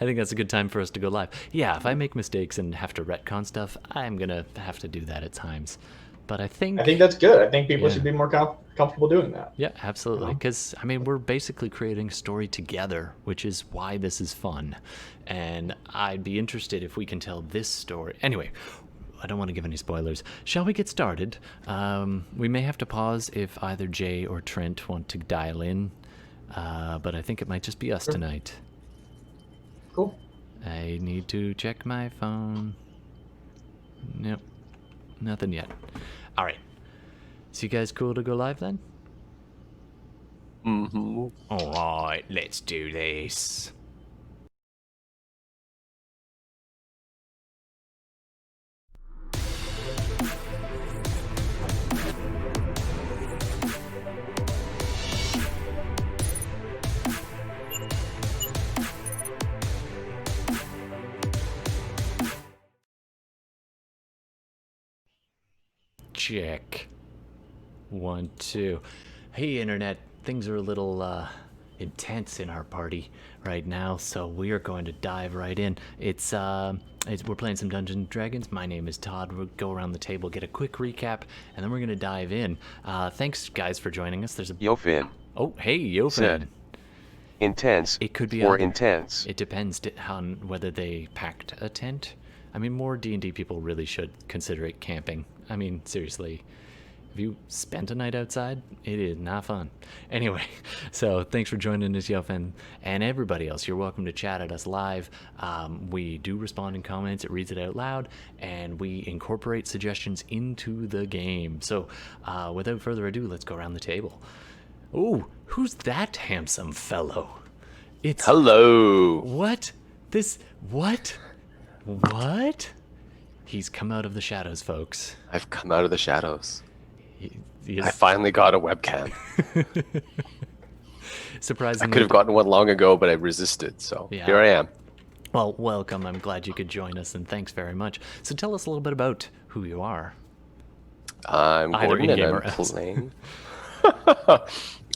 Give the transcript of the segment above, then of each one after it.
I think that's a good time for us to go live. Yeah, if I make mistakes and have to retcon stuff, I'm gonna have to do that at times. But I I think, think that's good. I think people yeah, should be more comfortable doing that. yeah, You absolutely. know? Because I mean, we're basically creating a story together, which is why this is fun. And I'd be interested if we can tell this story. Anyway, I don't want to give any spoilers. Shall we get started? We may have to pause if either Jay or Trent want to dial in, but I think it might just be us Sure. tonight. Cool. I need to check my phone. Nope, nothing yet. All right. So you guys cool to go live then? Mm-hmm. All right, let's do this. Check. 1, 2. Hey, Internet. Things are a little intense in our party right now, so we are going to dive right in. We're playing some Dungeons and Dragons. My name is Todd. We'll go around the table, get a quick recap, and then we're gonna dive in. Thanks, guys, for joining us. There's a Yofin oh, hey, Yofin. said, intense It could be or either. intense. It depends on whether they packed a tent. I mean, more D&D people really should consider it camping. I mean, seriously. Have you spent a night outside? It is not fun. Anyway, so thanks for joining us, Yofin, and everybody else. You're welcome to chat at us live. We do respond in comments. It reads it out loud, and we incorporate suggestions into the game. So without further ado, let's go around the table. Oh, who's that handsome fellow? It's... Hello. What? This... What? What? He's come out of the shadows, folks. I've come out of the shadows. He is... I finally got a webcam. Surprisingly... I could have gotten one long ago, but I resisted, so Yeah. here I am. Well, welcome. I'm glad you could join us, and thanks very much. So tell us a little bit about who you are. I'm Either Gordon, and in-game I'm or else. playing...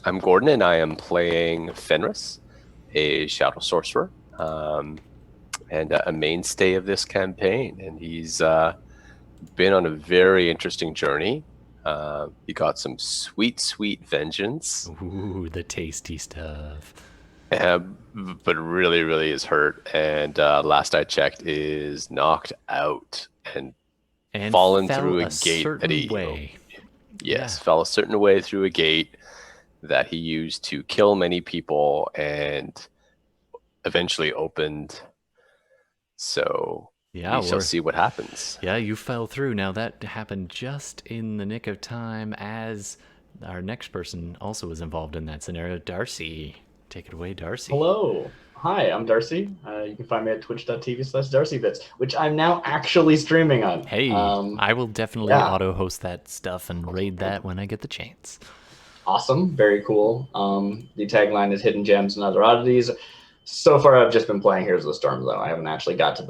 I'm Gordon, and I am playing Fenris, a Shadow Sorcerer, and a mainstay of this campaign. And he's been on a very interesting journey. He got some sweet, sweet vengeance, Ooh, the tasty stuff. but really, really is hurt. And last I checked, is knocked out and fallen fell through a a gate that certain he way. yes, Yeah. fell a certain way through a gate that he used to kill many people and eventually opened. So Yeah, we shall see what happens. Yeah, you fell through. Now, that happened just in the nick of time as our next person also was involved in that scenario. Darcy. Take it away, Darcy. Hello. Hi, I'm Darcy. You can find me at twitch.tv/DarcyBits, which I'm now actually streaming on. Hey, I will definitely yeah. auto-host that stuff and raid that when I get the chance. Awesome. Very cool. The tagline is Hidden Gems and Other Oddities. So far, I've just been playing Heroes of the Storm, though. I haven't actually got to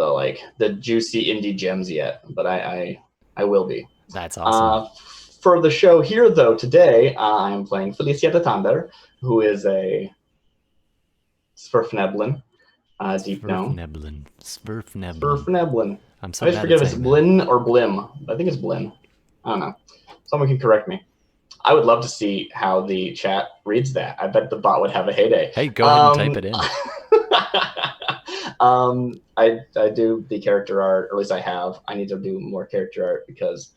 the juicy indie gems yet, but I will be. That's awesome. For the show here, though, today I am playing Felicieta Tander, who is a Sverfneblin, deep gnome. Sverfneblin. I'm so I just bad forget at if it's saying Blin or Blim. I think it's Blin. I don't know. Someone can correct me. I would love to see how the chat reads that. I bet the bot would have a heyday. Hey, go ahead and type it in. I do the character art, or at least I have. I need to do more character art because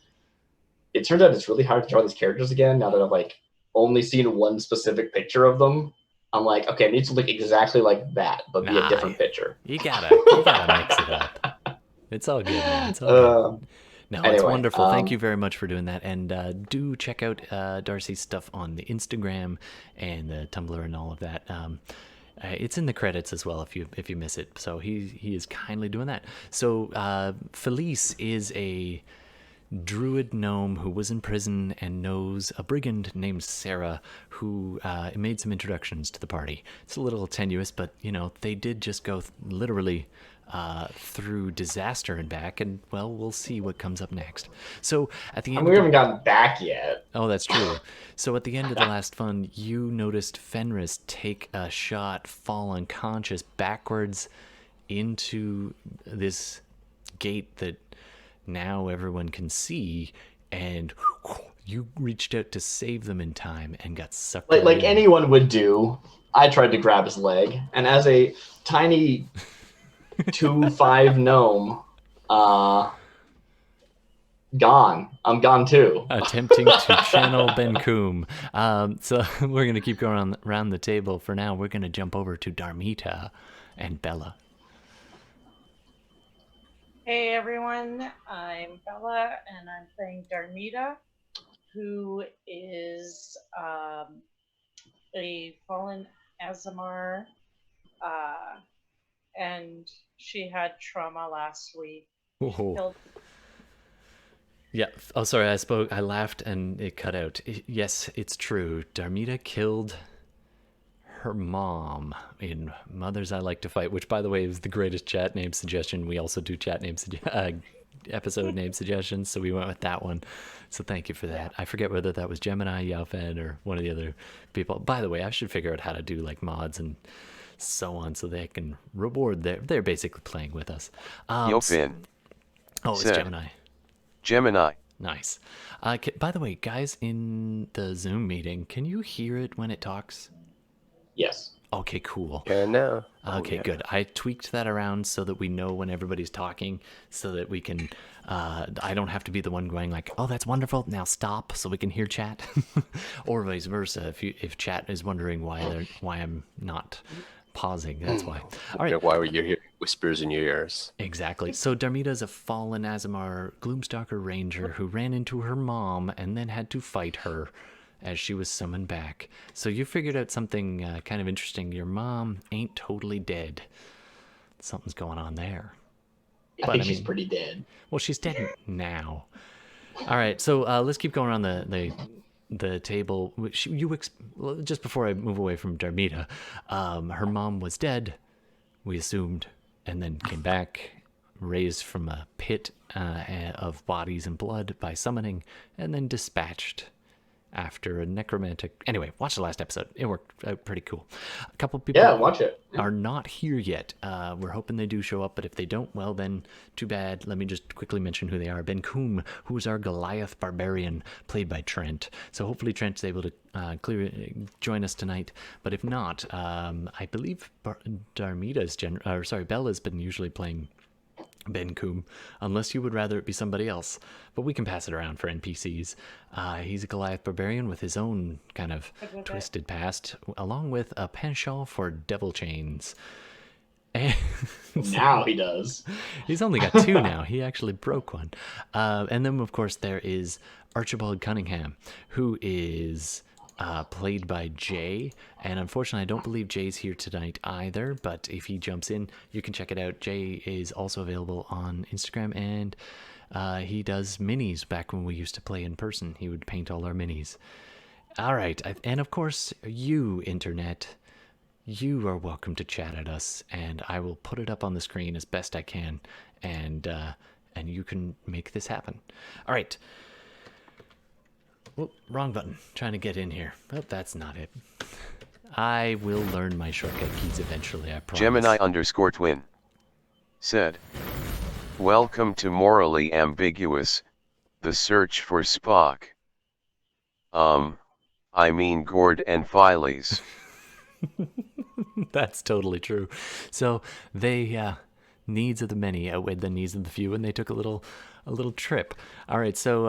it turns out it's really hard to draw these characters again now that I've only seen one specific picture of them. I'm like, okay, it needs to look exactly like that, but be a different picture. You gotta mix it up. It's all good, man. It's all good. No, anyway, it's wonderful. Thank you very much for doing that. And do check out Darcy's stuff on the Instagram and the Tumblr and all of that. It's in the credits as well if you miss it. So he is kindly doing that. So Philees is a Druid gnome who was in prison and knows a brigand named Sarah who made some introductions to the party. It's a little tenuous, but they did just go literally through disaster and back, and well, we'll see what comes up next. So at the end, we haven't gotten back yet. Oh, that's true. So at the end of the last fun, you noticed Fenris take a shot, fall unconscious backwards into this gate that now everyone can see, and you reached out to save them in time and got sucked like in. anyone would do. I tried to grab his leg, and as a tiny 2'5" gnome, gone. I'm gone too. Attempting to channel Benkuhm. So we're going to keep going around the table. For now, we're going to jump over to Darmita and Bela. Hey everyone, I'm Bela, and I'm playing Darmita, who is a fallen Aasimar, and she had trauma last week. Oh. Yeah. Oh, sorry. I laughed and it cut out. Yes, it's true. Darmita killed her mom in Mothers I Like to Fight, which, by the way, is the greatest chat name suggestion. We also do chat name episode name suggestions, so we went with that one. So thank you for that. I forget whether that was Gemini, Yaofed, or one of the other people. By the way, I should figure out how to do like mods and so on, so they can reward they're basically playing with us. Yofin. Oh, it's Gemini. Gemini. Nice. By the way, guys, in the Zoom meeting, can you hear it when it talks? Yes. Okay, cool. And now. Okay, good. I tweaked that around so that we know when everybody's talking, so that we can, I don't have to be the one going like, oh, that's wonderful, now stop, so we can hear chat. Or vice versa, if chat is wondering why I'm not pausing, that's why. All right. Why were you hearing whispers in your ears? Exactly. So Darmita is a fallen Aasimar Gloomstalker ranger who ran into her mom and then had to fight her as she was summoned back. So you figured out something kind of interesting. Your mom ain't totally dead. Something's going on there. I think she's pretty dead. Well, she's dead now. All right, so let's keep going around the table. Just before I move away from Darmita, her mom was dead, we assumed, and then came back, raised from a pit of bodies and blood by summoning, and then dispatched after a necromantic. Anyway, watch the last episode. It worked out pretty cool. A couple people watch it. Are not here yet. We're hoping they do show up, but if they don't, well then, too bad. Let me just quickly mention who they are. Benkuhm, who is our Goliath Barbarian, played by Trent. So hopefully Trent's able to join us tonight. But if not, I believe Bela's been usually playing Benkuhm, unless you would rather it be somebody else, but we can pass it around for NPCs. He's a Goliath Barbarian with his own kind of twisted past, along with a penchant for devil chains. And now he does. He's only got 2 now. He actually broke one. And then, of course, there is Archibald Cunningham, who is played by Jay, and unfortunately I don't believe Jay's here tonight either, but if he jumps in, you can check it out. Jay is also available on Instagram, and he does minis. Back when we used to play in person, he would paint all our minis. All right, and of course, you, internet, you are welcome to chat at us, and I will put it up on the screen as best I can, and you can make this happen. All right. Whoop, wrong button. Trying to get in here. Oh, that's not it. I will learn my shortcut keys eventually, I promise. Gemini_twin said, "Welcome to Morally Ambiguous, the search for Spock. I mean Gord and Philees." That's totally true. So they needs of the many outweighed the needs of the few, and they took a little trip. All right, so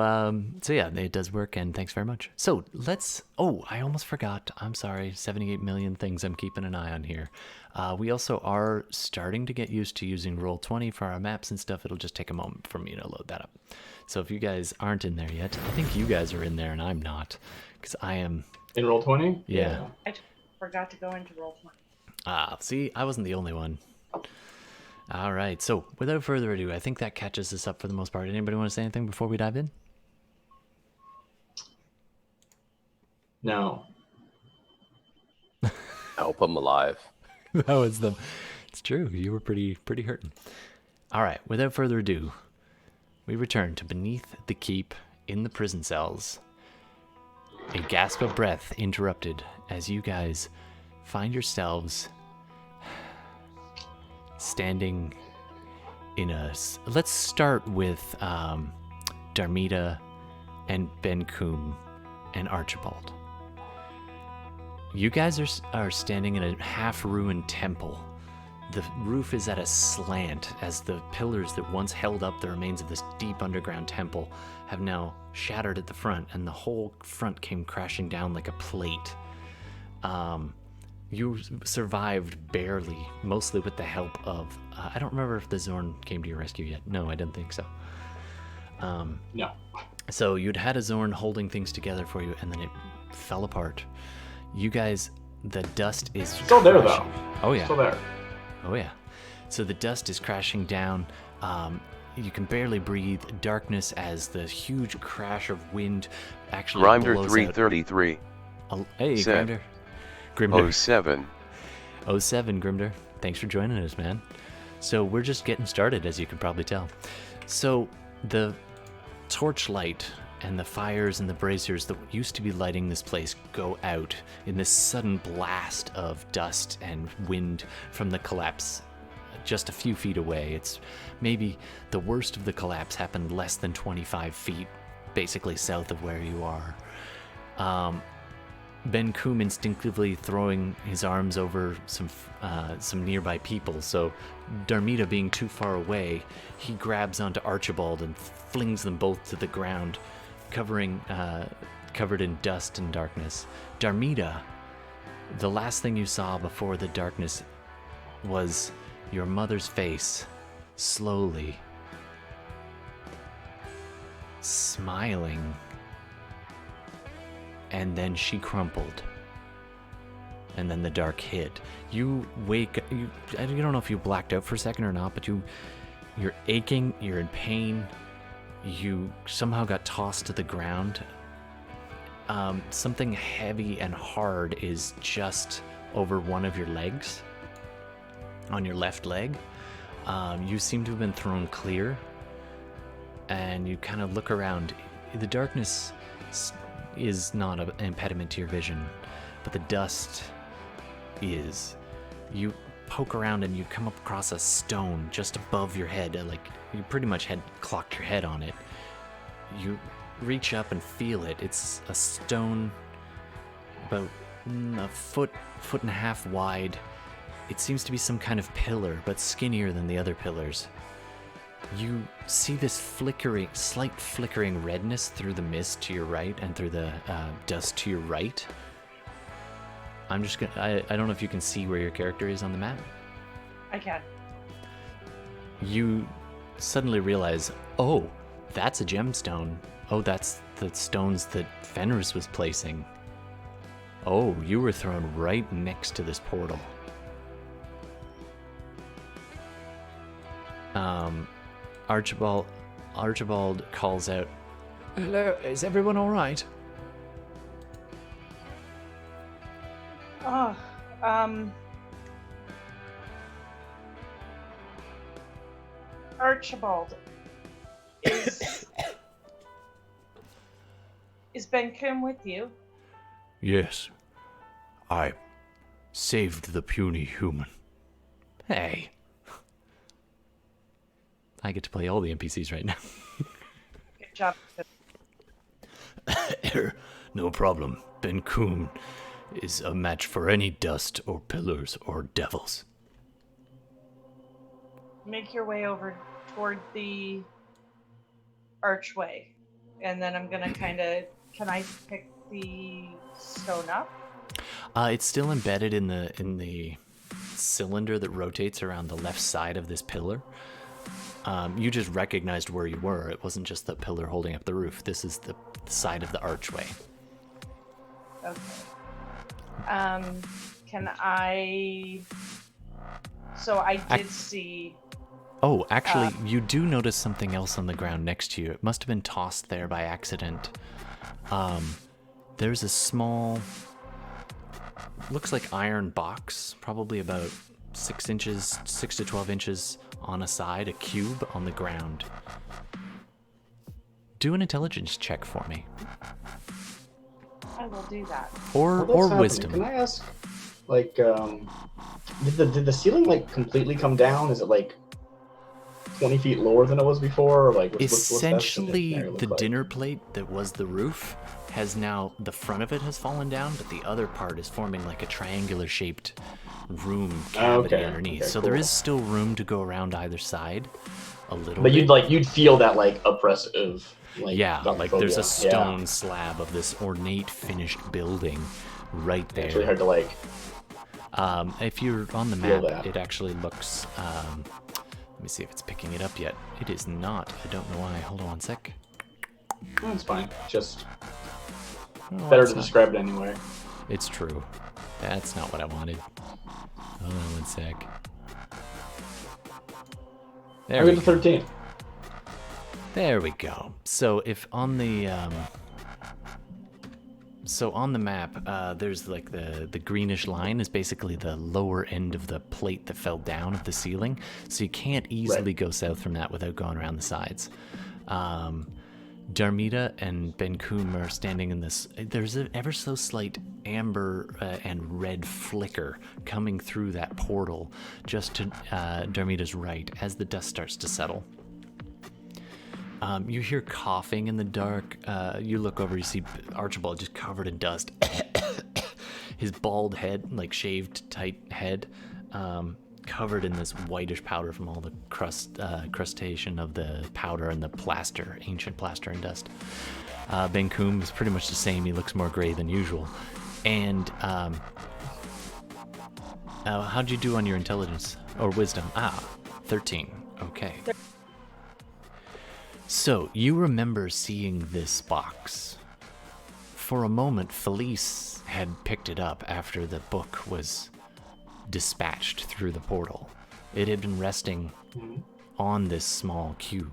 yeah, it does work, and thanks very much. So let's. Oh, I almost forgot. I'm sorry. 78 million things I'm keeping an eye on here. We also are starting to get used to using Roll20 for our maps and stuff. It'll just take a moment for me to load that up. So if you guys aren't in there yet, I think you guys are in there, and I'm not, because I am in Roll20. Yeah. I forgot to go into Roll20. See, I wasn't the only one. All right, so without further ado, I think that catches us up for the most part. Anybody want to say anything before we dive in? No. Help him alive. That was the. It's true. You were pretty hurting. All right, without further ado, we return to beneath the keep in the prison cells. A gasp of breath interrupted as you guys find yourselves standing in a... Let's start with Darmita and Benkuhm and Archibald. You guys are standing in a half-ruined temple. The roof is at a slant as the pillars that once held up the remains of this deep underground temple have now shattered at the front, and the whole front came crashing down like a plate. You survived barely, mostly with the help of... I don't remember if the Zorn came to your rescue yet. No, I didn't think so. No. So you'd had a Zorn holding things together for you, and then it fell apart. You guys, the dust is... Still there, though. Oh, yeah. Still there. Oh, yeah. So the dust is crashing down. You can barely breathe. Darkness as the huge crash of wind actually Grinder blows 333. out. Hey, Said. Grimder. 07. 07, Grimder. Thanks for joining us, man. So we're just getting started, as you can probably tell. So the torchlight and the fires and the braziers that used to be lighting this place go out in this sudden blast of dust and wind from the collapse just a few feet away. It's maybe the worst of the collapse happened less than 25 feet, basically south of where you are. Benkuhm instinctively throwing his arms over some nearby people, so Darmita being too far away, he grabs onto Archibald and flings them both to the ground, covered in dust and darkness. Darmita, the last thing you saw before the darkness was your mother's face, slowly smiling, and then she crumpled, and then the dark hit. You wake up, you don't know if you blacked out for a second or not, but you're aching, you're in pain, you somehow got tossed to the ground. Something heavy and hard is just over one of your legs, on your left leg. You seem to have been thrown clear, and you kind of look around. The darkness is not an impediment to your vision, but the dust is. You poke around and you come up across a stone just above your head, like you pretty much had clocked your head on it. You reach up and feel it. It's a stone about a foot and a half wide. It seems to be some kind of pillar, but skinnier than the other pillars. You see this slight flickering redness through the mist to your right and through the dust to your right. I don't know if you can see where your character is on the map. I can. You suddenly realize, oh, that's a gemstone. Oh, that's the stones that Fenris was placing. Oh, you were thrown right next to this portal. Archibald calls out, "Hello, is everyone all right?" Oh, Archibald, is Benkuhm with you? Yes, I saved the puny human. Hey. I get to play all the NPCs right now. Good job. No problem. Benkuhm is a match for any dust or pillars or devils. Make your way over toward the archway, and then I'm gonna kind of... Can I pick the stone up? It's still embedded in the cylinder that rotates around the left side of this pillar. You just recognized where you were. It wasn't just the pillar holding up the roof. This is the side of the archway. Okay. Can I... So I did see... Oh, actually, you do notice something else on the ground next to you. It must have been tossed there by accident. There's a small... looks like iron box, probably about 6 to 12 inches on a side, a cube on the ground. Do an intelligence check for me. I will do that. Or wisdom. Can I ask, Did the ceiling like completely come down? Is it like 20 feet lower than it was before? Or like essentially the dinner plate that was the roof has now, the front of it has fallen down, but the other part is forming like a triangular shaped room cavity underneath. So there is still room to go around either side a little bit. But you'd feel that like oppressive, like, like there's a stone slab of this ornate finished building right there. It's really hard to like. If you're on the map, it actually looks. Let me see if it's picking it up yet. It is not. I don't know why. Hold on one sec. That's fine. Just better to describe it anyway. It's true. That's not what I wanted. Hold on one sec. There we go. 13. There we go. So if on the map, there's like the greenish line is basically the lower end of the plate that fell down of the ceiling. So you can't easily go south from that without going around the sides. Darmita and Benkuhm are standing in this. There's an ever so slight amber and red flicker coming through that portal just to Darmita's right as the dust starts to settle. You hear coughing in the dark. You look over, you see Archibald just covered in dust. His bald head, like shaved tight head, covered in this whitish powder from all the crustation of the powder and the plaster, ancient plaster and dust. Benkuhm is pretty much the same. He looks more gray than usual. And how'd you do on your intelligence or wisdom? 13. Okay. So, you remember seeing this box. For a moment, Philees had picked it up after the book was dispatched through the portal. It had been resting on this small cube.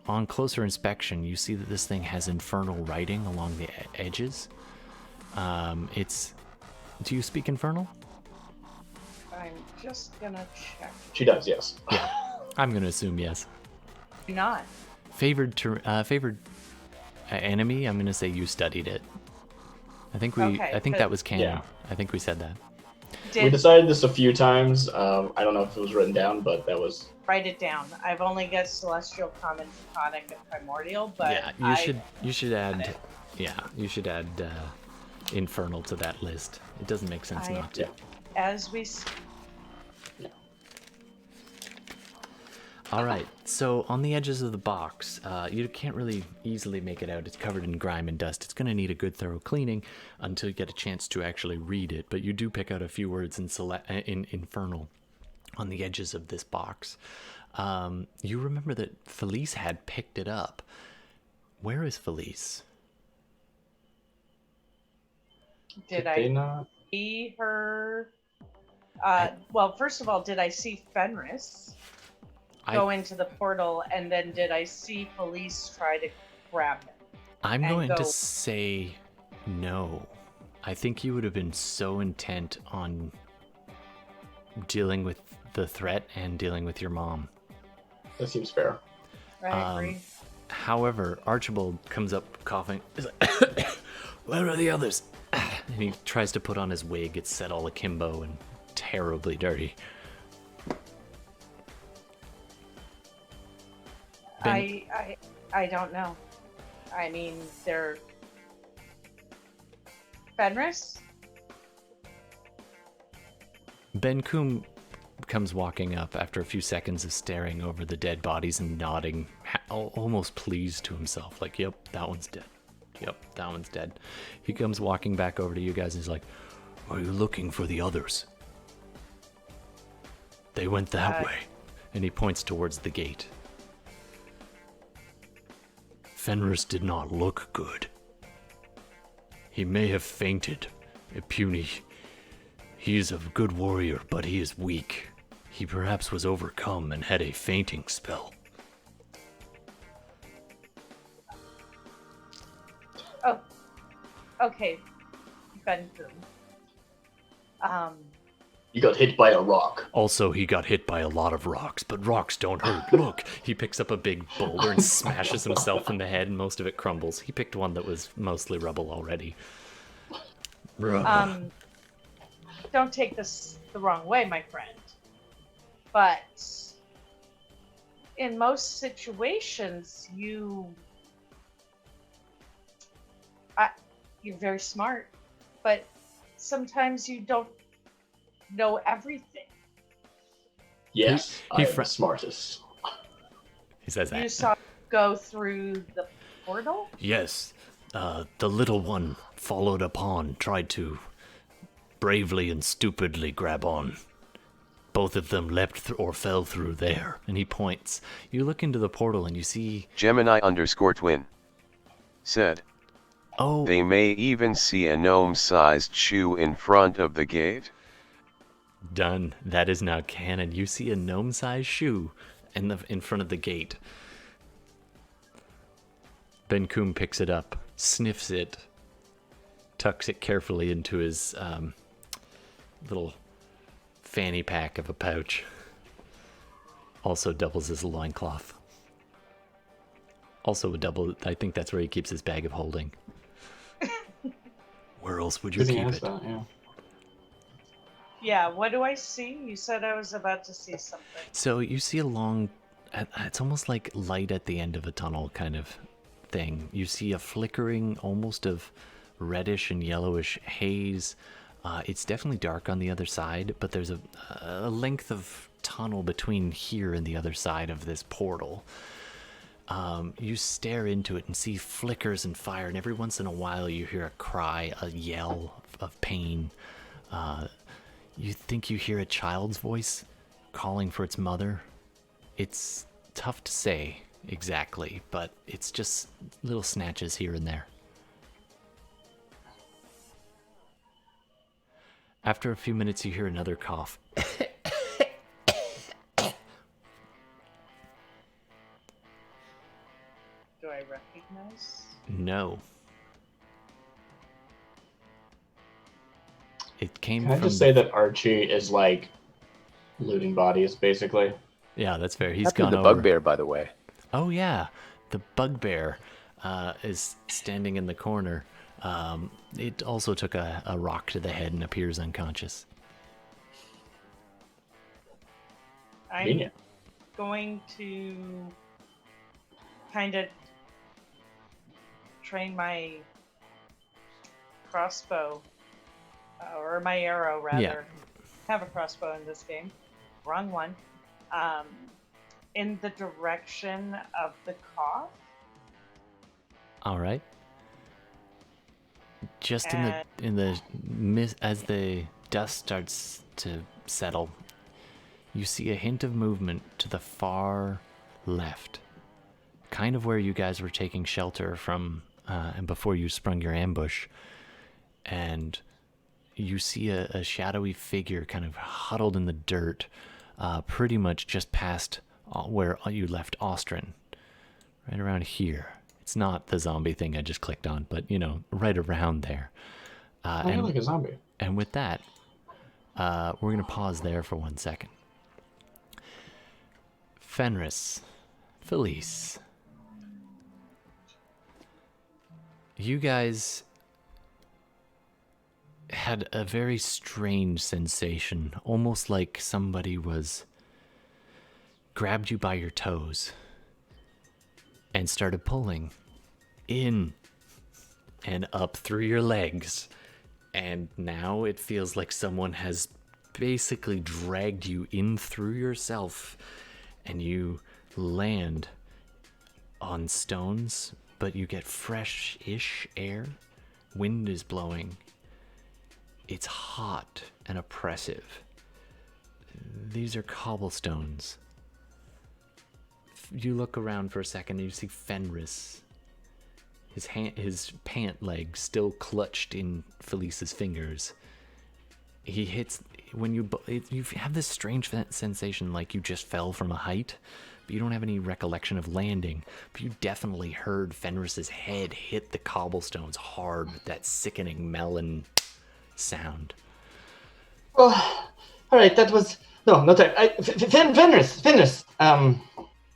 On closer inspection, you see that this thing has infernal writing along the edges. Do you speak infernal? I'm just gonna check. She does, yes. Yeah, I'm gonna assume yes. Not. Favored enemy, I'm gonna say you studied it. I think that was canon. Yeah. I think we said that. We decided this a few times. I don't know if it was written down, but that was. Write it down. I've only got Celestial, Common, Draconic, and Primordial, but yeah, you should add. Yeah, you should add infernal to that list. It doesn't make sense not to. As we. All right, so on the edges of the box, you can't really easily make it out. It's covered in grime and dust. It's going to need a good thorough cleaning until you get a chance to actually read it, but you do pick out a few words in infernal on the edges of this box. You remember that Philees had picked it up. Where is Philees? Did I see her? Well, first of all, did I see Fenris go into the portal, and then did I see Philees try to grab him? I'm going to say no. I think you would have been so intent on dealing with the threat and dealing with your mom. That seems fair. I agree. However, Archibald comes up coughing. He's like, where are the others? And he tries to put on his wig. It's set all akimbo and terribly dirty. I don't know. I mean, they're Fenris? Benkuhm comes walking up after a few seconds of staring over the dead bodies and nodding, almost pleased to himself. Like, yep, that one's dead. Yep, that one's dead. He comes walking back over to you guys and he's like, are you looking for the others? They went that way. And he points towards the gate. Fenris did not look good. He may have fainted. Puny. He is a good warrior, but he is weak. He perhaps was overcome and had a fainting spell. Oh, okay. Benkuhm. He got hit by a rock. Also, he got hit by a lot of rocks, but rocks don't hurt. Look, he picks up a big boulder and smashes himself in the head, and most of it crumbles. He picked one that was mostly rubble already. Don't take this the wrong way, my friend. But in most situations, you're very smart, but sometimes you don't know everything. Yes, I am the smartest. He says that. You saw it go through the portal? Yes. The little one followed upon, tried to bravely and stupidly grab on. Both of them leapt or fell through there. And he points. You look into the portal and you see... Gemini_twin said. Oh. They may even see a gnome-sized shoe in front of the gate. Done. That is now canon. You see a gnome-sized shoe in front of the gate. Benkuhm picks it up, sniffs it, tucks it carefully into his little fanny pack of a pouch. Also doubles as a loincloth. Also a double, I think that's where he keeps his bag of holding. Where else would you keep it? That, yeah. Yeah, what do I see? You said I was about to see something. So you see a long, it's almost like light at the end of a tunnel kind of thing. You see a flickering almost of reddish and yellowish haze. It's definitely dark on the other side, but there's a length of tunnel between here and the other side of this portal. You stare into it and see flickers and fire, and every once in a while you hear a cry, a yell of pain. You think you hear a child's voice calling for its mother. It's tough to say exactly, but it's just little snatches here and there. After a few minutes, you hear another cough. Do I recognize? No. It came Can I just say that Archie is like looting bodies, basically? Yeah, that's fair. He's gone the over. bugbear, by the way. Oh yeah, the bugbear is standing in the corner. It also took a rock to the head and appears unconscious. I'm going to kind of train my crossbow, or my arrow rather. Yeah. Have a crossbow in this game. Wrong one. In the direction of the cough. All right. Just in the as the dust starts to settle, you see a hint of movement to the far left, kind of where you guys were taking shelter from, and before you sprung your ambush, and you see a shadowy figure kind of huddled in the dirt, pretty much just past where you left Austrin, right around here. It's not the zombie thing I just clicked on, but, you know, right around there. And like a zombie. And with that, we're going to pause there for 1 second. Fenris, Philees, you guys had a very strange sensation, almost like somebody grabbed you by your toes and started pulling in and up through your legs. And now it feels like someone has basically dragged you in through yourself, and you land on stones, but you get fresh-ish air. Wind is blowing. It's hot and oppressive. These are cobblestones. You look around for a second and you see Fenris. His pant leg still clutched in Philees' fingers. He hits when you have this strange sensation like you just fell from a height, but you don't have any recollection of landing. But you definitely heard Fenris' head hit the cobblestones hard with that sickening melon sound. Oh, all right. That was not that. Fenris.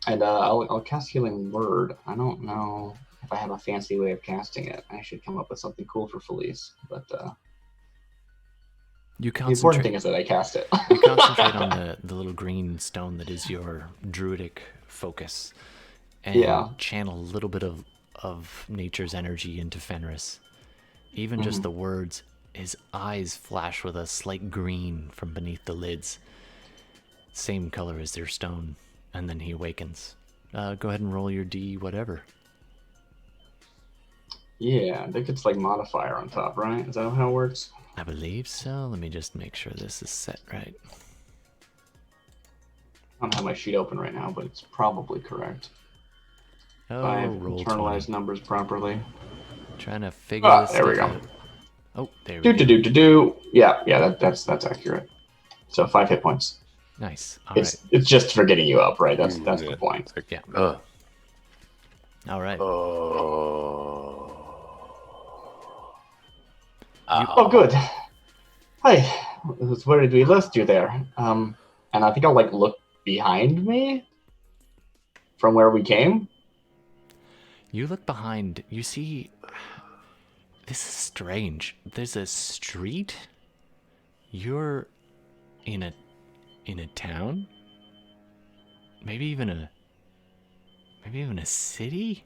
And I'll cast Healing Word. I don't know if I have a fancy way of casting it. I should come up with something cool for Philees, but The important thing is that I cast it. You concentrate on the little green stone that is your druidic focus, and channel a little bit of nature's energy into Fenris. Even just the words, his eyes flash with a slight green from beneath the lids. Same color as their stone, and then he awakens. Go ahead and roll your D whatever. Yeah, I think it's like modifier on top, right? Is that how it works? I believe so. Let me just make sure this is set right. I don't have my sheet open right now, but it's probably correct. Oh, I've roll internalized 20. numbers properly. Trying to figure this there we go. out. Oh, there we go. Do. Yeah, that's accurate. So 5 hit points. Nice. It's just for getting you up, right? That's the point. Yeah. All right. Oh, good. Hi. Where did we list you there? And I think I'll like look behind me from where we came. You look behind. You see. This is strange. There's a street. You're in a town. Maybe even a city.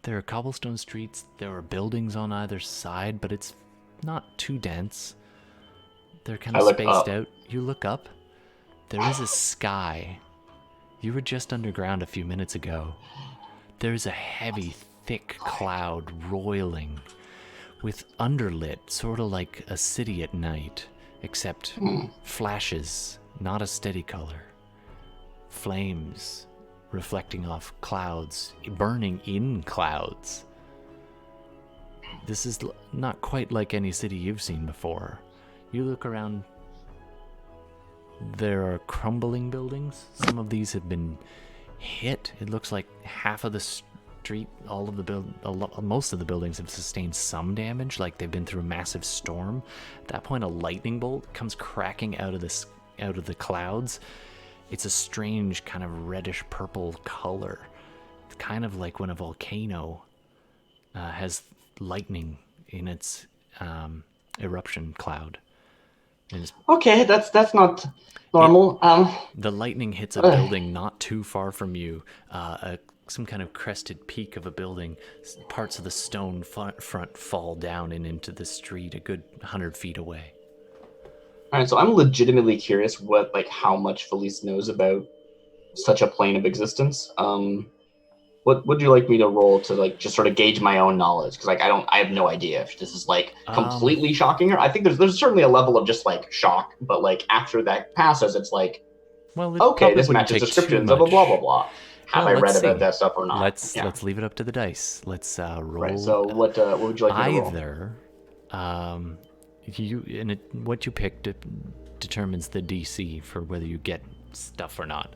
There are cobblestone streets. There are buildings on either side, but it's not too dense. They're kind of spaced out. You look up. There is a sky. You were just underground a few minutes ago. There's a heavy, thick cloud roiling with underlit, sort of like a city at night, except flashes, not a steady color. Flames reflecting off clouds, burning in clouds. This is not quite like any city you've seen before. You look around, there are crumbling buildings. Some of these have been hit. It looks like half of the street, most of the buildings have sustained some damage, like they've been through a massive storm. At that point, a lightning bolt comes cracking out of the clouds. It's a strange kind of reddish purple color. It's kind of like when a volcano has lightning in its eruption cloud. Okay, that's not normal. The lightning hits a building not too far from you. Some kind of crested peak of a building. Parts of the stone front fall down and into the street a good 100 feet away. All right, so I'm legitimately curious how much Philees knows about such a plane of existence. What would you like me to roll to just sort of gauge my own knowledge? Because I have no idea if this is completely shocking her. I think there's certainly a level of just shock, but after that passes, it's okay, this matches descriptions of a blah blah blah. Have I read about that stuff or not? Let's leave it up to the dice. Let's roll. Right. So what would you like me to roll? Either what you pick determines the DC for whether you get stuff or not.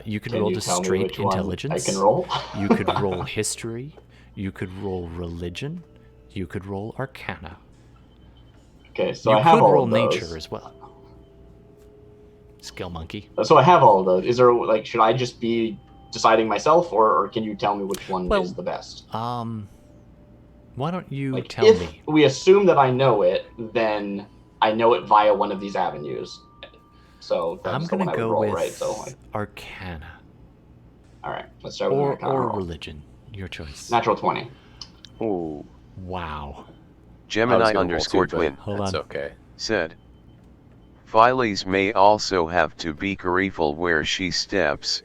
You could roll just straight intelligence. I can roll. You could roll history. You could roll religion. You could roll arcana. Okay, so you I have could all roll of those. nature as well. Skill monkey. So I have all of those. Is there should I just be deciding myself, or can you tell me which one is the best? Why don't you tell me? If we assume that I know it, then I know it via one of these avenues. So that's I'm going to go roll, with right? So arcana. All right, let's start with arcana or roll. religion. Your choice. Natural 20. Ooh. Wow. Gemini _twin. Hold That's on. okay. Said. Philees may also have to be careful where she steps,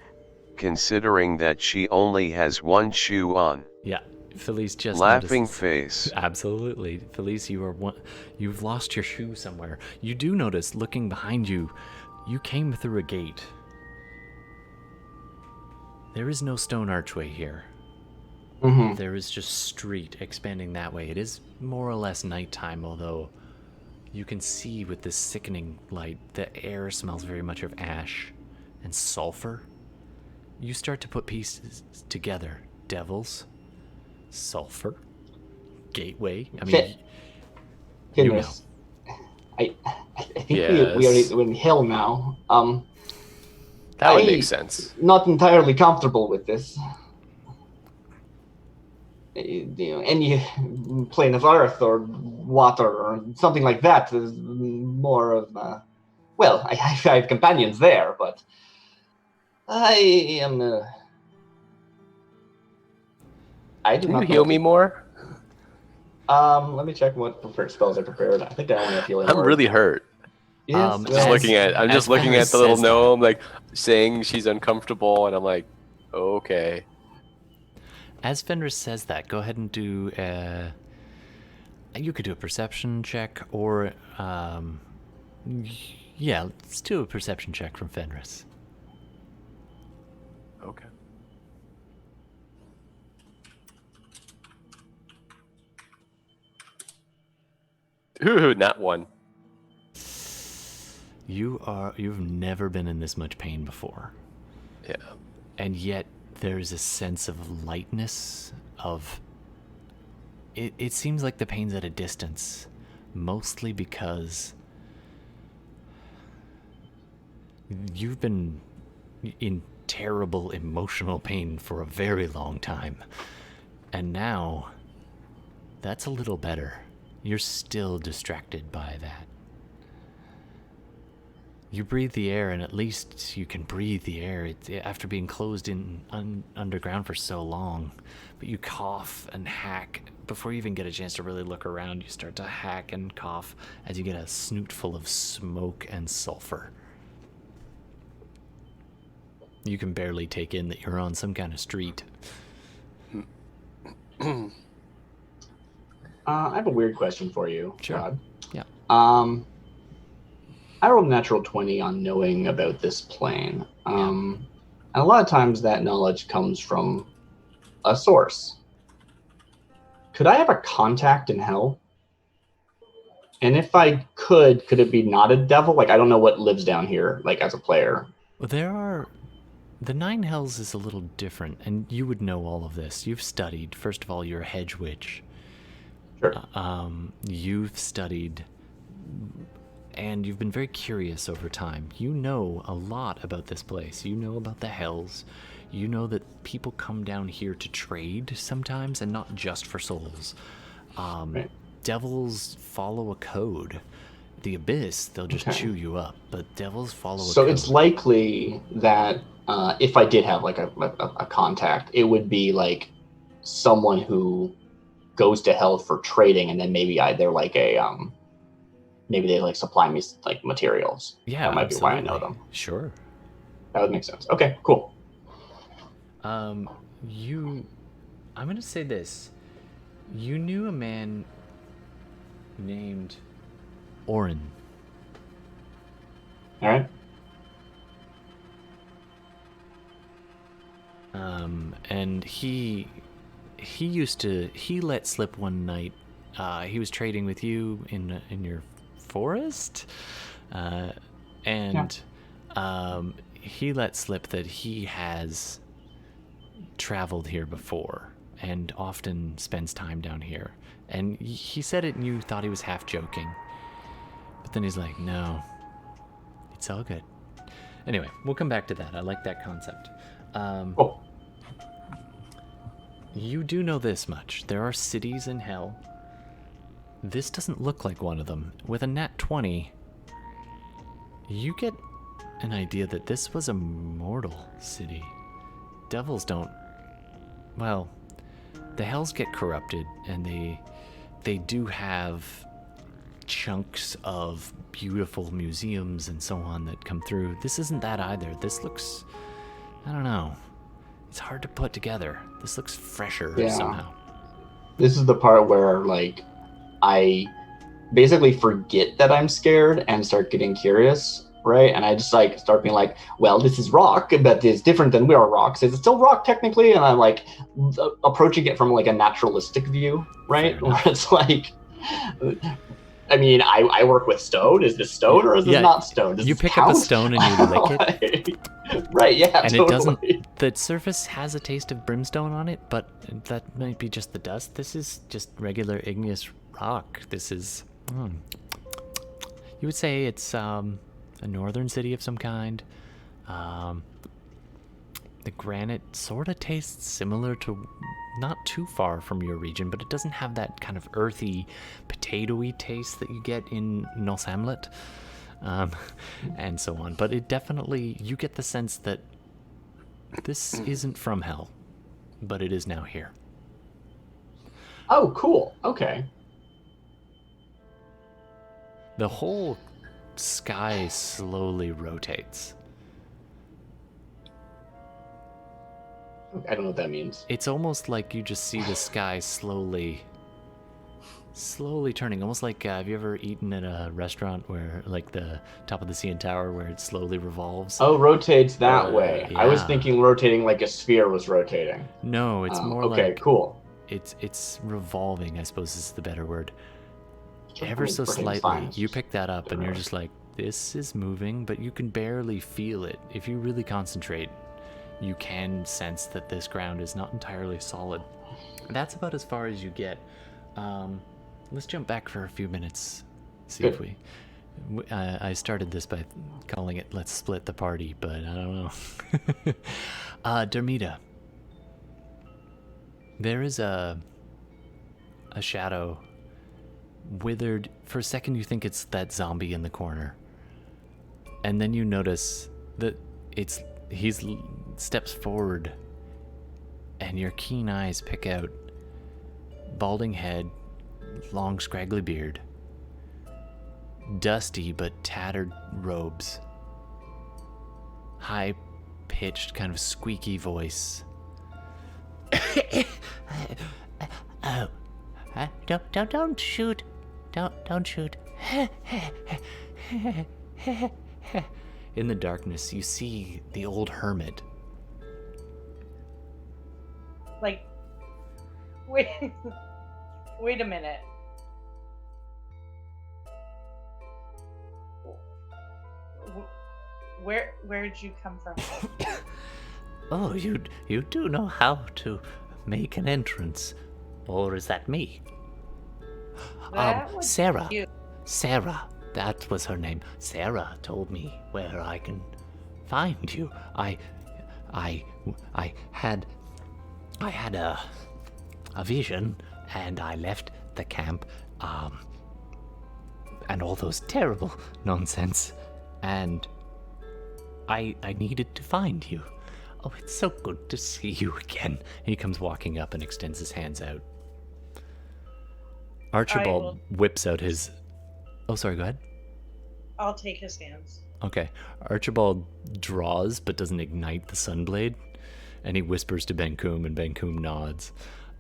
considering that she only has one shoe on. Yeah, Philees just laughing notices. face. Absolutely, Philees, you've lost your shoe somewhere. You do notice, looking behind you, you came through a gate. There is no stone archway here. Mm-hmm. There is just street expanding that way. It is more or less nighttime, although you can see with this sickening light, the air smells very much of ash and sulfur. You start to put pieces together. Devils, sulfur, gateway. I mean, Goodness. I think we're in hell now. That would make sense. Not entirely comfortable with this. any plane of earth or water or something like that is more of well, I have companions there, but I am I do Can not you heal me more? Let me check what prepared spells I prepared. I think I only have healing I'm word. really hurt. Yes, I'm just looking at the little gnome, like saying she's uncomfortable, and I'm like, okay. As Fenris says that, go ahead and do. You could do a perception check, or yeah, let's do a perception check from Fenris. Okay. Ooh, not one. You've never been in this much pain before. Yeah. And yet there's a sense of lightness of it seems like the pain's at a distance, mostly because you've been in terrible emotional pain for a very long time. And now that's a little better. You're still distracted by that. You breathe the air, and at least you can breathe the air after being closed in underground for so long. But you cough and hack. Before you even get a chance to really look around, you start to hack and cough as you get a snoot full of smoke and sulfur. You can barely take in that you're on some kind of street. I have a weird question for you, Sure. Rod. Yeah. I rolled a natural 20 on knowing about this plane. And a lot of times that knowledge comes from a source. Could I have a contact in hell? And if I could it be not a devil? Like, I don't know what lives down here, like, as a player. Well, the Nine Hells is a little different, and you would know all of this. You've studied. First of all, you're a hedge witch. Sure. You've studied, and you've been very curious over time. You know a lot about this place. You know about the Hells. You know that people come down here to trade sometimes, and not just for souls. Right. Devils follow a code. The Abyss, they'll just chew you up, but devils follow a code. So it's likely that if I did have like a contact, it would be like someone who goes to hell for trading, and then maybe they're like maybe they like supply me like materials. Yeah, that might absolutely. be why I know them. Sure. That would make sense. Okay, cool. I'm gonna say this. You knew a man named Orin. All right. And he let slip one night. He was trading with you in your forest, and he let slip that he has traveled here before and often spends time down here. And he said it, and you thought he was half joking, but then he's like, "No, it's all good." Anyway, we'll come back to that. I like that concept. Cool. You do know this much. There are cities in hell. This doesn't look like one of them. With a nat 20, you get an idea that this was a mortal city. Devils don't... Well, the Hells get corrupted, and they do have chunks of beautiful museums and so on that come through. This isn't that either. This looks... I don't know. It's hard to put together. This looks fresher somehow. This is the part where, like, I basically forget that I'm scared and start getting curious, right? And I just, like, start being like, well, this is rock, but it's different than we are rocks. Is it still rock, technically? And I'm, like, approaching it from, like, a naturalistic view, right? Where it's like... I mean, I work with stone. Is this stone or is this not stone? Does you this pick count? up a stone and you lick it. Right, yeah, and totally. It doesn't... The surface has a taste of brimstone on it, but that might be just the dust. This is just regular igneous rock. This is... You would say it's a northern city of some kind. The granite sort of tastes similar to, not too far from your region, but it doesn't have that kind of earthy, potatoey taste that you get in Northamlet, and so on. But it definitely, you get the sense that this isn't from hell, but it is now here. Oh, cool. Okay. The whole sky slowly rotates. I don't know what that means. It's almost like you just see the sky slowly turning. Almost like, have you ever eaten at a restaurant where, like the top of the CN Tower, where it slowly revolves? Oh, rotates that way. Yeah. I was thinking rotating like a sphere was rotating. No, it's more okay, like... cool. It's revolving, I suppose is the better word. Ever so slightly. You pick that up and you're just like, this is moving, but you can barely feel it. If you really concentrate, you can sense that this ground is not entirely solid. That's about as far as you get. Let's jump back for a few minutes. See if we... I started this by calling it "Let's Split the Party," but I don't know. Darmita. There is a shadow, withered. For a second you think it's that zombie in the corner. And then you notice that he steps forward, and your keen eyes pick out balding head, long scraggly beard, dusty but tattered robes, high-pitched kind of squeaky voice. Don't shoot. Don't shoot. In the darkness, you see the old hermit. Like, wait a minute. Where'd you come from? Oh, you do know how to make an entrance, or is that me? Sarah. You. Sarah, that was her name. Sarah told me where I can find you. I had a vision, and I left the camp, and all those terrible nonsense, and I needed to find you. Oh, it's so good to see you again. He comes walking up and extends his hands out. Archibald whips out his... Oh, sorry, go ahead. I'll take his hands. Okay. Archibald draws but doesn't ignite the sunblade, and he whispers to Benkuhm, and Benkuhm nods.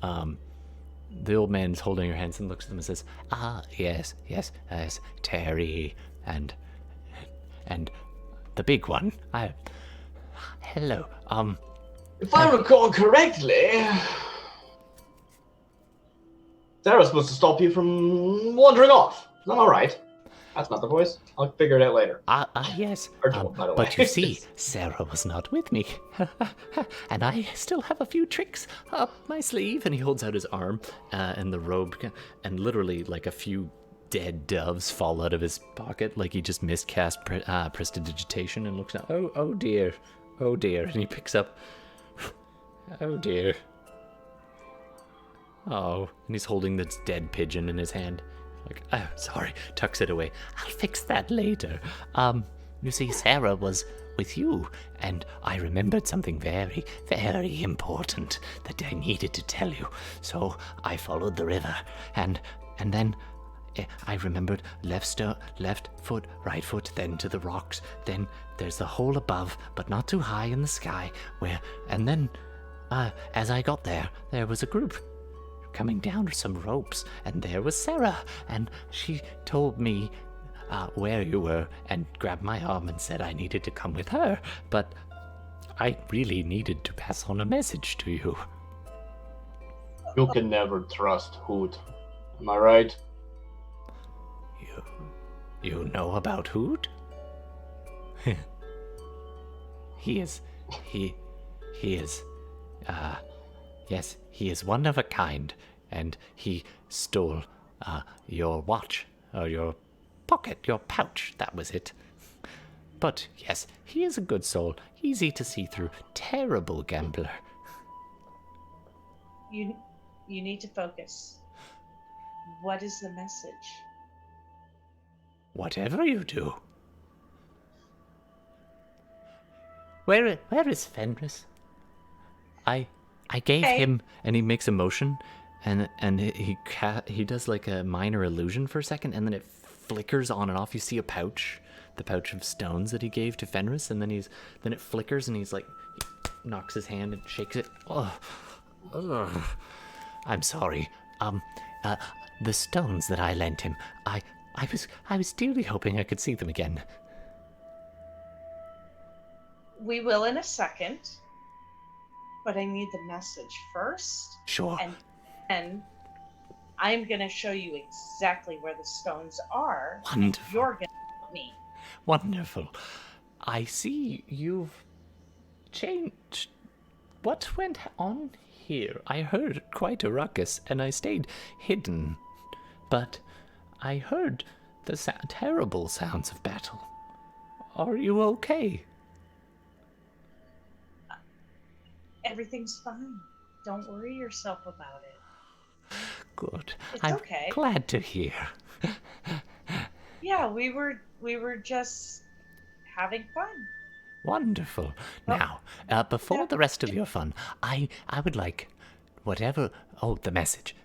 The old man's holding your hands and looks at them and says, yes, Terry, and the big one. Hello. If I recall correctly, Sarah's supposed to stop you from wandering off. Am I right? That's not the voice. I'll figure it out later. Yes. Archibald, by the way. But you see, Sarah was not with me. And I still have a few tricks up my sleeve. And he holds out his arm, and the robe, and literally like a few dead doves fall out of his pocket, like he just miscast prestidigitation, and looks down. Oh dear. And he picks up. Oh dear. Oh, and he's holding this dead pigeon in his hand. Like, oh, sorry, tucks it away. I'll fix that later. You see, Sarah was with you, and I remembered something very, very important that I needed to tell you. So I followed the river, and then I remembered left foot, right foot, then to the rocks. Then there's the hole above, but not too high in the sky, and then, as I got there was a group coming down some ropes, and there was Sarah, and she told me where you were, and grabbed my arm and said I needed to come with her, but I really needed to pass on a message to you. You can never trust Hoot. Am I right? You know about Hoot? Yes, he is one of a kind, and he stole your watch, or your pocket, your pouch, that was it. But, yes, he is a good soul. Easy to see through. Terrible gambler. You need to focus. What is the message? Whatever you do. Where is Fenris? I gave him, and he makes a motion, and he does like a minor illusion for a second, and then it flickers on and off. You see a pouch, the pouch of stones that he gave to Fenris, and then it flickers, and he's like, he knocks his hand and shakes it. Ugh. I'm sorry. The stones that I lent him, I was dearly hoping I could see them again. We will in a second, but I need the message first. Sure. And then I'm going to show you exactly where the stones are. Wonderful. And you're going to help me. Wonderful. I see you've changed. What went on here? I heard quite a ruckus, and I stayed hidden. But I heard the terrible sounds of battle. Are you okay? Everything's fine. Don't worry yourself about it. Good. It's okay. Glad to hear. Yeah, we were just having fun. Wonderful. Now, before the rest of your fun, I would like whatever... Oh, the message.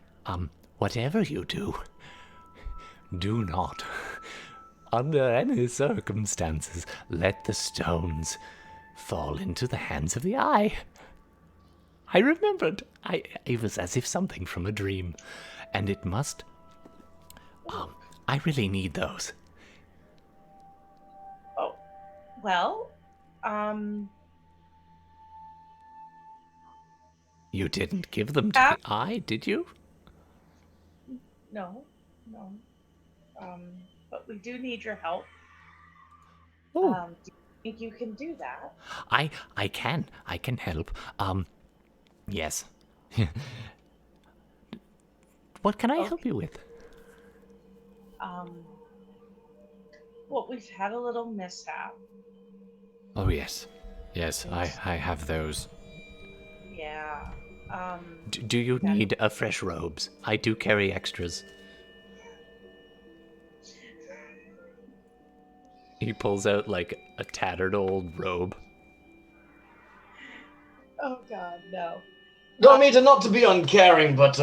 Whatever you do, do not, under any circumstances, let the stones fall into the hands of the eye. I remembered. It was as if something from a dream. And it must... I really need those. Oh, well, You didn't give them to the eye, did you? No. But we do need your help. Oh. Do you think you can do that? I can help. Yes. What can I help you with? Well, we've had a little mishap. Oh, yes. Yes, I have those. Yeah. Do you need fresh robes? I do carry extras. He pulls out, like, a tattered old robe. Oh, God, no. Darmita, not to be uncaring, but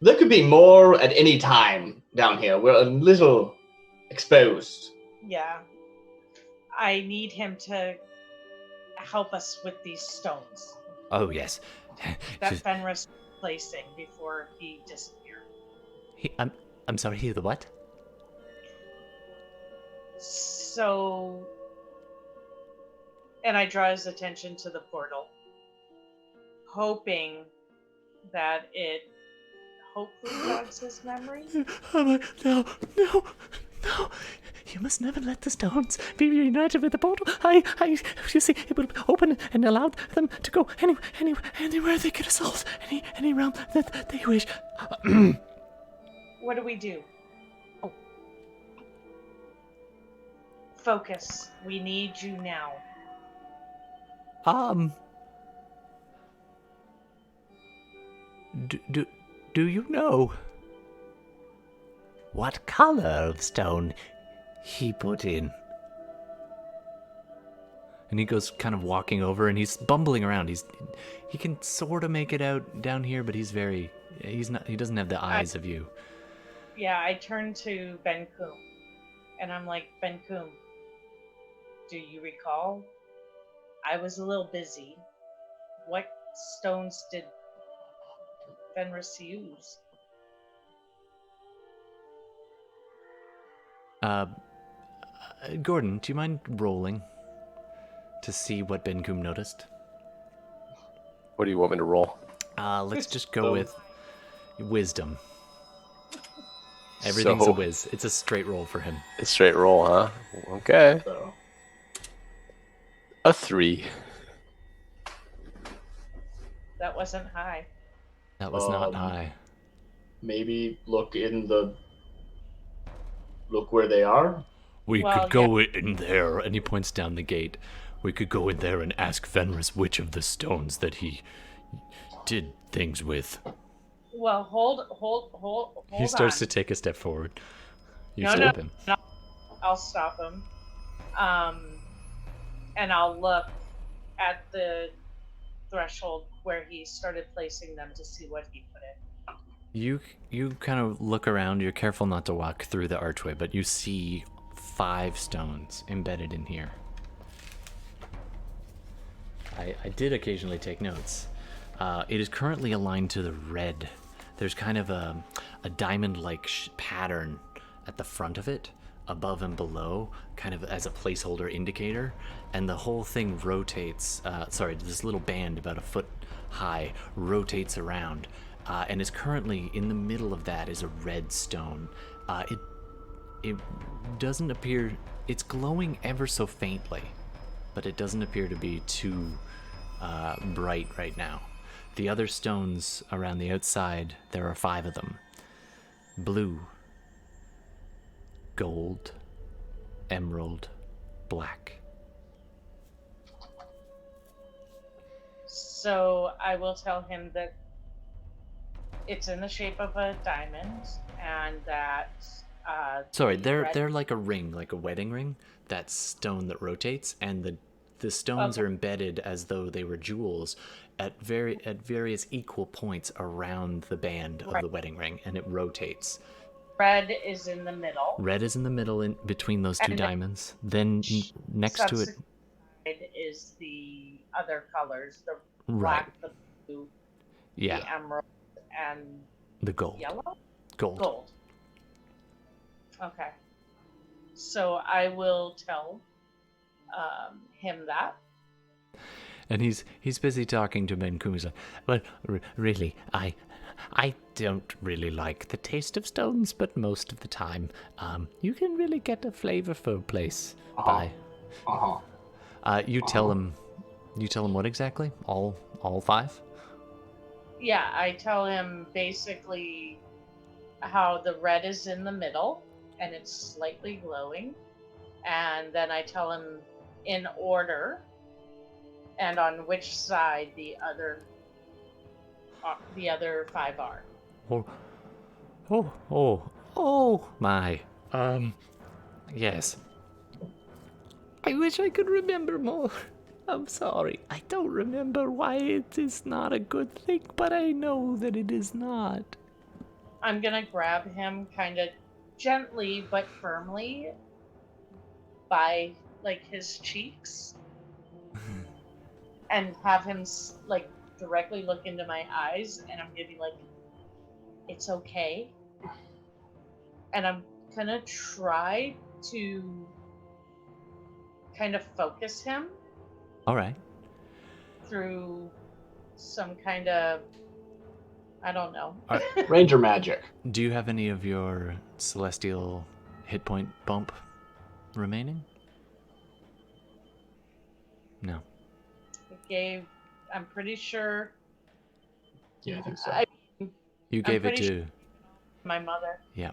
there could be more at any time down here. We're a little exposed. Yeah. I need him to help us with these stones. Oh, yes. That Fenris was placing before he disappeared. I'm sorry, he the what? So... And I draw his attention to the portal, hoping that it hopefully jogs his memory. No. You must never let the stones be reunited with the portal. You see, it will open and allow them to go anywhere they could assault, any realm that they wish. What do we do? Oh. Focus. We need you now. Do you know what color of stone he put in? And he goes kind of walking over, and he's bumbling around. He can sort of make it out down here, but he doesn't have the eyes of you. Yeah, I turn to Benkuhm, and I'm like, Benkuhm, do you recall? I was a little busy. What stones did Fenris use? Gordon, do you mind rolling to see what Benkuhm noticed? What do you want me to roll? Let's just go with wisdom. Everything's a whiz. It's a straight roll for him. A straight roll, huh? Okay. A 3. That wasn't high. That was not high. Maybe look where they are. We could go in there, and he points down the gate. We could go in there and ask Fenris which of the stones that he did things with. Well, hold He starts on. to take a step forward. You No, stop him. No, I'll stop him. And I'll look at the threshold where he started placing them to see what he put in. You kind of look around. You're careful not to walk through the archway, but you see 5 stones embedded in here. I did occasionally take notes. It is currently aligned to the red. There's kind of a diamond-like pattern at the front of it, above and below, kind of as a placeholder indicator, and the whole thing rotates. This little band about a foot high rotates around, and is currently in the middle of that is a red stone. It doesn't appear. It's glowing ever so faintly, but it doesn't appear to be too bright right now. The other stones around the outside, there are 5 of them. Blue, gold, emerald, black. So I will tell him that it's in the shape of a diamond, and that they're like a ring, like a wedding ring. That stone that rotates, and the stones are embedded as though they were jewels at various equal points around the band of the wedding ring, and it rotates. Red is in the middle. Red is in the middle, in between those 2 diamonds. Then next to it is the other colors: the black, the blue, the emerald, and the gold. Yellow. Gold. Okay. So I will tell him that. And he's busy talking to Benkuhm. He's like, well, really, I don't really like the taste of stones, but most of the time, you can really get a flavor for a place by. You tell him what exactly? All 5? Yeah, I tell him basically how the red is in the middle and it's slightly glowing, and then I tell him in order and on which side the other 5 are. Oh my. Yes. I wish I could remember more. I'm sorry. I don't remember why it is not a good thing, but I know that it is not. I'm gonna grab him kind of gently but firmly by like his cheeks and have him like directly look into my eyes, and I'm gonna be like, it's okay. And I'm gonna try to kind of focus him. All right. Through some kind of, I don't know. Ranger magic. Do you have any of your celestial hit point bump remaining? No. I'm pretty sure. Yeah, I think so. You gave it to my mother. Yeah.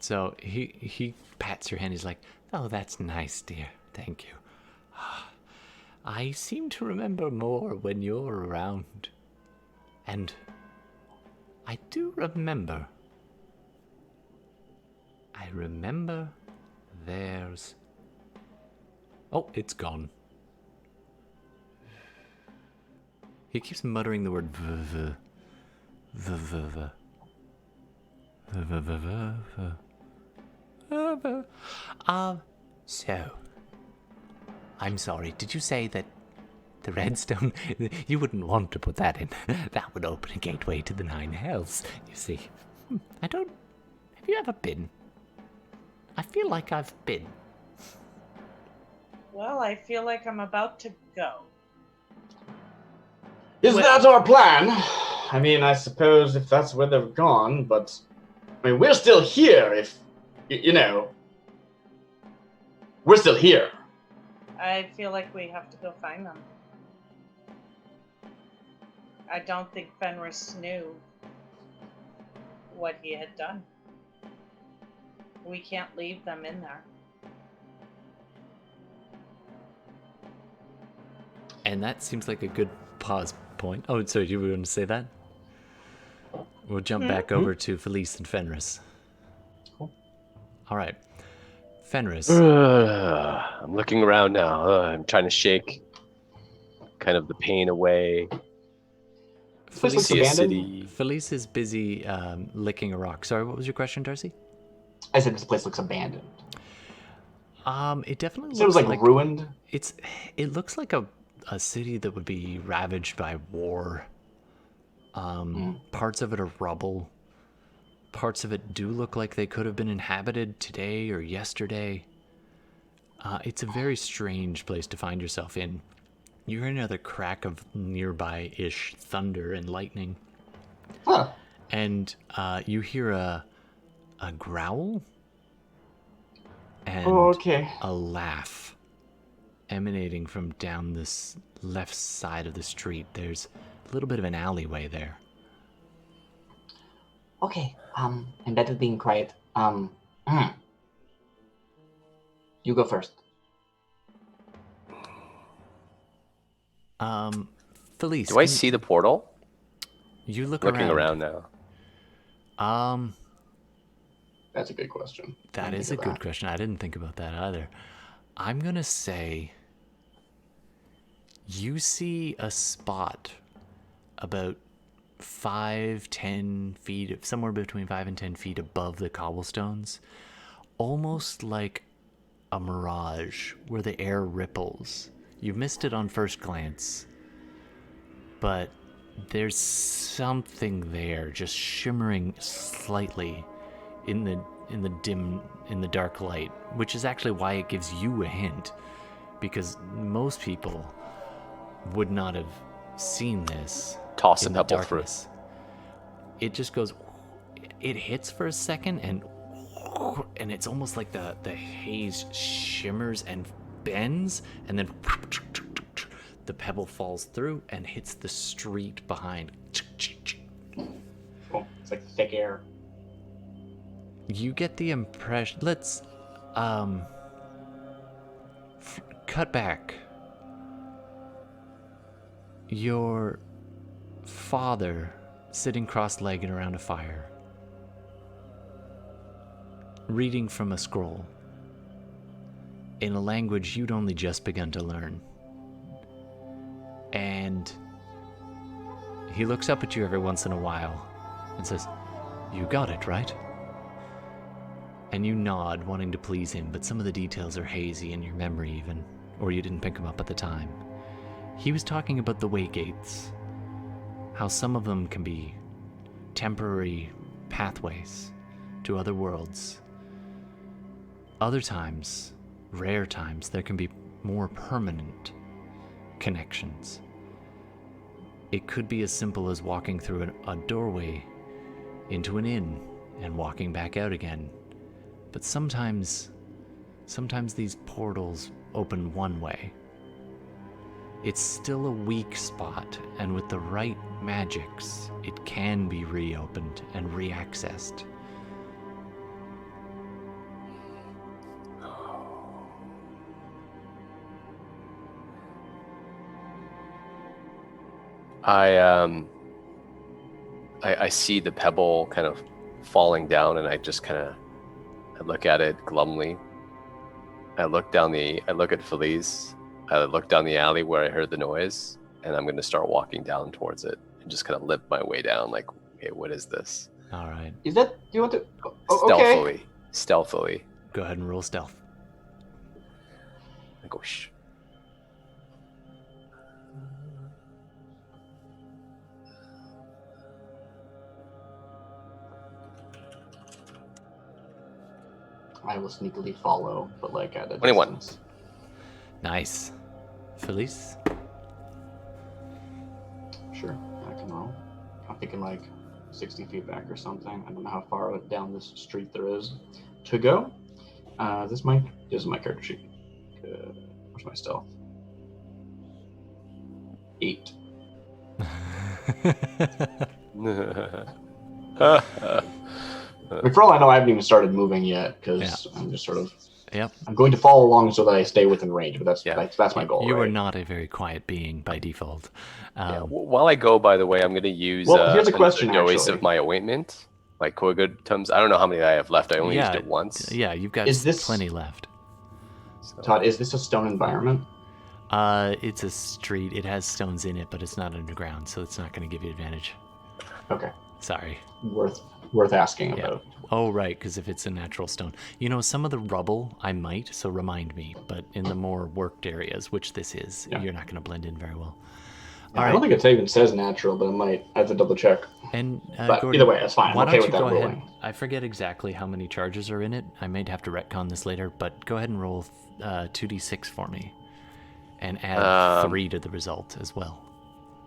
So he pats your hand. He's like, oh, that's nice, dear. Thank you. I seem to remember more when you're around. And I do remember. I remember there's... Oh, it's gone. He keeps muttering the word v. So, I'm sorry, did you say that the redstone, you wouldn't want to put that in? That would open a gateway to the 9 hells, you see. Have you ever been? I feel like I've been. Well, I feel like I'm about to go. Is that our plan? I mean, I suppose if that's where they've gone, but... I mean, we're still here if... You know... We're still here. I feel like we have to go find them. I don't think Fenris knew what he had done. We can't leave them in there. And that seems like a good pause point. Oh, sorry, you were going to say that? We'll jump back over to Philees and Fenris. Cool. All right. Fenris. I'm looking around now. I'm trying to shake kind of the pain away. Philees See a abandoned. city. Philees is busy licking a rock. Sorry, what was your question, Darcy? I said this place looks abandoned. It definitely looks It was like ruined. It looks like a city that would be ravaged by war. Parts of it are rubble. Parts of it do look like they could have been inhabited today or yesterday. It's a very strange place to find yourself in. You hear another crack of nearby-ish thunder and lightning. Huh. And you hear a growl and a laugh emanating from down this left side of the street. There's a little bit of an alleyway there. Okay, I'm better being quiet. You go first. Philees, Do I see the portal? You looking around now. That's a good question. That is a good question. I didn't think about that either. I'm gonna say you see a spot about 5-10 feet, somewhere between 5 and 10 feet above the cobblestones, almost like a mirage where the air ripples. You missed it on first glance, but there's something there just shimmering slightly in the dark light, which is actually why it gives you a hint, because most people would not have seen this. Toss a pebble through. It just goes, it hits for a second, and it's almost like the haze shimmers and bends, and then the pebble falls through and hits the street behind. Cool. It's like thick air. You get the impression. Let's cut back. Your father sitting cross-legged around a fire, reading from a scroll in a language you'd only just begun to learn. And he looks up at you every once in a while and says, "You got it, right?" And you nod, wanting to please him, but some of the details are hazy in your memory even, or you didn't pick them up at the time. He was talking about the way gates, how some of them can be temporary pathways to other worlds. Other times, rare times, there can be more permanent connections. It could be as simple as walking through a doorway into an inn and walking back out again. But sometimes these portals open one way. It's still a weak spot, and with the right magics, it can be reopened and reaccessed. I see the pebble kind of falling down, and I just kind of look at it glumly. I look at Philees. I look down the alley where I heard the noise, and I'm going to start walking down towards it and just kind of limp my way down. Like, okay, what is this? All right. Is that? Do you want to? Stealthily. Go ahead and roll stealth. I go shh. I will sneakily follow, but like at a 21. distance. Nice. Philees? Sure, I can roll. I'm thinking like 60 feet back or something. I don't know how far down this street there is to go. This is my character sheet. Where's my stealth? 8. For all I know, I haven't even started moving yet because I'm just sort of Yep. I'm going to follow along so that I stay within range, but that's my goal. You right? are not a very quiet being by default. While I go, by the way, I'm going to use here's a question, dose actually. of my ointment. Like good Tums. I don't know how many I have left. I only used it once. Yeah, you've got plenty left. So. Todd, is this a stone environment? It's a street. It has stones in it, but it's not underground, so it's not going to give you advantage. Okay. Sorry. Worth asking about. Oh, right, because if it's a natural stone. You know, some of the rubble, I might, so remind me. But in the more worked areas, which this is, you're not going to blend in very well. Yeah, I don't think it even says natural, but I have to double check. And but Gordon, either way, that's fine. I'm okay with that go ruling. ahead. I forget exactly how many charges are in it. I may have to retcon this later, but go ahead and roll 2d6 for me. And add 3 to the result as well.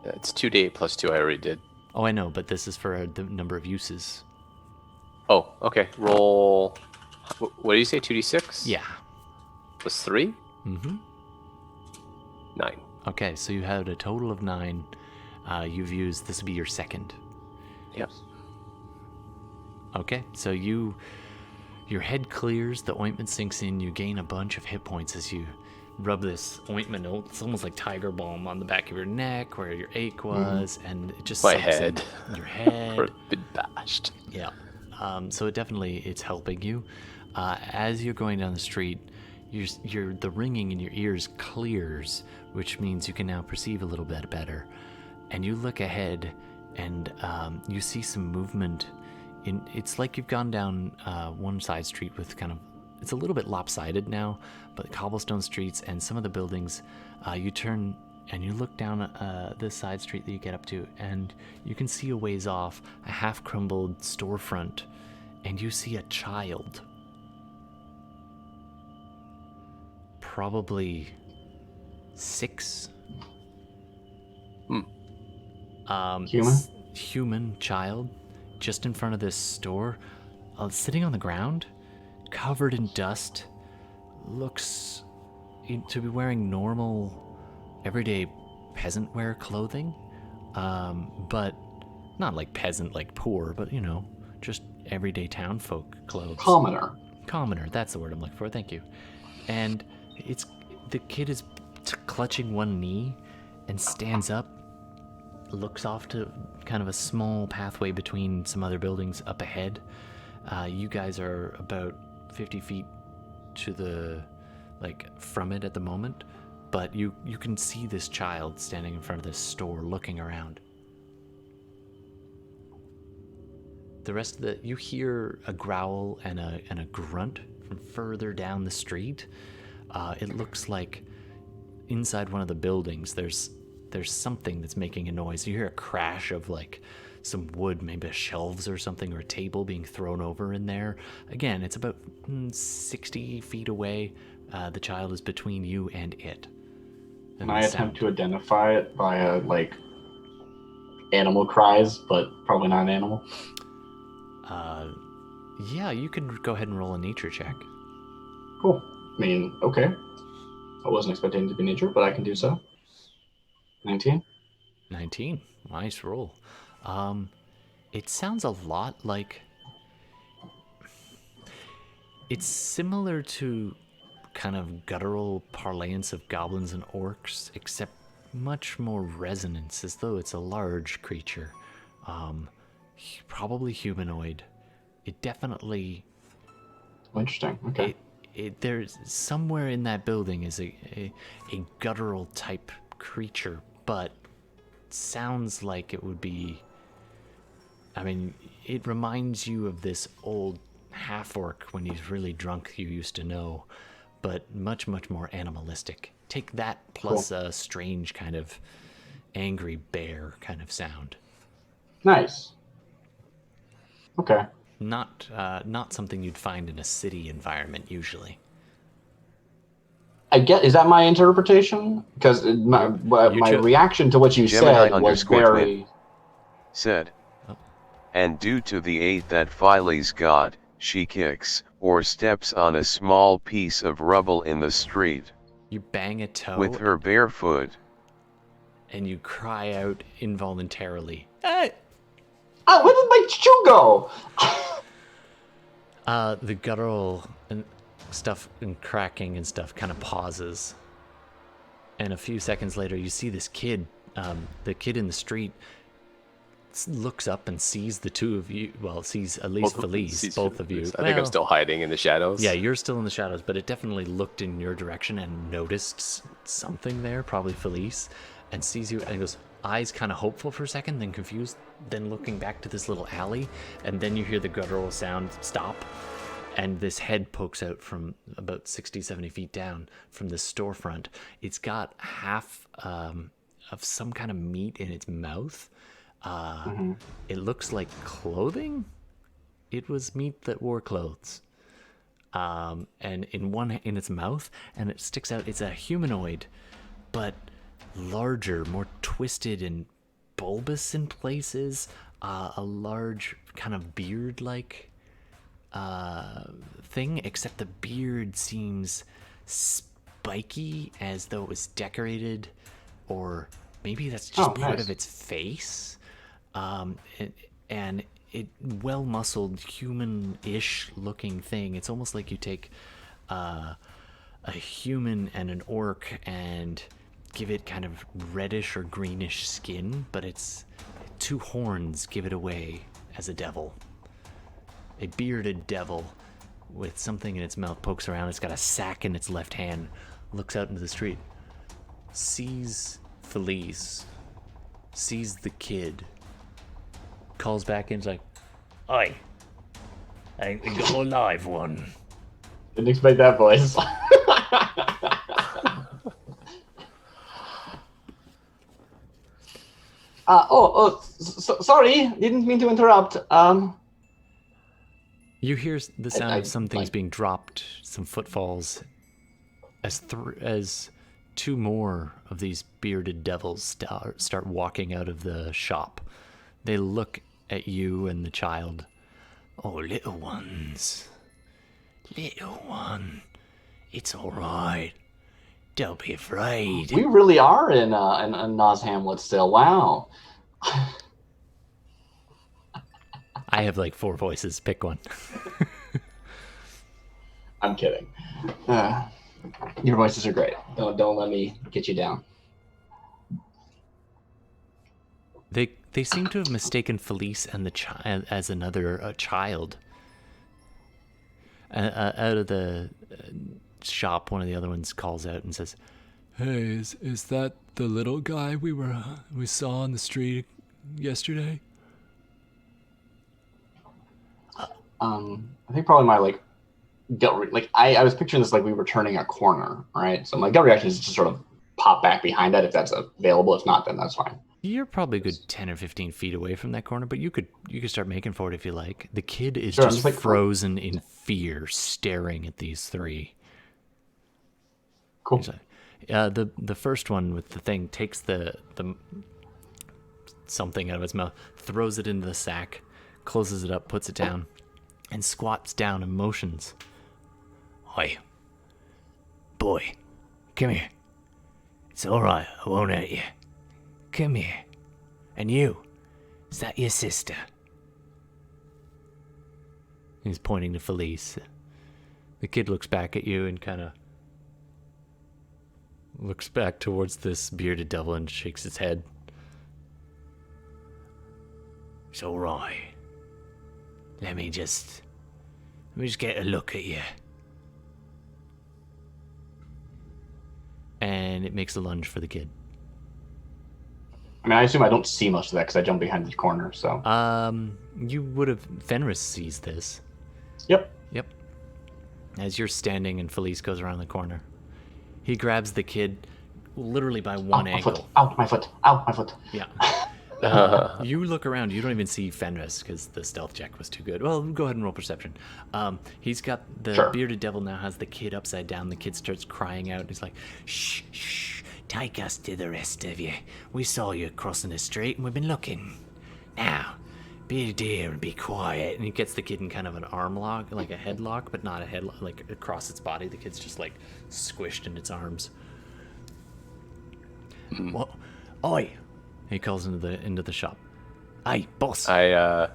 It's 2d8 plus 2, I already did. Oh, I know, but this is for the number of uses. Oh, okay. Roll. What do you say? 2d6? Yeah. Plus 3? Mm-hmm. 9. Okay, so you had a total of 9. You've used, this will be your second. Yep. Okay, so your head clears, the ointment sinks in, you gain a bunch of hit points as you rub this ointment. It's almost like tiger balm on the back of your neck where your ache was, and it just my soaks head. in your head. Been bashed. Yeah. So it's helping you. As you're going down the street, the ringing in your ears clears, which means you can now perceive a little bit better. And you look ahead, and you see some movement. It's like you've gone down one side street with it's a little bit lopsided now, but cobblestone streets and some of the buildings, you turn and you look down this side street that you get up to, and you can see a ways off a half-crumbled storefront, and you see a child. Probably 6. Human child, just in front of this store, sitting on the ground, covered in dust, looks to be wearing normal, everyday peasant wear clothing, but not like peasant, like poor, but just everyday town folk clothes. Commoner, that's the word I'm looking for. Thank you. And the kid is clutching one knee and stands up, looks off to kind of a small pathway between some other buildings up ahead. You guys are about 50 feet to from it at the moment, but you can see this child standing in front of this store looking around. The rest of you hear a growl and a grunt from further down the street. It looks like inside one of the buildings there's something that's making a noise. You hear a crash of some wood, maybe shelves or something, or a table being thrown over in there. Again, it's about 60 feet away. The child is between you and it. Can I attempt to identify it via animal cries, but probably not an animal? Yeah, you could go ahead and roll a nature check. Cool. I mean, okay. I wasn't expecting it to be nature, but I can do so. 19. 19. Nice roll. It sounds a lot like... It's similar to kind of guttural parlance of goblins and orcs, except much more resonance, as though it's a large creature. Probably humanoid. It definitely... Interesting. Okay. There's somewhere in that building is a guttural type creature, but sounds like it would be... I mean, it reminds you of this old half-orc when he's really drunk you used to know, but much, much more animalistic. Take that plus a strange kind of angry bear kind of sound. Nice. Okay. Not something you'd find in a city environment usually. Is that my interpretation? Because my reaction to what you Gemini said was very... Twin said, and due to the aid that Philees got, she kicks or steps on a small piece of rubble in the street. You bang a toe with her bare foot, and you cry out involuntarily. Hey! Oh, where did my shoe go? The guttural stuff and cracking and stuff kind of pauses. And a few seconds later, you see this kid, the kid in the street, looks up and sees the two of you. Well, sees at least Philees, both of you. I think I'm still hiding in the shadows. Yeah, you're still in the shadows, but it definitely looked in your direction and noticed something there, probably Philees, and sees you and goes, eyes kind of hopeful for a second, then confused, then looking back to this little alley, and then you hear the guttural sound stop, and this head pokes out from about 60, 70 feet down from the storefront. It's got half of some kind of meat in its mouth. It looks like clothing. It was meat that wore clothes. And in its mouth, and it sticks out. It's a humanoid, but larger, more twisted and bulbous in places. A large kind of beard-like thing, except the beard seems spiky, as though it was decorated, or maybe that's just part of its face. And it well-muscled, human-ish looking thing. It's almost like you take a human and an orc and give it kind of reddish or greenish skin, but its two horns give it away as a devil. A bearded devil with something in its mouth pokes around. It's got a sack in its left hand, looks out into the street, sees Philees, sees the kid, calls back in, like, "Oi, I think we got a live one." Didn't expect that voice. Sorry, didn't mean to interrupt. You hear the sound of some things being dropped, some footfalls, as two more of these bearded devils start walking out of the shop. They look at you and the child. "Oh, little ones. Little one. It's all right. Don't be afraid." We really are in Nas Hamlet still. Wow. I have like 4 voices. Pick one. I'm kidding. Your voices are great. Don't let me get you down. They seem to have mistaken Philees and the child as another child. Out of the shop, one of the other ones calls out and says, "Hey, is that the little guy we saw on the street yesterday?" I think probably my gut I was picturing this like we were turning a corner, right? So my gut reaction is just sort of pop back behind that if that's available. If not, then that's fine. You're probably a good 10 or 15 feet away from that corner, but you could start making for it if you like. The kid is just frozen in fear, staring at these 3. Cool. The first one with the thing takes the something out of its mouth, throws it into the sack, closes it up, puts it down, and squats down and motions. "Oi, boy, come here. It's all right, I won't hurt you. Come here. And you, is that your sister?" He's pointing to Philees. The kid looks back at you and kind of looks back towards this bearded devil and shakes its head. "It's all right. Let me just get a look at you." And it makes a lunge for the kid. I mean, I assume I don't see much of that because I jumped behind the corner, so... You would have... Fenris sees this. Yep. As you're standing and Philees goes around the corner. He grabs the kid literally by one ankle. My foot. Yeah. You look around. You don't even see Fenris because the stealth check was too good. Well, go ahead and roll perception. He's got the bearded devil now has the kid upside down. The kid starts crying out. He's like, shh, take us to the rest of you. We saw you crossing the street and we've been looking. Now, be a dear and be quiet. And he gets the kid in kind of an arm lock, like a headlock, but not a headlock, like across its body. The kid's just like squished in its arms. What? Oi! He calls into the shop. "Hey, boss." I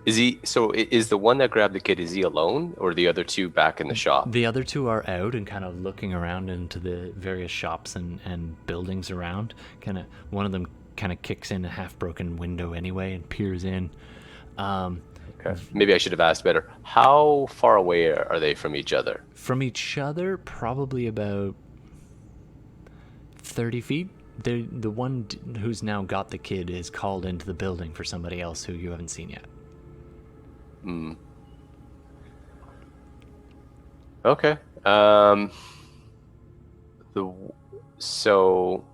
Is he? So is the one that grabbed the kid? Is he alone, or the other two back in the shop? The other two are out and kind of looking around into the various shops and buildings around. One of them kind of kicks in a half-broken window anyway and peers in. Okay. Maybe I should have asked better. How far away are they from each other? From each other, probably about 30 feet. The one who's now got the kid is called into the building for somebody else who you haven't seen yet. Okay. So.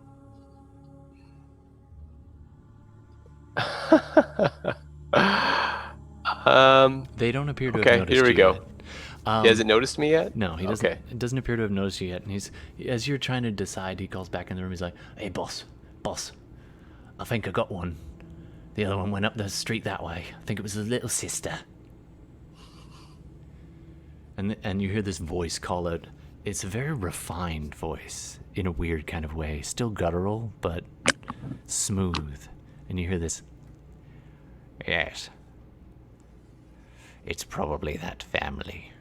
They don't appear to have Okay, noticed here we you go. yet. He hasn't noticed me yet? No, he doesn't. Okay. It doesn't appear to have noticed you yet. And as you're trying to decide, he calls back in the room. He's like, "Hey, boss, I think I got one. The other one went up the street that way. I think it was his little sister." And you hear this voice call out. It's a very refined voice in a weird kind of way. Still guttural, but smooth. And you hear this. "Yes. It's probably that family.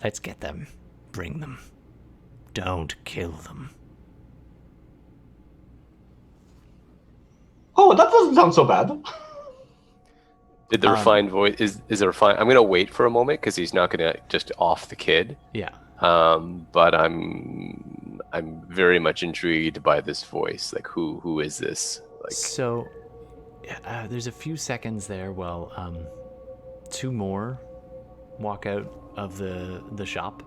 Let's get them. Bring them. Don't kill them." Oh, that doesn't sound so bad. Did the refined voice is a refined? I'm gonna wait for a moment because he's not gonna just off the kid. Yeah. But I'm very much intrigued by this voice. Like, who is this? Like, So, there's a few seconds there while two more walk out of the shop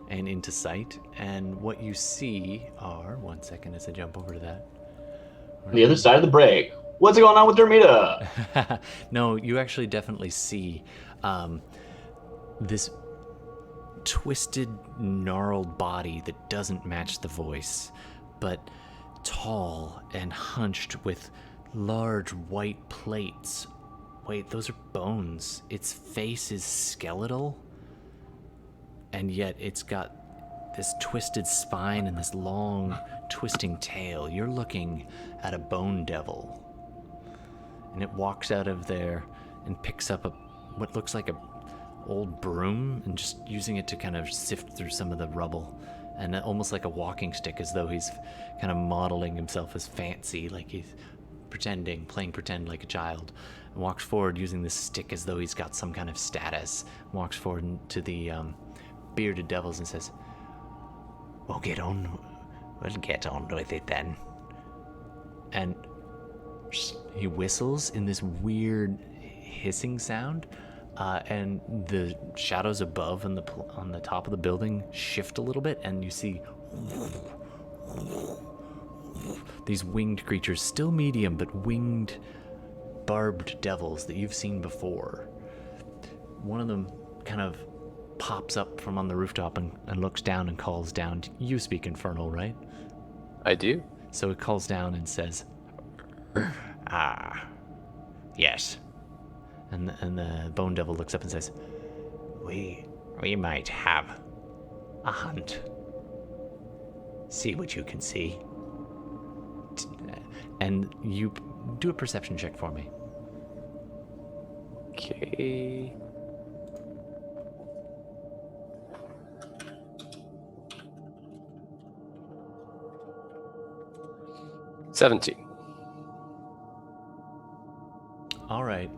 and into sight, and what you see are, one second as I jump over to that. The other side of the break. What's going on with Darmita? No, you actually definitely see this twisted, gnarled body that doesn't match the voice, but tall and hunched with large white plates. Wait, those are bones. Its face is skeletal, and yet it's got this twisted spine and this long, twisting tail. You're looking at a bone devil. And it walks out of there and picks up what looks like a old broom and just using it to kind of sift through some of the rubble, and almost like a walking stick, as though he's kind of modeling himself as fancy, like he's playing pretend like a child, and walks forward using this stick as though he's got some kind of status, walks forward to the bearded devils and says, we'll get on with it then. And he whistles in this weird hissing sound, and the shadows above on the top of the building shift a little bit, and you see these winged creatures, still medium, but winged, barbed devils that you've seen before. One of them kind of pops up from on the rooftop and looks down and calls down. You speak Infernal, right? I do. So it calls down and says, yes. And the bone devil looks up and says, we might have a hunt. See what you can see. And you do a perception check for me. Okay. $17. All right.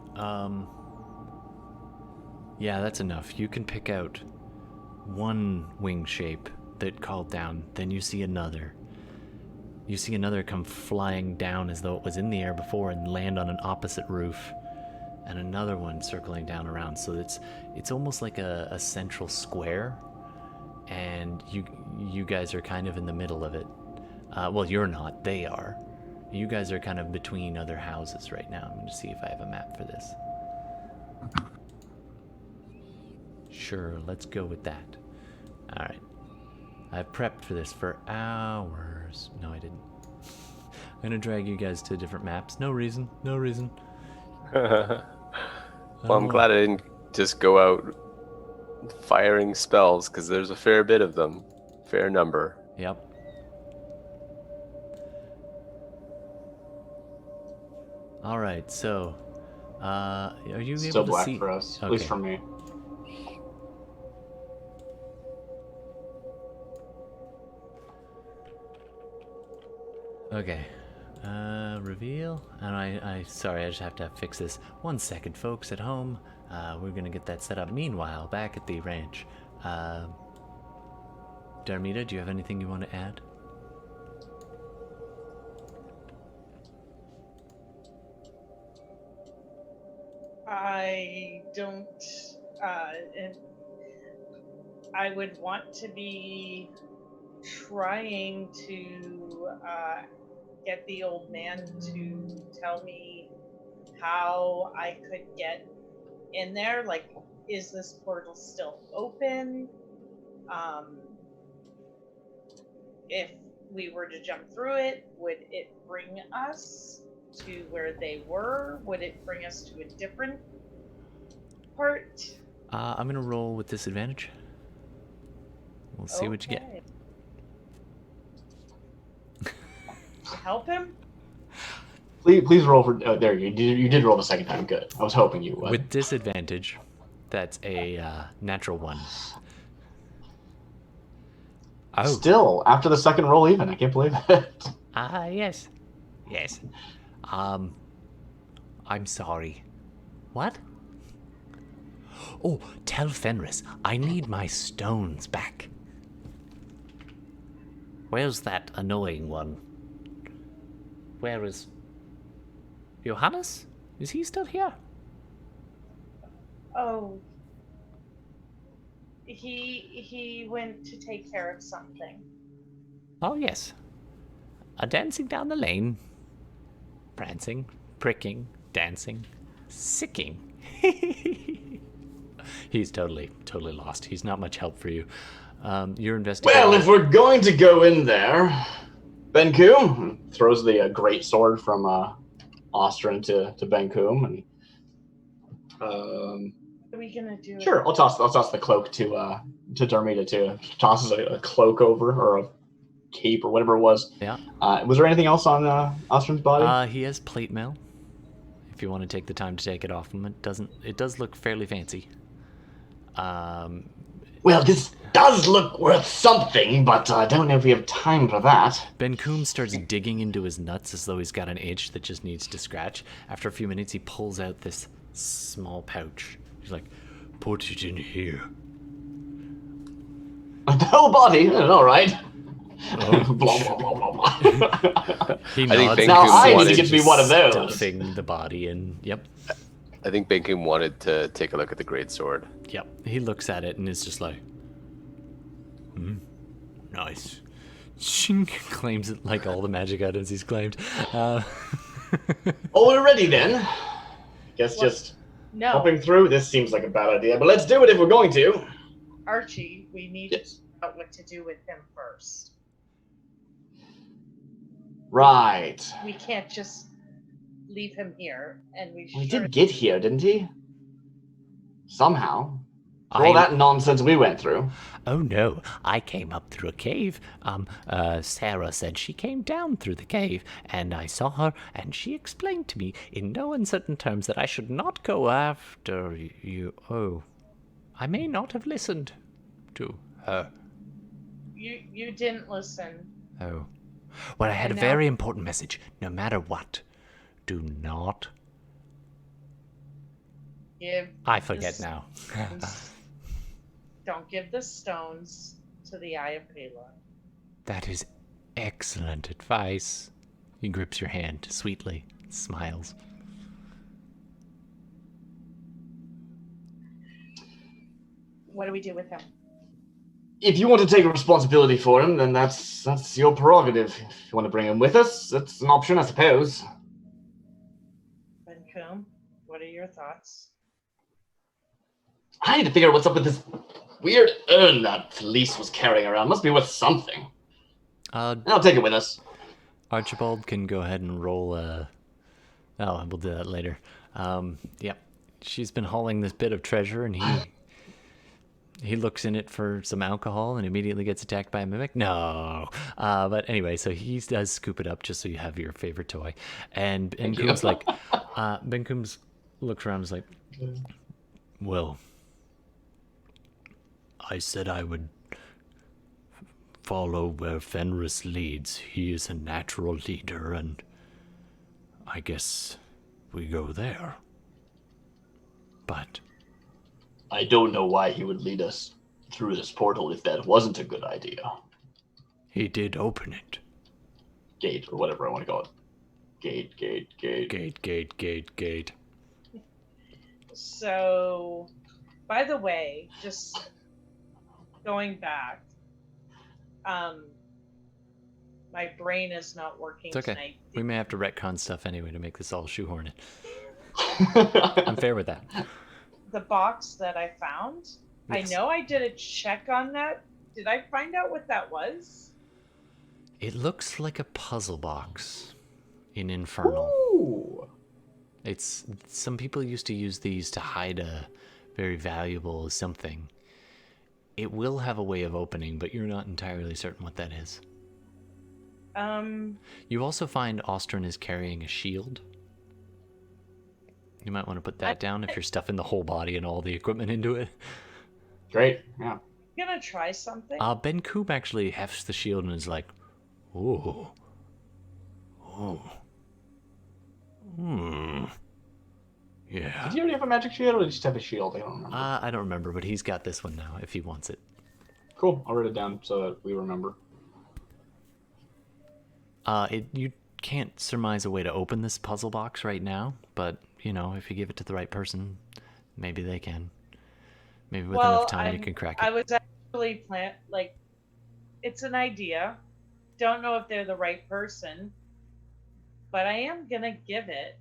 Yeah, that's enough. You can pick out one wing shape that called down, then you see another. You see another come flying down as though it was in the air before and land on an opposite roof, and another one circling down around. So it's almost like a central square, and you guys are kind of in the middle of it. Well, you're not. They are. You guys are kind of between other houses right now. I'm going to see if I have a map for this. Sure, let's go with that. All right. I've prepped for this for hours. No, I didn't. I'm going to drag you guys to different maps. No reason. Well, I'm glad I didn't just go out firing spells, because there's a fair bit of them. Fair number. Yep. All right, so Are you Still able to black see? for us, Okay. at least for me. Okay. Reveal. And I sorry, I just have to fix this. 1 second, folks at home. We're gonna get that set up. Meanwhile, back at the ranch. Darmita, do you have anything you want to add? I don't. And I would want to be trying to get the old man to tell me how I could get in there. Like, is this portal still open? If we were to jump through it, would it bring us to where they were? Would it bring us to a different part? I'm gonna roll with disadvantage. We'll see what you get. To help him? Please roll for. Oh, there you did roll the second time. Good. I was hoping you would. With disadvantage, that's a natural 1. Oh. Still, after the second roll, even I can't believe it. Yes. Yes. I'm sorry. What? Oh, tell Fenris I need my stones back. Where's that annoying one? Where is Johannes? Is he still here? Oh. He went to take care of something. Oh, yes. Dancing down the lane. Prancing, pricking, dancing, sicking. He's totally lost. He's not much help for you. You're investigating. Well, if we're going to go in there, Benkuhm throws the great sword from Ostrin to Benkuhm, and What are we gonna do? sure, I'll toss the cloak to Darmita too. Tosses a cloak over, or a cape or whatever it was. Yeah. Was there anything else on Ostrin's body? He has plate mail. If you want to take the time to take it off him, it does look fairly fancy. Well, this does look worth something, but I don't know if we have time for that. Benkuhm starts digging into his nuts as though he's got an itch that just needs to scratch. After a few minutes, he pulls out this small pouch. He's like, put it in here. The whole body? All right. Oh. Blah, blah, blah, blah. He I think nods. Now I wanted need to get to be one of those. Stuffing the body in. Yep. I think Benkuhm wanted to take a look at the great sword. Yep. He looks at it and is just like, nice. Claims it like all the magic items he's claimed. Oh, we're ready then. Guess just No, hopping through. This seems like a bad idea, but let's do it if we're going to. Archie, we need Yes. to figure out what to do with him first. Right. We can't just leave him here, and we He sure did get here, didn't he? Somehow. For all that nonsense we went through. Oh no, I came up through a cave. Sarah said she came down through the cave, and I saw her, and she explained to me in no uncertain terms that I should not go after you. Oh, I may not have listened to her. You didn't listen. Oh. Well, I had a very important message. No matter what, do not... I forget now. Don't give the stones to the Eye of Bela. That is excellent advice. He grips your hand sweetly, smiles. What do we do with him? If you want to take responsibility for him, then that's your prerogative. If you want to bring him with us, that's an option, I suppose. Benkuhm, what are your thoughts? I need to figure out what's up with this weird urn that Philees was carrying around. Must be worth something. I'll take it with us. Archibald can go ahead and roll. Oh, we'll do that later. Yep. She's been hauling this bit of treasure, and he looks in it for some alcohol and immediately gets attacked by a mimic. No. But anyway, so he does scoop it up just so you have your favorite toy. And Benkuhm's looks around and is like, well, I said I would follow where Fenris leads. He is a natural leader, and I guess we go there. But I don't know why he would lead us through this portal if that wasn't a good idea. He did open it. Gate, or whatever I want to call it. Gate. Gate. So, by the way, just going back, my brain is not working It's okay. tonight. We may have to retcon stuff anyway to make this all shoehorn it. I'm fair with that. The box that I found, yes. I know I did a check on that. Did I find out what that was? It looks like a puzzle box in Infernal. Ooh. It's some people used to use these to hide a very valuable something. It will have a way of opening, but you're not entirely certain what that is. You also find Ostrin is carrying a shield. You might want to put that down if you're stuffing the whole body and all the equipment into it. Great, yeah. You gonna try something? Benkuhm actually hefts the shield and is like, ooh. Yeah. Did you already have a magic shield, or did you just have a shield? I don't remember. I don't remember, but he's got this one now if he wants it. Cool. I'll write it down so that we remember. You can't surmise a way to open this puzzle box right now, but, if you give it to the right person, maybe they can. Maybe with enough time you can crack it. I was actually it's an idea. Don't know if they're the right person, but I am going to give it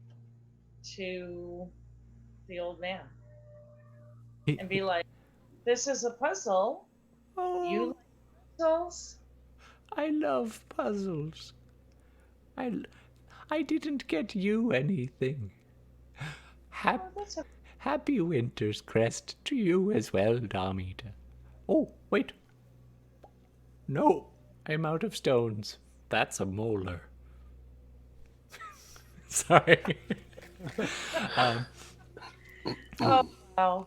to the old man and be like, this is a puzzle. Oh, you like puzzles? I love puzzles. I didn't get you anything. Happy Winter's Crest to you as well, Darmita. Oh, wait. No, I'm out of stones. That's a molar. Sorry. Oh, wow.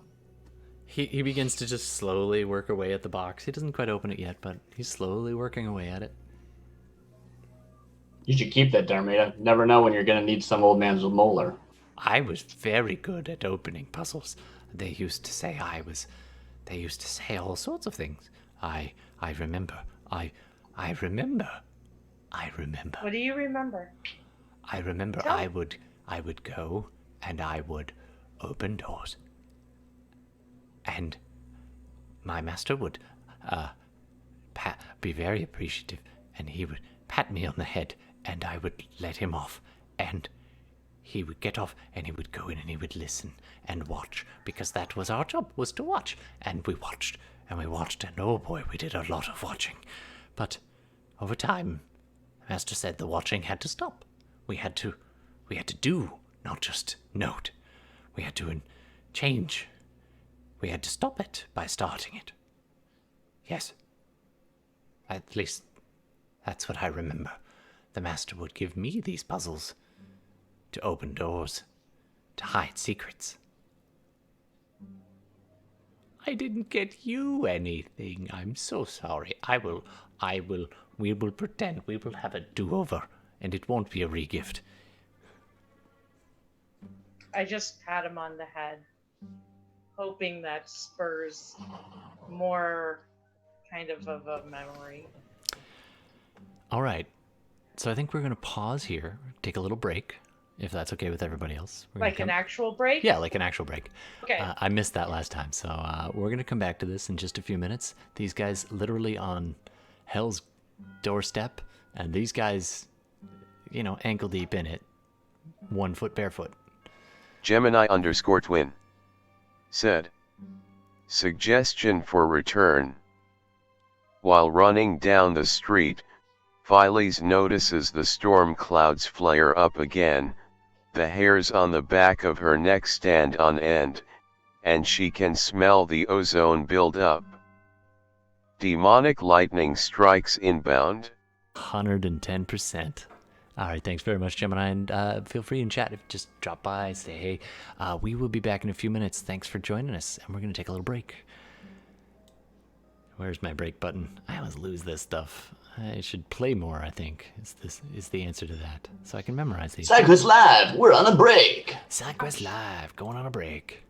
He begins to just slowly work away at the box. He doesn't quite open it yet, but he's slowly working away at it. You should keep that, Darmita. Never know when you're going to need some old man's molar. I was very good at opening puzzles. They used to say all sorts of things. I remember. I remember. What do you remember? I remember I would go and I would open doors. And my master would be very appreciative, and he would pat me on the head, and I would let him off, and he would get off, and he would go in and he would listen and watch, because that was our job, was to watch. And we watched, and oh boy, we did a lot of watching. But over time, the master said the watching had to stop. We had to do, not just note. We had to change. We had to stop it by starting it. Yes. At least, that's what I remember. The master would give me these puzzles to open doors, to hide secrets. I didn't get you anything. I'm so sorry. We will pretend we will have a do-over, and it won't be a re-gift. I just pat him on the head, hoping that spurs more kind of a memory. All right. So I think we're going to pause here, take a little break, if that's okay with everybody else. Like an actual break? Yeah, like an actual break. Okay. I missed that last time, so we're going to come back to this in just a few minutes. These guys literally on hell's doorstep, and these guys, ankle deep in it, 1 foot barefoot. Gemini_twin said, suggestion for return. While running down the street, Philees notices the storm clouds flare up again, the hairs on the back of her neck stand on end, and she can smell the ozone build up. Demonic lightning strikes inbound. 110%. All right, thanks very much, Gemini, and feel free in chat if just drop by, say hey. We will be back in a few minutes. Thanks for joining us, and we're going to take a little break. Where's my break button? I always lose this stuff. I should play more, I think, is the answer to that, so I can memorize these. SideQuests Live, we're on a break. SideQuests Live, going on a break.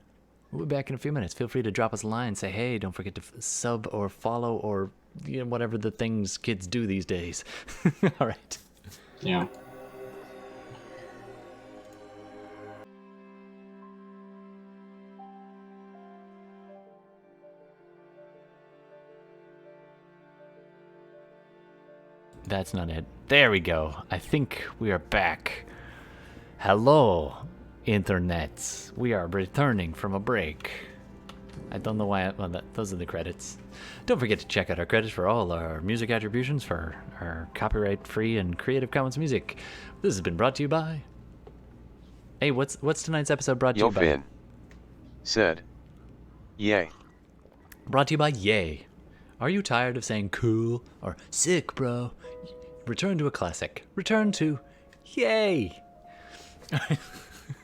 We'll be back in a few minutes. Feel free to drop us a line, say hey, don't forget to sub or follow or whatever the things kids do these days. All right. Yeah. That's not it. There we go. I think we are back. Hello, internets. We are returning from a break. I don't know why. Those are the credits. Don't forget to check out our credits for all our music attributions for our copyright-free and Creative Commons music. This has been brought to you by. Hey, what's tonight's episode brought to you by? Finn said, "Yay." Brought to you by Yay. Are you tired of saying cool or sick, bro? Return to a classic. Return to Yay.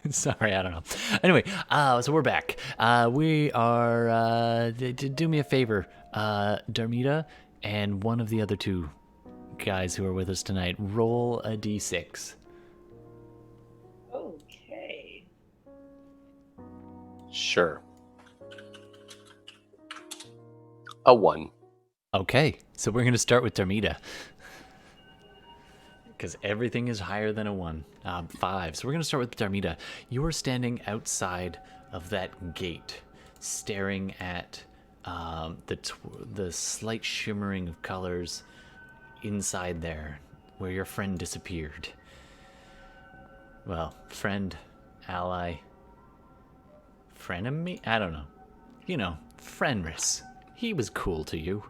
Sorry, I don't know. Anyway, so we're back. We are, do me a favor, Darmita and one of the other two guys who are with us tonight, roll a d6. Okay. Sure. A 1. Okay, so we're going to start with Darmita. Because everything is higher than a 1. 5. So we're going to start with Darmita. You are standing outside of that gate, staring at the slight shimmering of colors inside there, where your friend disappeared. Well, friend, ally, frenemy? I don't know. You know, Fenris. He was cool to you.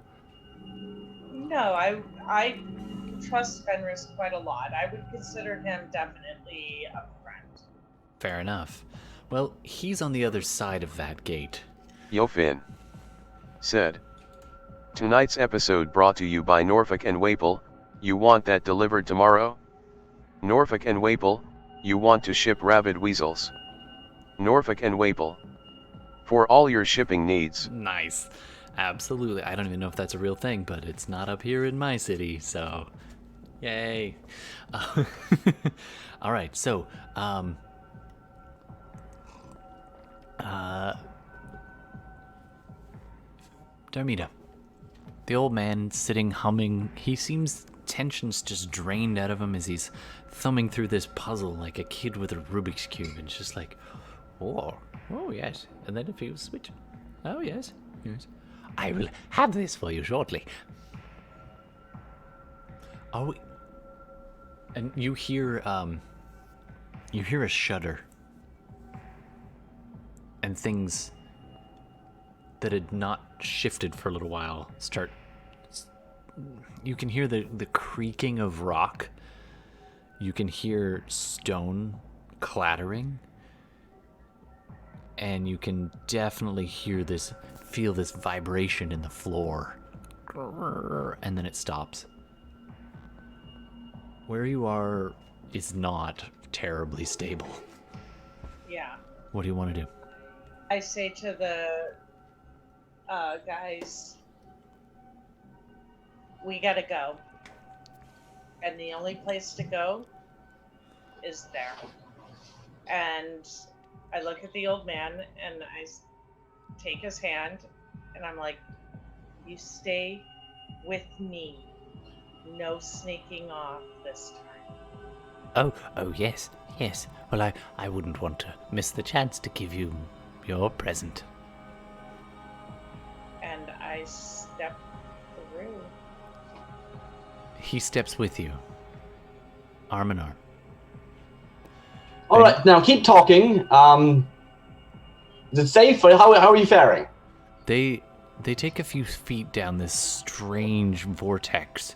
No, I trust Fenris quite a lot. I would consider him definitely a friend. Fair enough. Well, he's on the other side of that gate. Finn said, "Tonight's episode brought to you by Norfolk and Waple. You want that delivered tomorrow? Norfolk and Waple, you want to ship rabid weasels. Norfolk and Waple, for all your shipping needs." Nice. Absolutely. I don't even know if that's a real thing, but it's not up here in my city, so yay. All right, so Darmita, the old man sitting humming, he seems tension's just drained out of him as he's thumbing through this puzzle like a kid with a Rubik's Cube, and it's just like, oh yes, and then if you switch, oh yes, I will have this for you shortly. Oh, and you hear a shudder, and things that had not shifted for a little while start. You can hear the creaking of rock. You can hear stone clattering, and you can definitely feel this vibration in the floor, and then it stops. Where you are is not terribly stable. Yeah. What do you want to do? I say to the guys, we gotta go. And the only place to go is there. And I look at the old man and I take his hand and I'm like, you stay with me. No sneaking off this time. Oh yes. Well, I wouldn't want to miss the chance to give you your present. And I step through. He steps with you, arm in arm. All right, now keep talking. Is it safe? Or how are you faring? They take a few feet down this strange vortex,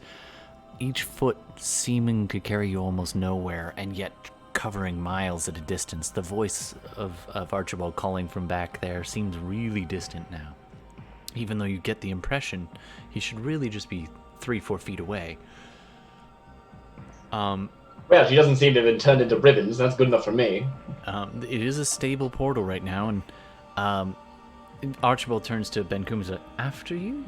each foot seeming to carry you almost nowhere, and yet covering miles at a distance. The voice of Archibald calling from back there seems really distant now, even though you get the impression he should really just be 3-4 feet away. Well, she doesn't seem to have been turned into ribbons. That's good enough for me. It is a stable portal right now, and Archibald turns to Benkuhm and says, "After you."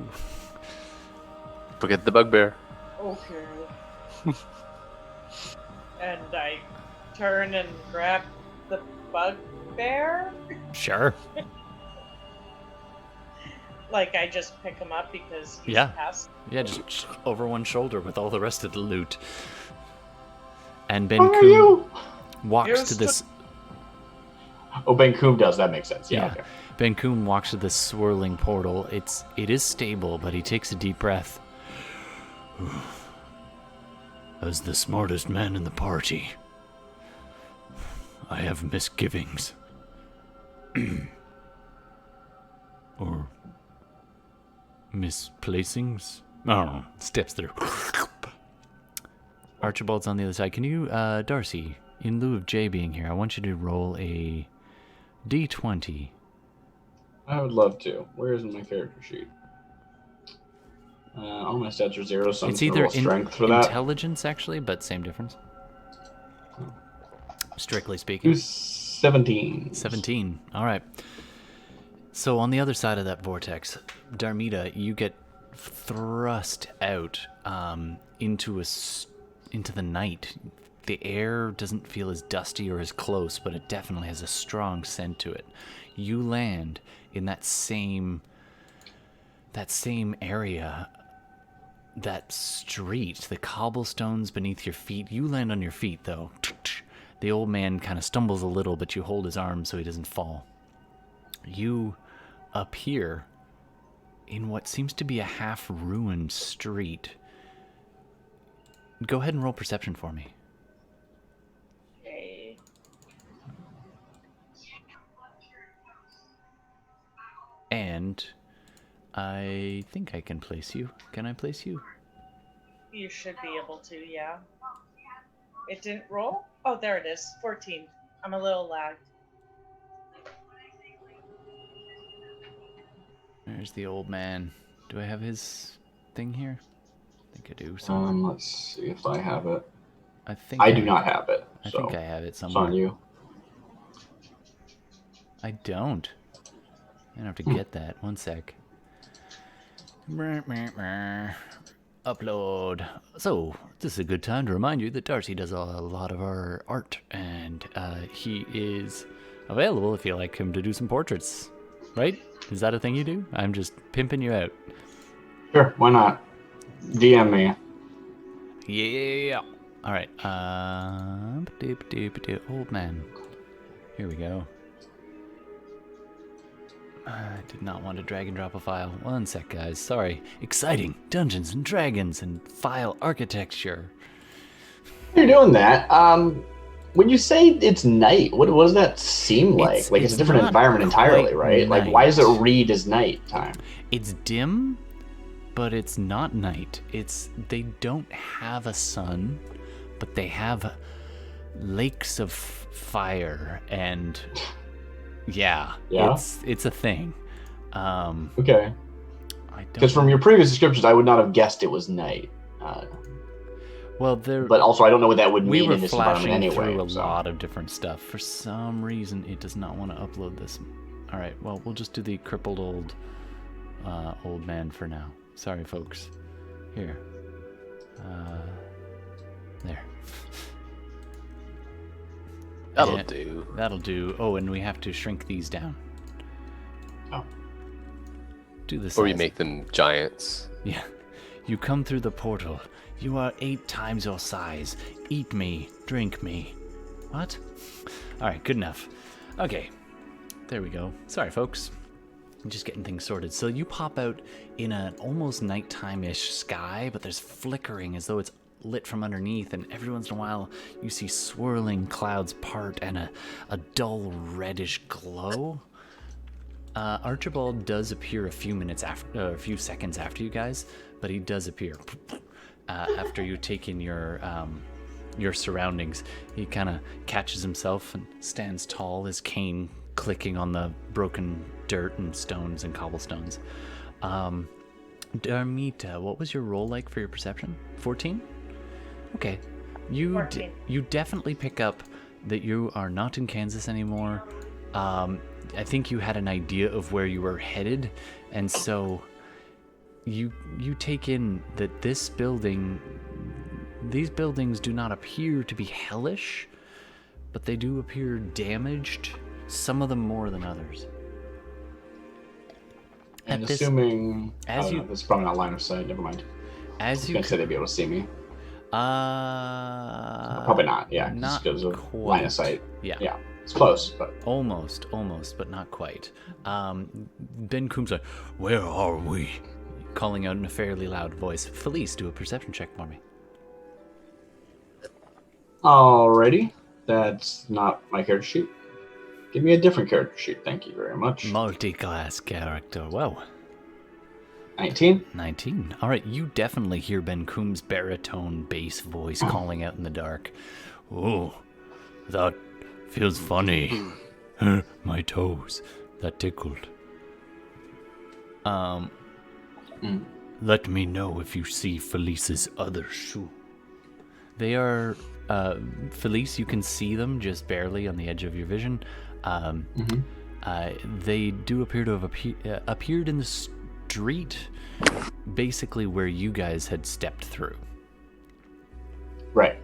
Forget the bugbear. Okay. And I turn and grab the bugbear. Sure. Like I just pick him up because he's past. Yeah, just over one shoulder with all the rest of the loot. And Benkuhm walks to this. Oh, Benkuhm does. That makes sense. Yeah. Okay. Benkuhm walks to this swirling portal. It is stable, but he takes a deep breath. As the smartest man in the party, I have misgivings. Or misplacings? Oh, steps through. Archibald's on the other side. Can you, Darcy, in lieu of Jay being here, I want you to roll a D20. I would love to. Where is my character sheet? All my stats are 0, so It's I'm either strength for that. intelligence, actually, but same difference. Strictly speaking. 17. 17. All right. So on the other side of that vortex, Darmita, you get thrust out into the night. The air doesn't feel as dusty or as close, but it definitely has a strong scent to it. You land in that same area, that street, the cobblestones beneath your feet. You land on your feet, though. The old man kind of stumbles a little, but you hold his arm so he doesn't fall. You appear in what seems to be a half-ruined street. Go ahead and roll perception for me. Okay. And I think I can place you. Can I place you? You should be able to, yeah. It didn't roll? Oh, there it is. 14. I'm a little lagged. There's the old man. Do I have his thing here? I think I do. Let's see if I have it. I do not have it. I think I have it somewhere. It's on you. I don't. I have to get that. One sec. Upload. So, this is a good time to remind you that Darcy does a lot of our art, and he is available if you like him to do some portraits. Right? Is that a thing you do? I'm just pimping you out. Sure, why not? DM me. Yeah. All right. Old man. Here we go. I did not want to drag and drop a file. One sec, guys. Sorry. Exciting Dungeons and Dragons and file architecture. You're doing that. When you say it's night, what does that seem like? It's a different environment entirely, right? Night. Like, why does it read as night time? It's dim, but it's not night. They don't have a sun, but they have lakes of fire and yeah. It's a thing. Okay. Because from your previous descriptions, I would not have guessed it was night. But also, I don't know what that would mean in this environment anyway. We were flashing through a lot of different stuff. For some reason, it does not want to upload this. All right, well, we'll just do the crippled old man for now. Sorry, folks. Here. There. That'll do. That'll do. Oh, and we have to shrink these down. Oh. Do this. Or you make them giants. Yeah. You come through the portal. You are 8 times your size. Eat me. Drink me. What? Alright, good enough. Okay. There we go. Sorry, folks. I'm just getting things sorted. So you pop out in an almost nighttime-ish sky, but there's flickering as though it's lit from underneath, and every once in a while you see swirling clouds part and a dull reddish glow. Archibald does appear a few seconds after you guys, but he does appear after you take in your surroundings. He kind of catches himself and stands tall, his cane clicking on the broken dirt and stones and cobblestones. Darmita, what was your roll like for your perception? 14? Okay. You definitely pick up that you are not in Kansas anymore. I think you had an idea of where you were headed, and so you take in that these buildings do not appear to be hellish, but they do appear damaged, some of them more than others. And assuming, it's probably not line of sight, never mind. As you can say they'd be able to see me. Probably not, yeah, just because of line of sight. Yeah, it's close, but... Almost, but not quite. Benkuhm's like, where are we? Calling out in a fairly loud voice. Philees, do a perception check for me. Alrighty, that's not my character sheet. Give me a different character sheet, thank you very much. Multi-class character, wow. 19. All right, you definitely hear Benkuhm's baritone bass voice calling out in the dark. Oh, that feels funny. My toes, that tickled. Let me know if you see Philees's other shoe. They are, Philees, you can see them just barely on the edge of your vision. They do appear to have appeared in the street, basically where you guys had stepped through. Right.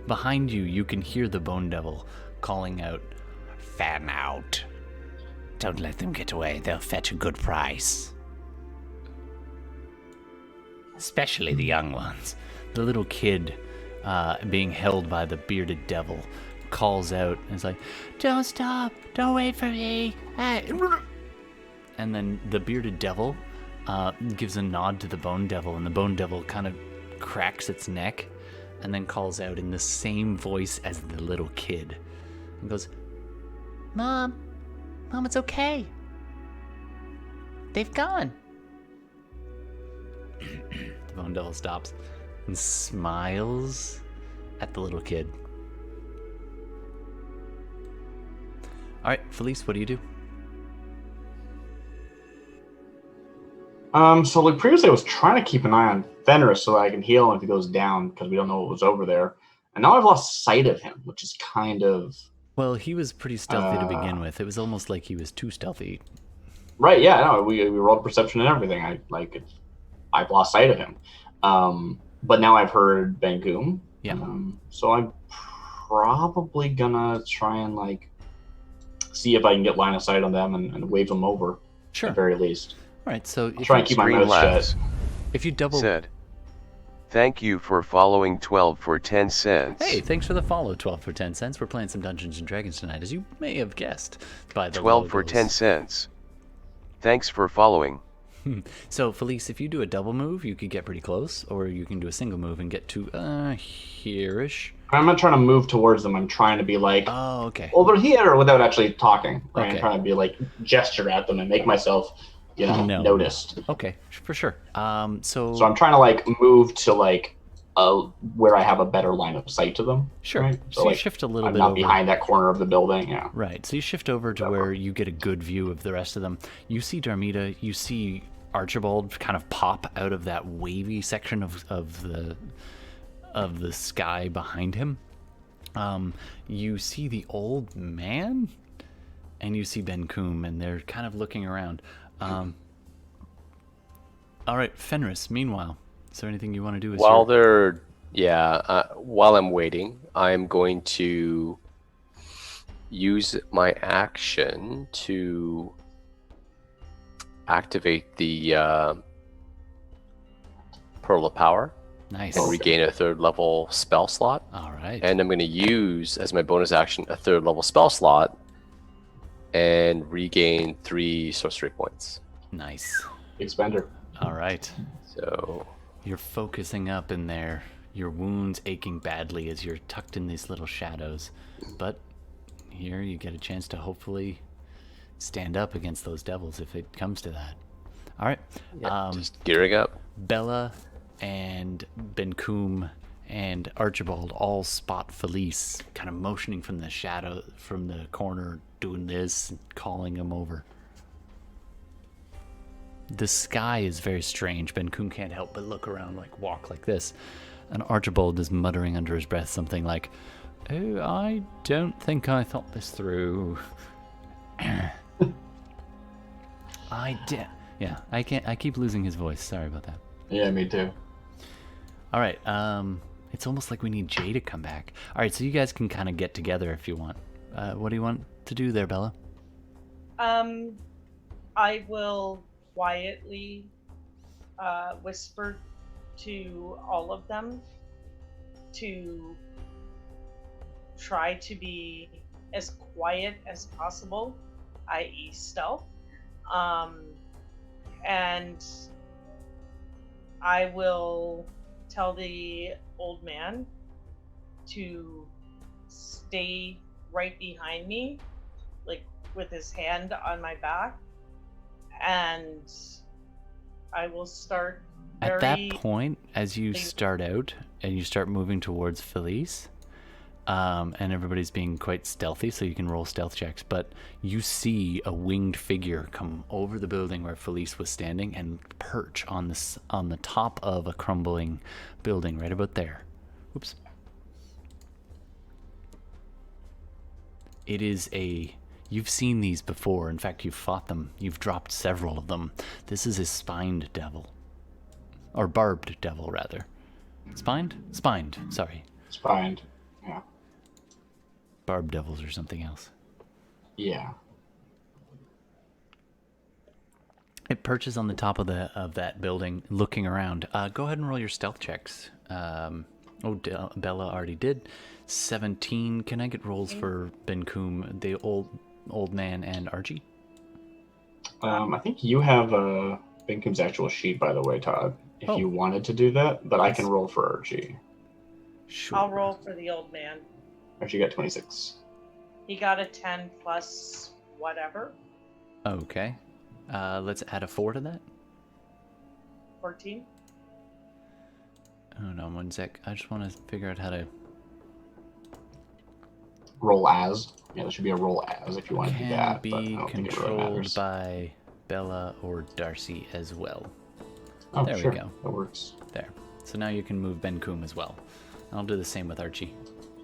Behind you, you can hear the Bone Devil calling out, "Fan out. Don't let them get away. They'll fetch a good price. Especially the young ones." The little kid, being held by the bearded devil, calls out and is like, "Don't stop. Don't wait for me." And then the bearded devil gives a nod to the Bone Devil, and the Bone Devil kind of cracks its neck and then calls out in the same voice as the little kid and goes, Mom, it's okay. They've gone." The Bone Devil stops and smiles at the little kid. All right, Philees, what do you do? So like previously I was trying to keep an eye on Fenris so that I can heal him if he goes down, because we don't know what was over there. And now I've lost sight of him, which is kind of... Well, he was pretty stealthy to begin with. It was almost like he was too stealthy. Right, yeah, no, we rolled perception and everything. I've lost sight of him. But now I've heard Benkuhm. Yeah. So I'm probably gonna try and see if I can get line of sight on them and wave them over. Sure. At the very least. All right, so I'll try and keep my mouth shut. If you double... Said, thank you for following 12 for 10 cents. Hey, thanks for the follow, 12 for 10 cents. We're playing some Dungeons & Dragons tonight, as you may have guessed by the 12 logos. for 10 cents. Thanks for following. So, Philees, if you do a double move, you could get pretty close, or you can do a single move and get to here-ish. I'm not trying to move towards them. I'm trying to be oh, okay, over here without actually talking. Right? Okay. I'm trying to be gesture at them and make myself, noticed. Okay, for sure. So I'm trying to move to where I have a better line of sight to them. Sure. Right? So you shift a little I'm bit not over. behind that corner of the building. Yeah. Right. So you shift over to where you get a good view of the rest of them. You see Darmita. You see Archibald kind of pop out of that wavy section of the sky behind him. You see the old man, and you see Benkuhm, and they're kind of looking around. All right, Fenris. Meanwhile, is there anything you want to do? While I'm waiting, I'm going to use my action to activate the Pearl of Power. Nice. And regain a 3rd level spell slot. All right. And I'm going to use, as my bonus action, a 3rd level spell slot and regain 3 sorcery points. Nice. Expander. All right. So you're focusing up in there, your wounds aching badly as you're tucked in these little shadows. But here you get a chance to hopefully stand up against those devils if it comes to that. All right. Just gearing up. Bela and Benkuhm and Archibald all spot Philees kind of motioning from the shadow, from the corner, doing this, and calling him over. The sky is very strange. Benkuhm can't help but look around, walk like this. And Archibald is muttering under his breath something like, "Oh, I don't think I thought this through." Yeah, I keep losing his voice. Sorry about that. Yeah, me too. All right. It's almost like we need Jay to come back. All right, so you guys can kind of get together if you want. What do you want to do there, Bela? I will quietly whisper to all of them to try to be as quiet as possible, i.e. stealth. And I will tell the old man to stay right behind me, like with his hand on my back, and I will start At that point, as you start out and you start moving towards Philees, and everybody's being quite stealthy, so you can roll stealth checks, but you see a winged figure come over the building where Philees was standing and perch on the top of a crumbling building right about there. Oops. It is you've seen these before. In fact, you've fought them. You've dropped several of them. This is a spined devil. Or barbed devil, rather. Spined? Spined, sorry. Spined, yeah. Barbed devils or something else. Yeah. It perches on the top of that building, looking around. Go ahead and roll your stealth checks. Bela already did. 17. Can I get rolls for Benkuhm, the old man, and Archie? I think you have Benkuhm's actual sheet, by the way, Todd. If you wanted to do that, but I can roll for Archie. Sure. I'll roll for the old man. Archie got 26. He got a 10 plus whatever. Okay. Let's add a 4 to that. 14. Hold on one sec. I just want to figure out how to... Roll as. Yeah, there should be a roll as if you want to do that. Can be controlled by Bela or Darcy as well. Oh, there sure. we go. That works. There. So now you can move Benkuhm as well. I'll do the same with Archie.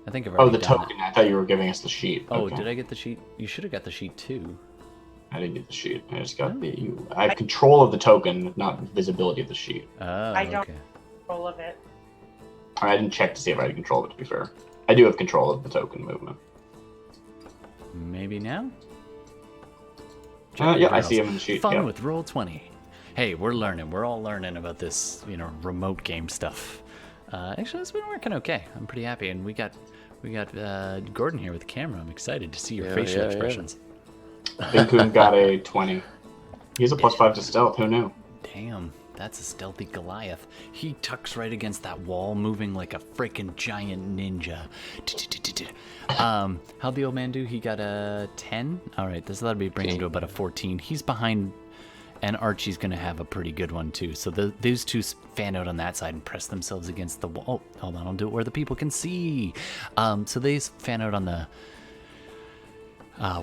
I think I've already done the token. I thought you were giving us the sheet. Oh, okay. Did I get the sheet? You should have got the sheet too. I didn't get the sheet. I just got I have control of the token, not visibility of the sheet. Oh, I don't okay. control of it. I didn't check to see if I had control of it, to be fair. I do have control of the token movement. Maybe now? Yeah, I see him in the sheet. Fun with Roll20. Hey, we're learning. We're all learning about this, remote game stuff. Actually, it's been working okay. I'm pretty happy, and we got Gordon here with the camera. I'm excited to see your facial expressions. Benkuhm got a 20. He has a +5 to stealth. Who knew? Damn, that's a stealthy Goliath. He tucks right against that wall, moving like a freaking giant ninja. How'd the old man do? He got a 10? All right, that'll be bringing him to about a 14. He's behind, and Archie's going to have a pretty good one, too. So those two fan out on that side and press themselves against the wall. Oh, hold on, I'll do it where the people can see. So they fan out on the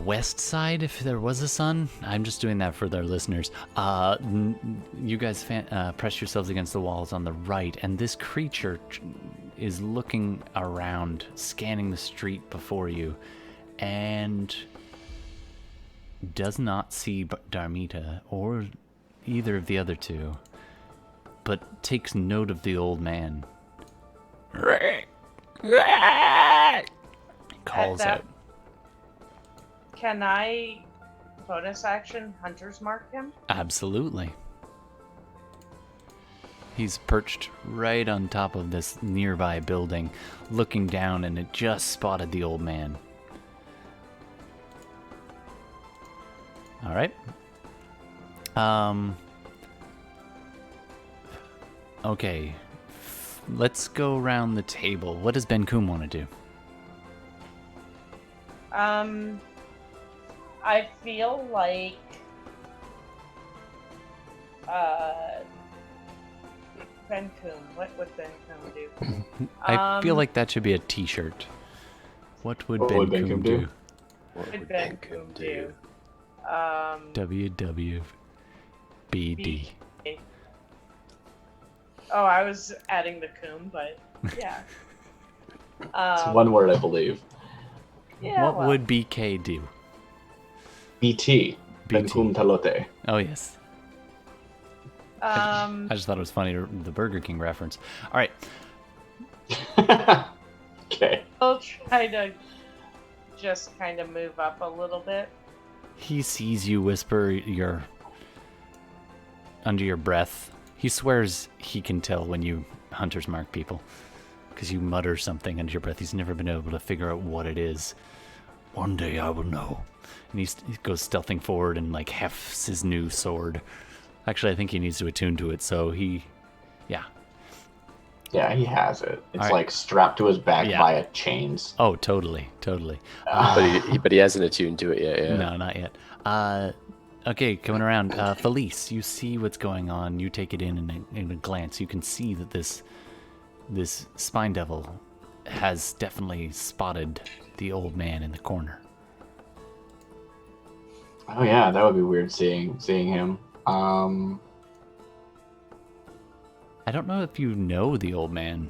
west side, if there was a sun. I'm just doing that for their listeners. You guys press yourselves against the walls on the right, and this creature is looking around, scanning the street before you, and does not see Darmita or either of the other two, but takes note of the old man. Calls out. Can I bonus action Hunter's Mark him? Absolutely. He's perched right on top of this nearby building, looking down, and it just spotted the old man. All right. Okay. Let's go around the table. What does Benkuhm want to do? I feel like Benkuhm. What would Benkuhm do? I feel like that should be a t-shirt. What would Benkuhm do? What would Benkuhm do? WWBD. Oh, I was adding the coom, but Yeah. It's one word, I believe. Yeah, what would BK do? BT. Benkuhm Pelote. Oh, yes. I just thought it was funny, the Burger King reference. All right. Okay. I'll try to just kind of move up a little bit. He sees you whisper under your breath. He swears he can tell when you hunter's mark people, because you mutter something under your breath. He's never been able to figure out what it is. One day I will know. And he goes stealthing forward and like hefts his new sword. Actually, I think he needs to attune to it, so yeah. Yeah, he has it. It's like strapped to his back via chains. Oh, totally. But he hasn't attuned to it yet. Yeah. No, not yet. Okay, coming around. Philees, you see what's going on. You take it in a glance. You can see that this spine devil has definitely spotted the old man in the corner. Oh yeah, that would be weird seeing him. I don't know if you know the old man.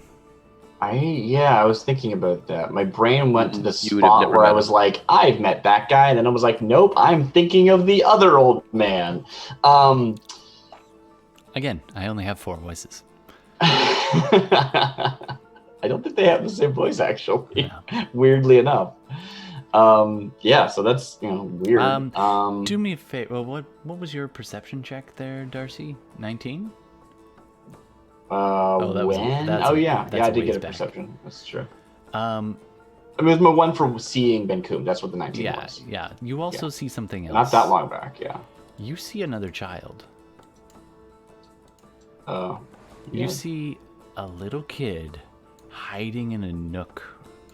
I was thinking about that. My brain went to the spot where I was like, I've met that guy, and then I was like, nope, I'm thinking of the other old man. Again, I only have 4 voices. I don't think they have the same voice, actually. No. Weirdly enough. So that's weird. Do me a favor. Well, what was your perception check there, Darcy? 19? I did get a perception. That's true. I mean, it was my one for seeing Benkuhm. That's what the 19 was. Yeah. You also see something else. Not that long back. Yeah. You see another child. You see a little kid hiding in a nook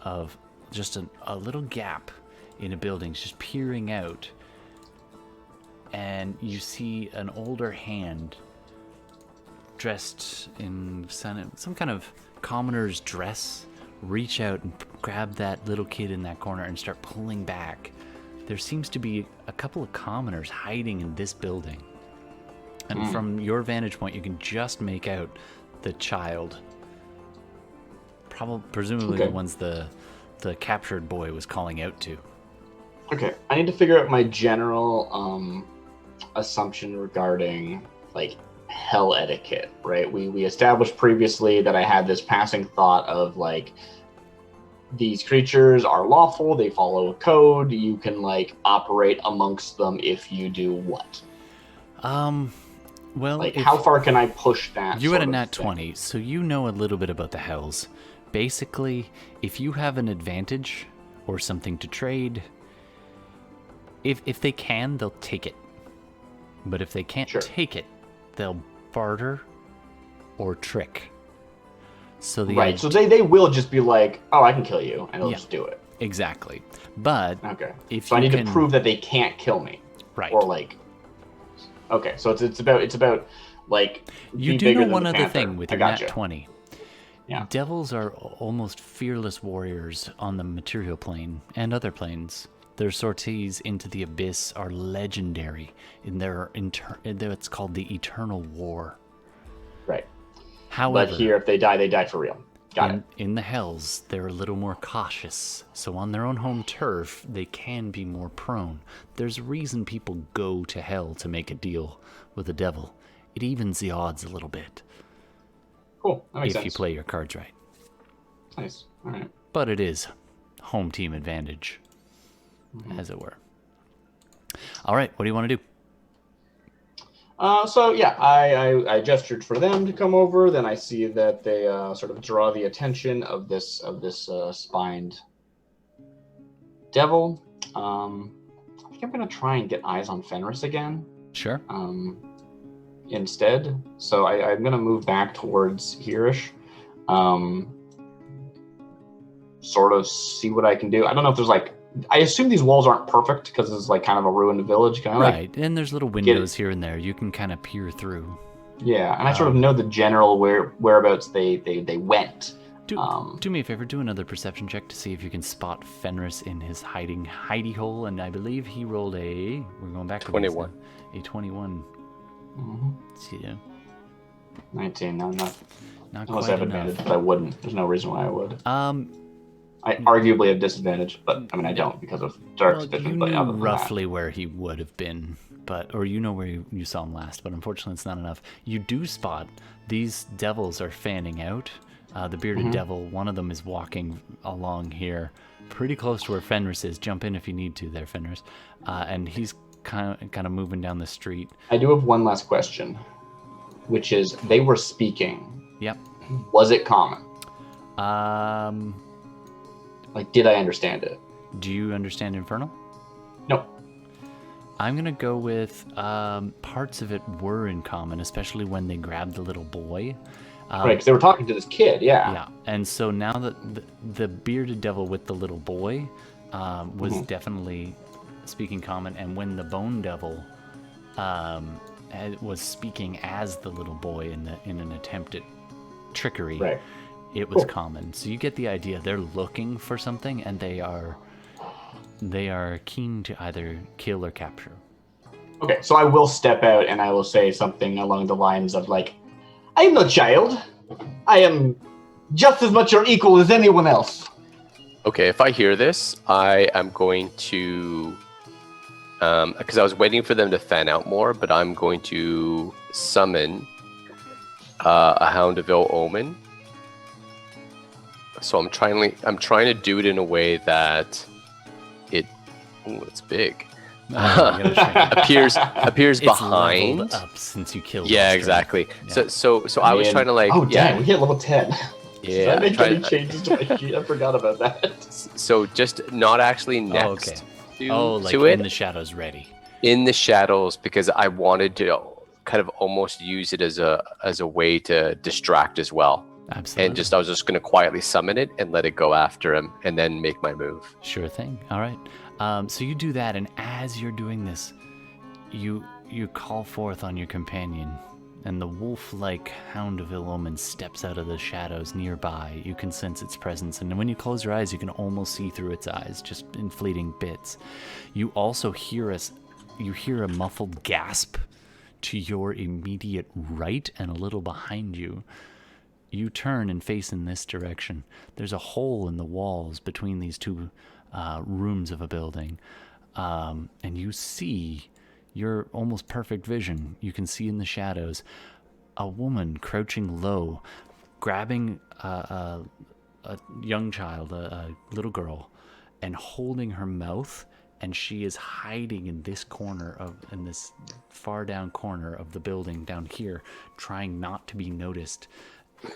of just a little gap in a building, just peering out, and you see an older hand dressed in some kind of commoner's dress reach out and grab that little kid in that corner and start pulling back. There seems to be a couple of commoners hiding in this building, and from your vantage point you can just make out the child, presumably the ones the captured boy was calling out to. Okay, I need to figure out my general assumption regarding like hell etiquette, right? We established previously that I had this passing thought of like, these creatures are lawful, they follow a code, you can like operate amongst them if you do what? Well, like how far can I push that? You had a nat 20, so you know a little bit about the hells. Basically, if you have an advantage or something to trade, if they can, they'll take it. But if they can't take it, they'll barter or trick. So so they will just be like, oh, I can kill you, and they'll just do it. Exactly. But if I need to prove that they can't kill me, right? Or like, okay, so it's about like, you do know one other thing with your nat 20. Yeah. Devils are almost fearless warriors on the material plane and other planes. Their sorties into the abyss are legendary in their it's called the Eternal War. Right. However, but here, if they die for real. Got it. In the hells, they're a little more cautious. So on their own home turf, they can be more prone. There's a reason people go to hell to make a deal with the devil. It evens the odds a little bit. Cool. That makes sense. If you play your cards right. Nice. All right. But it is home team advantage, as it were. All right. What do you want to do? I gestured for them to come over. Then I see that they sort of draw the attention of this spined devil. I think I'm gonna try and get eyes on Fenris again. Sure. Instead, so I'm gonna move back towards here-ish. Sort of see what I can do. I don't know if there's like. I assume these walls aren't perfect because it's like kind of a ruined village. Kind of right, and there's little windows here and there. You can kind of peer through. Yeah, and I sort of know the general whereabouts they went. Do me a favor, do another perception check to see if you can spot Fenris in his hidey hole, and I believe he rolled we're going back 21. A 21. Mm-hmm. See ya. 19. No, not Not unless quite I have enough. advantage, but I wouldn't. There's no reason why I would. I Mm. arguably have disadvantage, but I mean I don't because of dark Well, vision. you But knew other than roughly where he would have been, or you know where you saw him last, but unfortunately it's not enough. You do spot these devils are fanning out. The bearded devil, one of them is walking along here, pretty close to where Fenris is. Jump in if you need to there, Fenris. And he's kind of moving down the street. I do have one last question, which is they were speaking. Yep. Was it common? Like, did I understand it? Do you understand Infernal? No. I'm going to go with parts of it were in common, especially when they grabbed the little boy. Right, because they were talking to this kid, yeah. Yeah, and so now that the bearded devil with the little boy was definitely speaking common, and when the bone devil was speaking as the little boy in an attempt at trickery, right. It was common. So you get the idea. They're looking for something, and they are keen to either kill or capture. Okay, so I will step out and I will say something along the lines of like, I am no child. I am just as much your equal as anyone else. Okay, if I hear this, I am going to, because I was waiting for them to fan out more, but I'm going to summon a Hound of Ill Omen. So I'm trying to do it in a way that it's big. appears It's behind. leveled up since you killed. Yeah, Trent. exactly. Yeah. So I was trying to like. Oh dang, we hit level 10. Yeah. I make any changes to my sheet. I forgot about that. So just not actually next to it. In the shadows, ready. In the shadows, because I wanted to kind of almost use it as a way to distract as well. Absolutely. And I was just going to quietly summon it and let it go after him, and then make my move. Sure thing. All right. So you do that, and as you're doing this, you call forth on your companion, and the wolf-like Hound of Ill Omen steps out of the shadows nearby. You can sense its presence, and when you close your eyes, you can almost see through its eyes, just in fleeting bits. You also hear a muffled gasp to your immediate right and a little behind you. You turn and face in this direction. There's a hole in the walls between these two rooms of a building, and you see your almost perfect vision. You can see in the shadows a woman crouching low, grabbing a young child, a little girl, and holding her mouth, and she is hiding in this far down corner of the building down here, trying not to be noticed.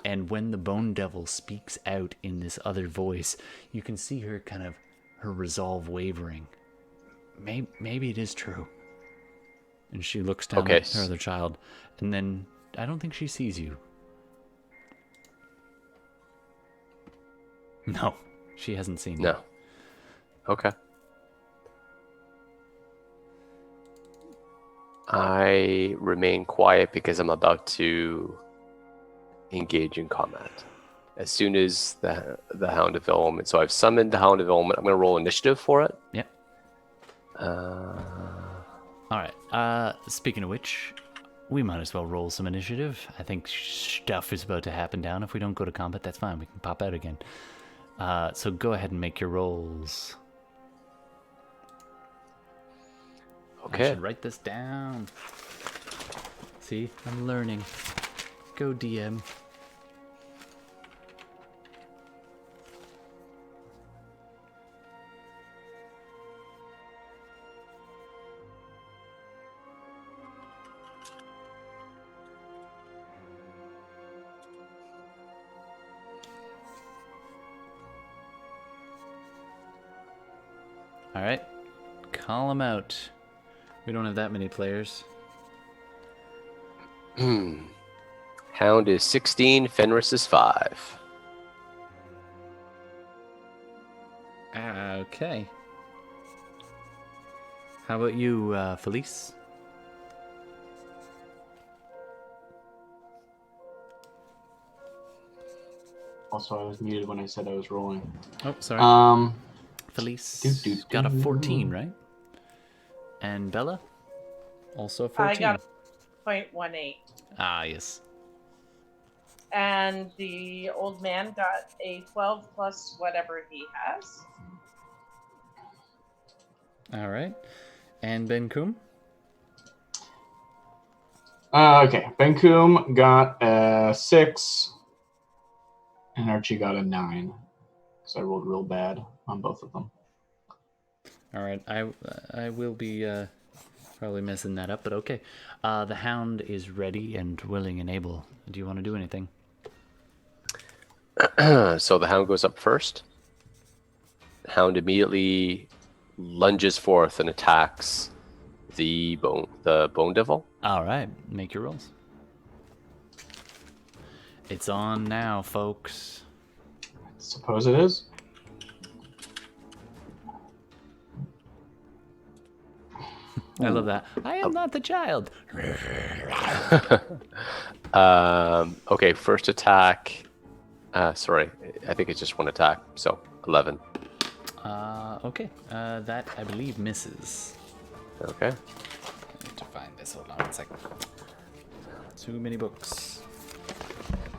And when the Bone Devil speaks out in this other voice, you can see her her resolve wavering. Maybe it is true. And she looks down at her other child, and then I don't think she sees you. No, she hasn't seen you. No. Okay. I remain quiet because I'm about to engage in combat. As soon as the Hound of Ill Omen. So I've summoned the Hound of Ill Omen. I'm going to roll initiative for it. Yep. All right. Speaking of which, we might as well roll some initiative. I think stuff is about to happen down. If we don't go to combat, that's fine. We can pop out again. So go ahead and make your rolls. Okay. I should write this down. See, I'm learning. Go DM. All right, call them out. We don't have that many players. Hound is 16, Fenris is 5. Okay. How about you, Philees? Also, I was muted when I said I was rolling. Oh, sorry. Philees got a 14, right? And Bela? Also 14. I got a 0.18. Ah, yes. And the old man got a 12 plus whatever he has. All right. And Benkuhm? Okay, Benkuhm got a 6, and Archie got a 9. So I rolled real bad on both of them. All right, I will be probably messing that up, but okay. The Hound is ready and willing and able. Do you want to do anything? So the Hound goes up first. The Hound immediately lunges forth and attacks the bone devil. All right, make your rolls. It's on now, folks. I suppose it is. I love that. I am not the child. Okay, first attack. Sorry, I think it's just one attack. So 11. Okay. That I believe misses. Okay. I need to find this. Hold on 1 second. Too many books.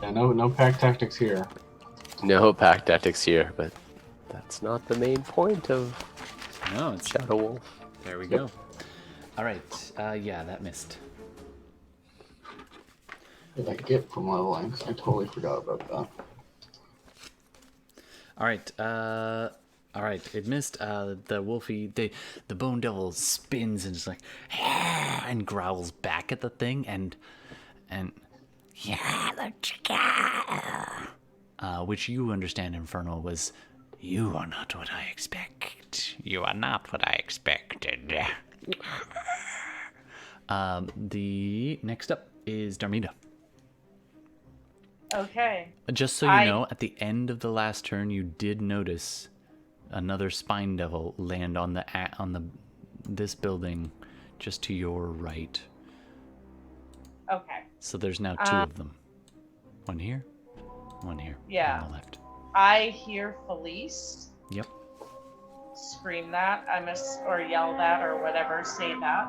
Yeah, no pack tactics here. No pack tactics here, but that's not the main point of No, it's Shadow Wolf. There we go. All right. Yeah, that missed. What did I get from leveling? I totally forgot about that. All right. All right. It missed. The wolfie, the bone devil spins and just like and growls back at the thing and yeah, which you understand, Infernal, was you are not what I expect. You are not what I expected. The next up is Darmita. Okay. Just so you know, at the end of the last turn, you did notice another spine devil land on this building, just to your right. Okay. So there's now 2 of them. One here, one here. Yeah. On the left. I hear Philees. Yep. Scream that, or yell that, or whatever, say that.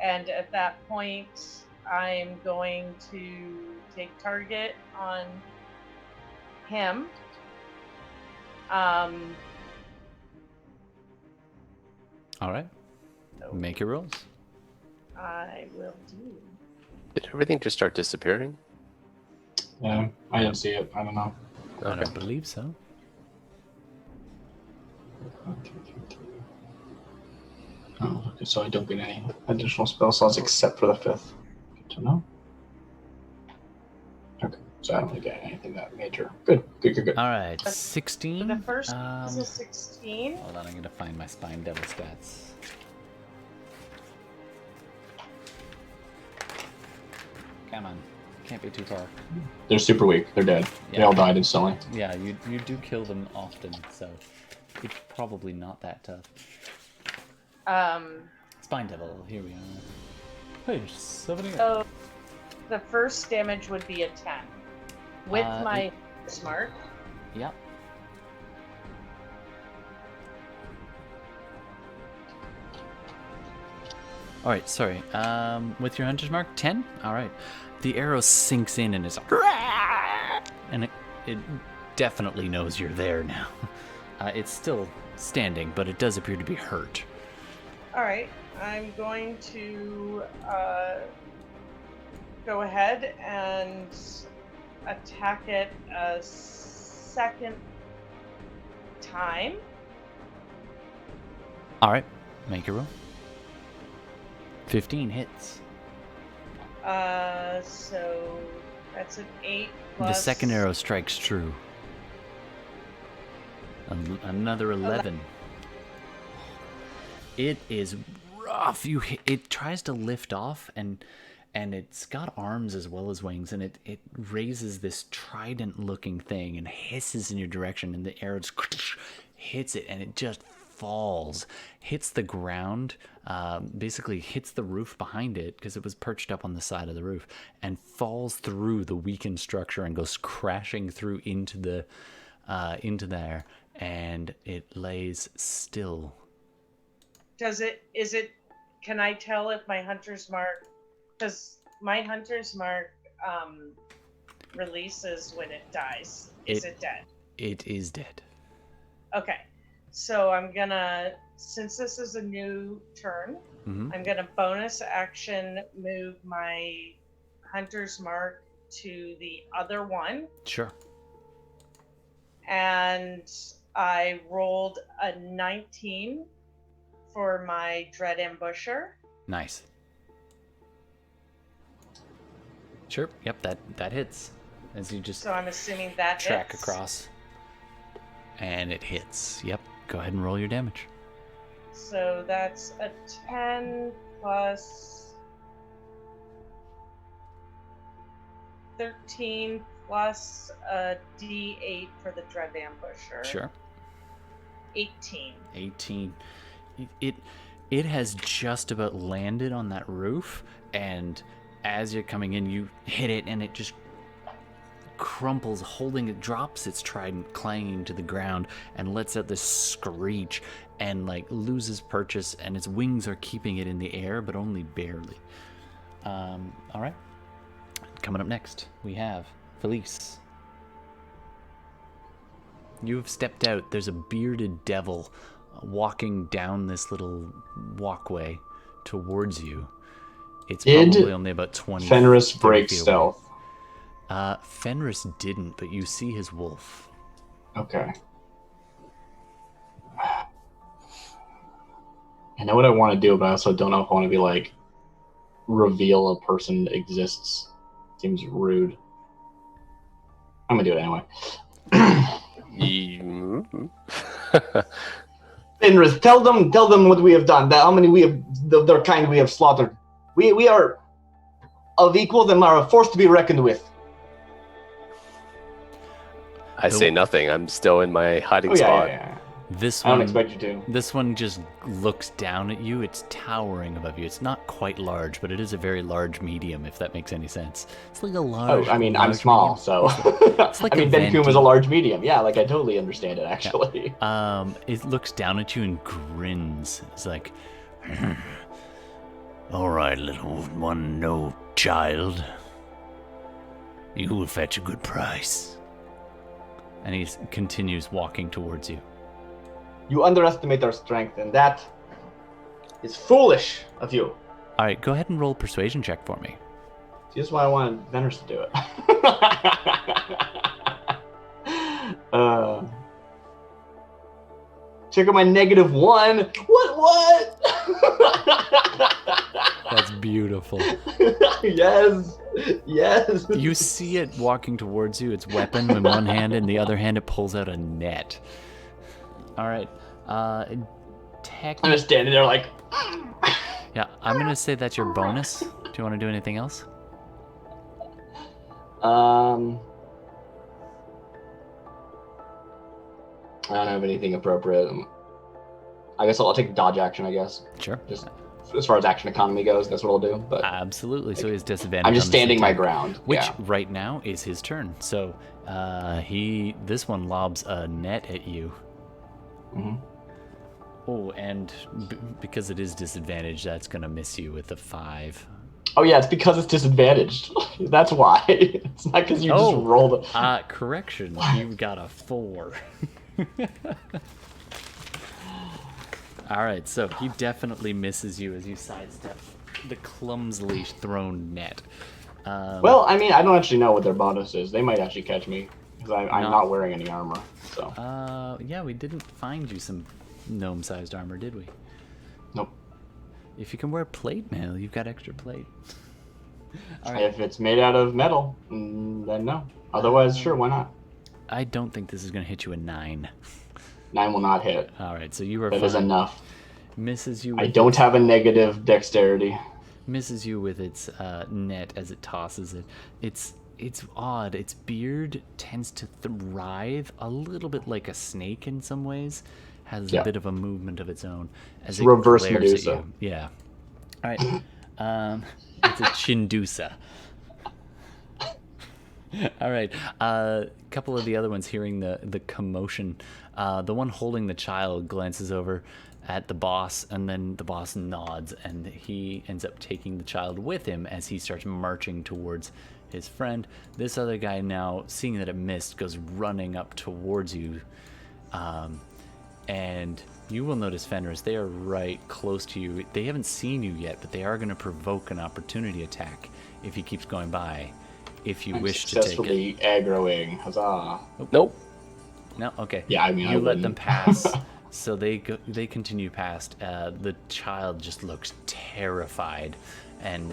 And at that point, I'm going to take target on him. All right. Make your rolls. I will do. Did everything just start disappearing? Yeah, I didn't see it. I don't know. I don't believe so. Oh, okay, so I don't get any additional spell slots except for the 5th. Good to know. Okay, so I don't really get anything that major. Good. All right, 16. The first is a 16. Hold on, I'm going to find my spine devil stats. Come on. Can't be too far. They're super weak. They're dead. Yeah. They all died instantly. Yeah, you do kill them often, so it's probably not that tough. Spine devil, here we are. Page 78. So the first damage would be a 10. With my smart. Yep. All right, sorry. With your hunter's mark, 10? All right. The arrow sinks in and it's like, and it definitely knows you're there now. It's still standing, but it does appear to be hurt. All right, I'm going to go ahead and attack it a second time. All right, make a roll. 15 hits. So that's an 8 plus... The second arrow strikes true. Another 11. It is rough. It tries to lift off, and it's got arms as well as wings, and it raises this trident-looking thing and hisses in your direction, and the arrow just hits it, and it just falls, hits the ground, basically hits the roof behind it because it was perched up on the side of the roof, and falls through the weakened structure and goes crashing through into there, and it lays still. Can I tell if my hunter's mark, because my hunter's mark releases when it dies. Is it dead? It is dead. Okay. So I'm gonna, since this is a new turn, I'm gonna bonus action move my hunter's mark to the other one. Sure. And I rolled a 19 for my Dread Ambusher. Nice. Sure. Yep, that hits. As you just So I'm assuming that track hits. across. And it hits. Yep. Go ahead and roll your damage. So that's a 10 plus 13 plus a D8 for the Dread Ambusher. Sure. 18. 18. It has just about landed on that roof, and as you're coming in, you hit it, and it just crumples, drops its trident, clanging to the ground, and lets out this screech, and like loses purchase, and its wings are keeping it in the air, but only barely. All right. Coming up next, we have Philees. You've stepped out. There's a bearded devil walking down this little walkway towards you. It's probably only about 20 Fenris 30 break feet stealth? away. Fenris didn't, but you see his wolf. Okay. I know what I want to do, but I also don't know if I want to be like, reveal a person exists. Seems rude. I'm gonna do it anyway. Fenris, tell them what we have done. How many we have, their kind we have slaughtered. We are of equal and are a force to be reckoned with. I say nothing. I'm still in my hiding spot. Yeah. This I one, don't expect you to. This one just looks down at you. It's towering above you. It's not quite large, but it is a very large medium, if that makes any sense. It's like a large. Oh, I mean, I'm small, medium. so. It's like I mean, Benkuhm is a large medium. Yeah, like I totally understand it, actually. Yeah. It looks down at you and grins. It's like, all right, little one, no child. You will fetch a good price. And he continues walking towards you. You underestimate our strength, and that is foolish of you. All right, go ahead and roll a persuasion check for me. See, that's why I wanted Fenris to do it. Check out my -1. What? That's beautiful. Yes. You see it walking towards you, its weapon in one hand, and the other hand it pulls out a net. All right. I'm just standing there like... Yeah, I'm going to say that's your bonus. Do you want to do anything else? I don't have anything appropriate. I guess I'll take dodge action, I guess. Sure. Just as far as action economy goes, that's what I'll do. But absolutely. So he has disadvantage. I'm just on the standing my attack, ground. Which right now is his turn. So this one lobs a net at you. Mm-hmm. Oh, and because it is disadvantaged, that's going to miss you with a 5. Oh yeah, it's because it's disadvantaged. That's why. It's not because you just rolled it. Correction, you got a 4. All right, so he definitely misses you as you sidestep the clumsily thrown net. Well, I mean, I don't actually know what their bonus is. They might actually catch me because I'm not wearing any armor. So. Yeah, we didn't find you some gnome-sized armor, did we? Nope. If you can wear plate mail, you've got extra plate. All right. If it's made out of metal, then no. Otherwise, sure, why not? I don't think this is going to hit you a 9. 9 will not hit. All right, so you are That fine. is enough. Misses you. I don't have a negative dexterity. Misses you with its net as it tosses it. It's odd. Its beard tends to writhe a little bit like a snake in some ways. Has a bit of a movement of its own. As it reverse glares Medusa. At you. Yeah. All right. It's a Chindusa. All right. A couple of the other ones hearing the commotion The one holding the child glances over at the boss, and then the boss nods, and he ends up taking the child with him as he starts marching towards his friend. This other guy now, seeing that it missed, goes running up towards you. And you will notice, Fenris, they are right close to you. They haven't seen you yet, but they are going to provoke an opportunity attack if he keeps going by, if you wish to take it. Successfully aggroing. Huzzah. Nope. No? Okay. Yeah, I mean, you let them pass. So they continue past. The child just looks terrified, and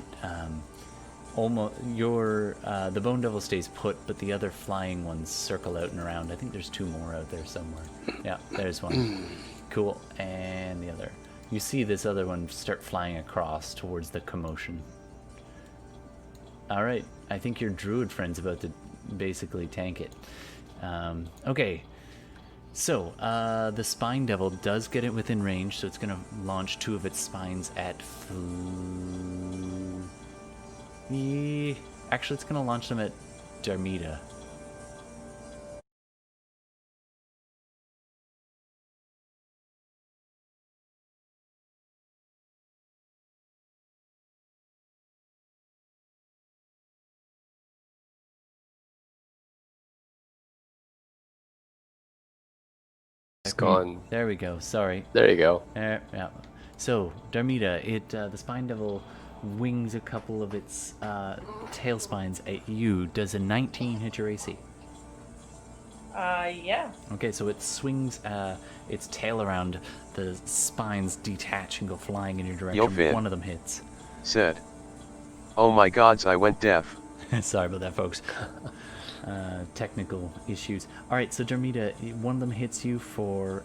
almost the Bone Devil stays put, but the other flying ones circle out and around. I think there's 2 more out there somewhere. Yeah, there's one. Cool. And the other. You see this other one start flying across towards the commotion. All right. I think your druid friend's about to basically tank it. Okay. So, the Spine Devil does get it within range, so it's going to launch 2 of its spines at... Actually, it's going to launch them at Darmita. It's gone. There we go. Sorry. There you go. Yeah. So, Darmita, the Spine Devil wings a couple of its tail spines at you. Does a 19 hit your AC? Yeah. Okay, so it swings its tail around. The spines detach and go flying in your direction. Yo, Finn. One of them hits. Said. Oh my gods, I went deaf. Sorry about that, folks. Technical issues. Alright, so Darmita, one of them hits you for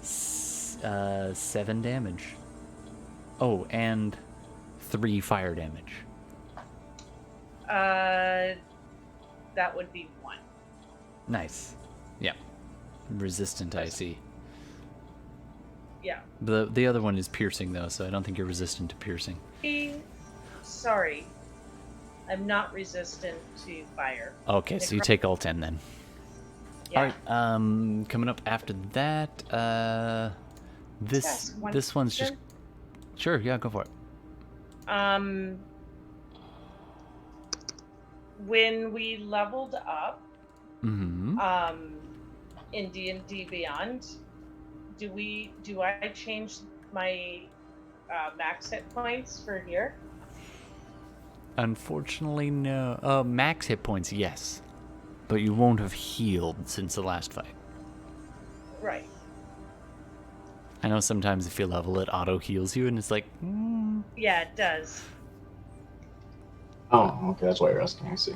7 damage. Oh, and 3 fire damage. That would be 1. Nice. Yeah. Resistant, I see. Yeah. The other one is piercing, though, so I don't think you're resistant to piercing. Sorry. I'm not resistant to fire. Okay, so you take all 10 then. Yeah. Alright, coming up after that, this one's just... Sure, yeah, go for it. When we leveled up, Mm-hmm. in D&D Beyond, do I change my max hit points for here? Unfortunately, no. Max hit points, yes. But you won't have healed since the last fight. Right. I know sometimes if you level it, auto heals you, and it's like... Yeah, it does. Oh, okay, that's why you're asking, I see.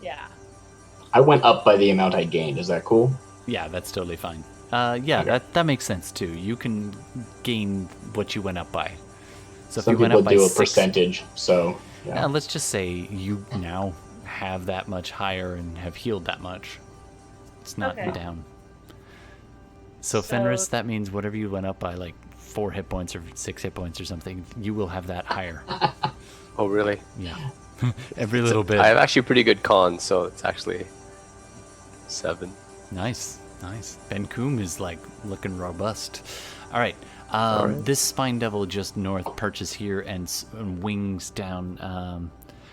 Yeah. I went up by the amount I gained, is that cool? Yeah, that's totally fine. Yeah, Okay. that makes sense too. You can gain what you went up by. So Some if you went people up by do a 6, percentage, so... Yeah. let's just say you now have that much higher and have healed that much. It's not Okay. down. So Fenris, that means whatever you went up by, like 4 hit points or 6 hit points or something, you will have that higher. Oh, really? Yeah. Every little bit. I have actually pretty good con, so it's actually 7. Nice. Benkuhm is like looking robust. All right. Alright. This Spine Devil just north perches here and wings down.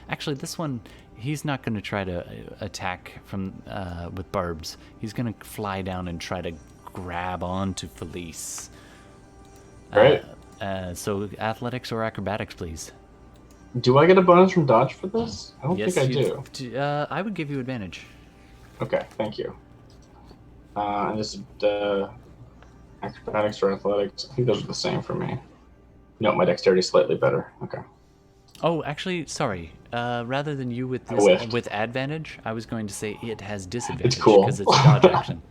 Actually, this one, he's not going to try to attack from with barbs. He's going to fly down and try to grab onto Philees. Great. So athletics or acrobatics, please. Do I get a bonus from dodge for this? I don't Yes, think I do. I would give you advantage. Okay, thank you. And this is acrobatics or athletics. I think those are the same for me. No, my dexterity is slightly better. Okay. Oh, actually, sorry. Rather than you with I this, whiffed. with advantage, I was going to say it has disadvantage cool. because it's a dodge action.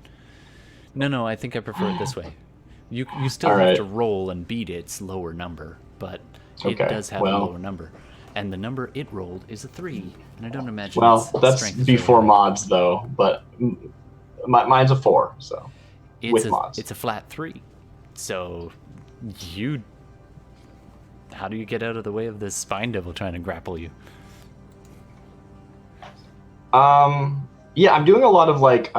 No, I think I prefer it this way. You still All have right. to roll and beat its lower number, but it Okay, does have a well- lower number. And the number it rolled is a 3, and I don't imagine Well, its that's strength is before really high. mods, though, but mine's a 4, so with mods. It's a flat 3. So how do you get out of the way of this Spine Devil trying to grapple you? Yeah, I'm doing a lot of like,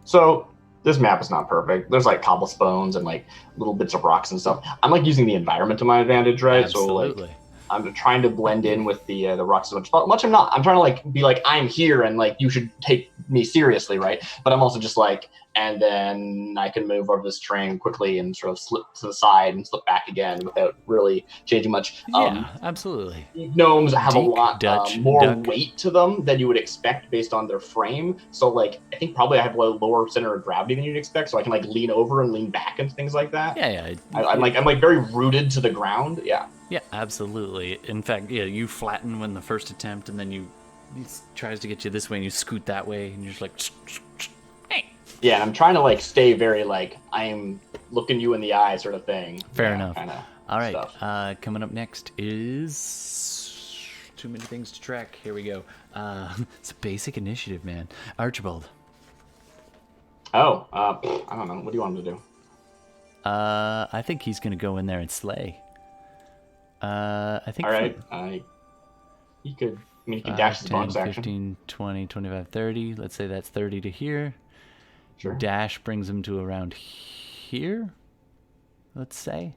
so this map is not perfect. There's like cobblestones and like little bits of rocks and stuff. I'm like using the environment to my advantage, right? Absolutely. So like I'm trying to blend in with the rocks as much. I'm not. I'm trying to like be like I'm here and like you should take me seriously, right? But I'm also just like, and then I can move over this terrain quickly and sort of slip to the side and slip back again without really changing much. Yeah, absolutely. Gnomes have a lot more duck. weight to them than you would expect based on their frame. So like I think probably I have a lower center of gravity than you'd expect, so I can like lean over and lean back and things like that. Yeah. I'm like very rooted to the ground. Yeah. Yeah, absolutely. In fact, yeah, you flatten when the first attempt, and then he tries to get you this way, and you scoot that way, and you're just like, hey. Yeah, and I'm trying to like stay very like I'm looking you in the eye sort of thing. Fair enough. All right. Stuff. Coming up next is too many things to track. Here we go. It's a basic initiative, man. Archibald. Oh, I don't know. What do you want him to do? I think he's gonna go in there and slay. I think. All right. He could. I mean, he can dash his bonus action. 15, 20, 25, 30. Let's say that's 30 to here. Sure. Dash brings him to around here. Let's say.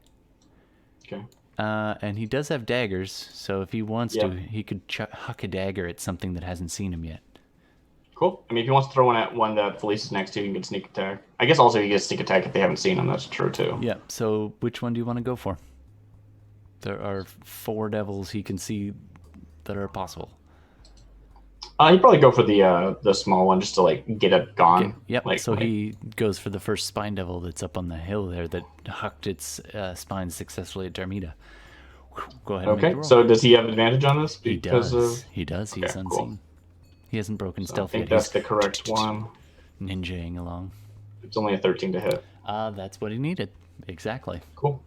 Okay. And he does have daggers, so if he wants to, he could huck a dagger at something that hasn't seen him yet. Cool. I mean, if he wants to throw one at one that Philees is next to, he can get sneak attack. I guess also he gets sneak attack if they haven't seen him. That's true too. Yeah. So which one do you want to go for? There are 4 devils he can see that are possible. He'd probably go for the small one just to like get it gone. Okay. Yep. Like, so he goes for the first spine devil that's up on the hill there that hucked its spine successfully at Darmita. Go ahead. And make the roll. So does he have advantage on this? He does. He does. He's unseen. Cool. He hasn't broken stealth yet. I yet. think that's the correct one. Ninjaing along. It's only a 13 to hit. That's what he needed. Exactly. Cool.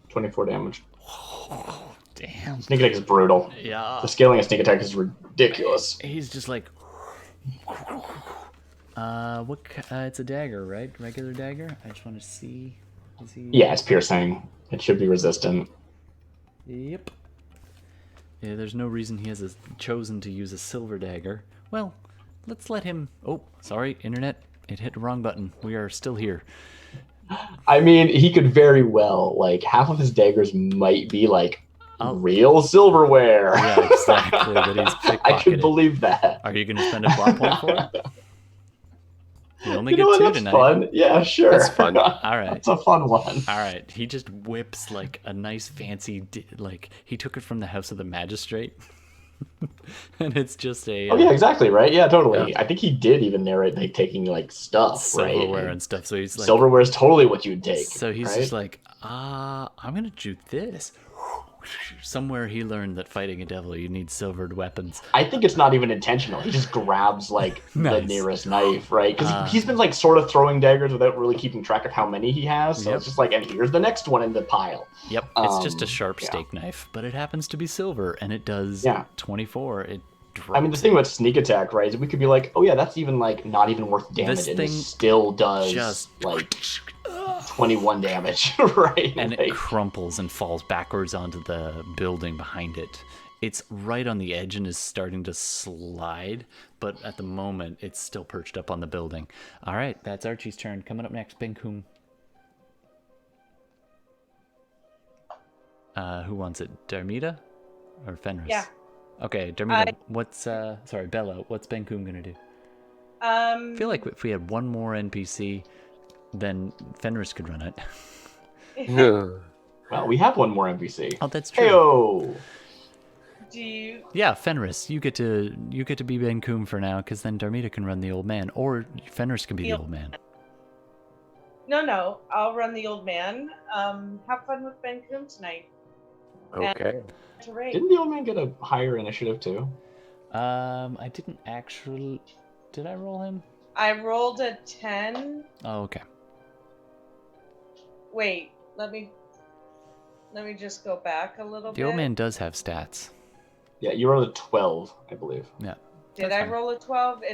24 damage. Oh, damn. Sneak attack is brutal. Yeah. The scaling of sneak attack is ridiculous. He's just like. It's a dagger, right? Regular dagger. I just want to see. Is he? Yeah, it's piercing. It should be resistant. Yep. Yeah, there's no reason he has chosen to use a silver dagger. Well, let's let him. Oh, sorry, internet. It hit the wrong button. We are still here. I mean, he could very well, like, half of his daggers might be, like, real silverware. Yeah, exactly. That he's pickpocketed. I could believe that. Are you going to spend a plot point for it? You only get 2 that's tonight. Fun. Yeah, sure. That's fun. All right. That's a fun one. All right. He just whips, like, a nice fancy, like, he took it from the house of the magistrate. And it's just a... Oh, yeah, exactly, right? Yeah, totally. Yeah. I think he did even narrate, like, taking, like, stuff, silverware and stuff. So he's like... Silverware is totally what you'd take. So he's just like, I'm going to do this. Somewhere he learned that fighting a devil, you need silvered weapons. I think it's not even intentional. He just grabs, like, nice. the nearest knife, right? Because he's been, like, sort of throwing daggers without really keeping track of how many he has. So it's just like, and here's the next one in the pile. Yep. It's just a sharp steak knife, but it happens to be silver, and it does 24. It drops. I mean, the thing about sneak attack, right, is we could be like, oh, yeah, that's even, like, not even worth damage. This and thing it still does, just... like... 21 damage, right? And it crumples and falls backwards onto the building behind it. It's right on the edge and is starting to slide, but at the moment, it's still perched up on the building. All right, that's Archie's turn. Coming up next, Benkuhm. Who wants it? Darmita or Fenris? Yeah. Okay, Darmita, sorry, Bela, what's Benkuhm going to do? I feel like if we had one more NPC... then Fenris could run it. Well, we have one more NPC. Oh, that's true. Heyo! Do you? Yeah, Fenris, you get to be Benkuhm for now, because then Darmita can run the old man, or Fenris can be the old man. No, I'll run the old man. Have fun with Benkuhm tonight. Okay. Didn't the old man get a higher initiative too? I didn't actually. Did I roll him? I rolled a 10. Oh, okay. Wait, let me just go back a little bit. The old man does have stats. Yeah, you rolled a 12, I believe. Yeah. Did I roll a 12?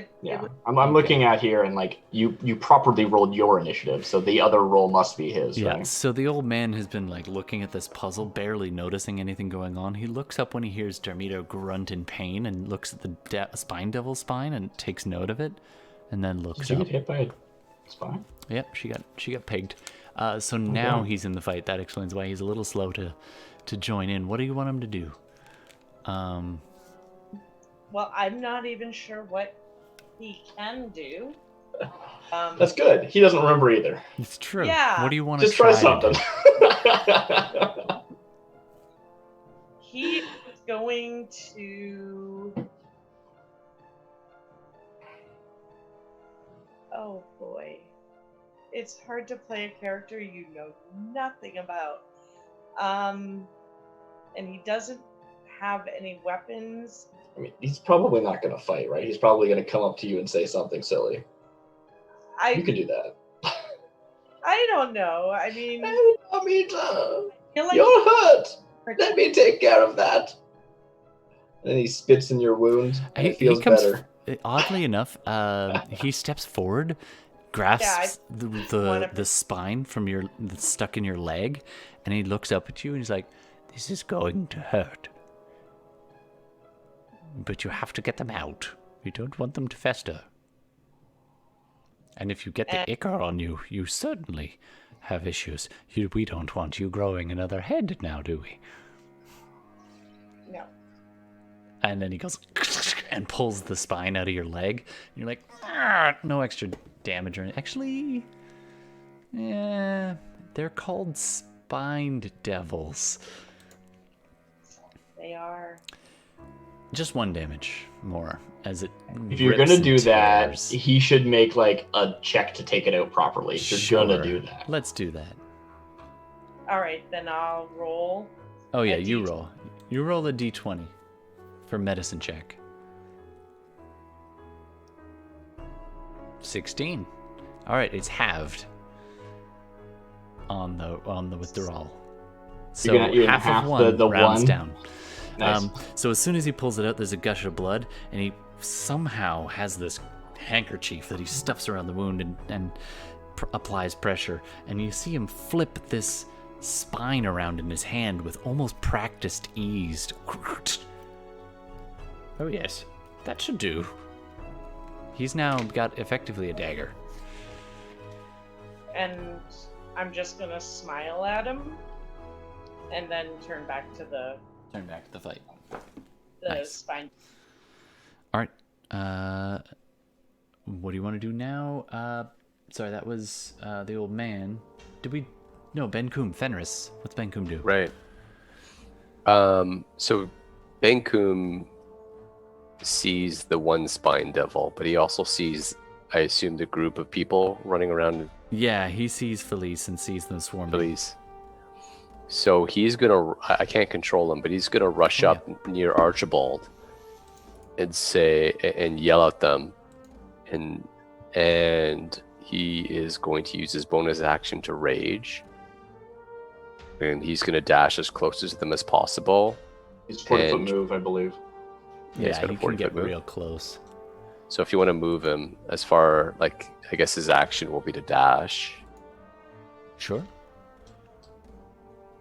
I'm looking at here, and like you properly rolled your initiative, so the other roll must be his. Yeah. Right? So the old man has been like looking at this puzzle, barely noticing anything going on. He looks up when he hears Darmita grunt in pain, and looks at the spine devil's spine and takes note of it, and then looks Did you up. get hit by It's fine. Yep, she got pegged. So now he's in the fight. That explains why he's a little slow to join in. What do you want him to do? Well, I'm not even sure what he can do. That's good. He doesn't remember either. It's true. Yeah. What do you want to Just try to something. He is going to... Oh boy. It's hard to play a character you know nothing about. And he doesn't have any weapons. I mean, he's probably not going to fight, right? He's probably going to come up to you and say something silly. You could do that. I don't know. I mean... Darmita, like you're hurt! Let me take care of that. And he spits in your wound, and it feels better. Oddly enough, he steps forward, grasps the spine that's stuck in your leg, and he looks up at you and he's like, "This is going to hurt. But you have to get them out. You don't want them to fester. And if you get the ichor on you, you certainly have issues. We don't want you growing another head now, do we?" No. And then he goes and pulls the spine out of your leg. And you're like, no extra damage or anything. Actually, yeah, they're called spined devils. They are. Just 1 damage more as it. If you're gonna do that, he should make like a check to take it out properly. If you're gonna do that. Let's do that. All right, then I'll roll. Oh yeah, you roll. You roll a d20 for medicine check. 16. All right, it's halved on the withdrawal. So you're half half of one the rounds one? down. Nice. So as soon as he pulls it out, there's a gush of blood, and he somehow has this handkerchief that he stuffs around the wound and applies pressure. And you see him flip this spine around in his hand with almost practiced ease. Oh yes, that should do. He's now got effectively a dagger. And I'm just gonna smile at him, and then turn back to the fight. Nice. Spine. All right. What do you want to do now? Sorry, that was the old man. Did we? No, Benkuhm, Fenris. What's Benkuhm do? Right. So Benkuhm sees the one spine devil, but he also sees, I assume, the group of people running around. Yeah, he sees Philees and sees them swarming. Philees. So he's gonna, I can't control him, but he's gonna rush up near Archibald and say, and yell at them, and he is going to use his bonus action to rage, and he's gonna dash as close to them as possible. It's a 40-foot move, I believe. Yeah, he can get real close. So if you want to move him as far, like, I guess his action will be to dash. Sure.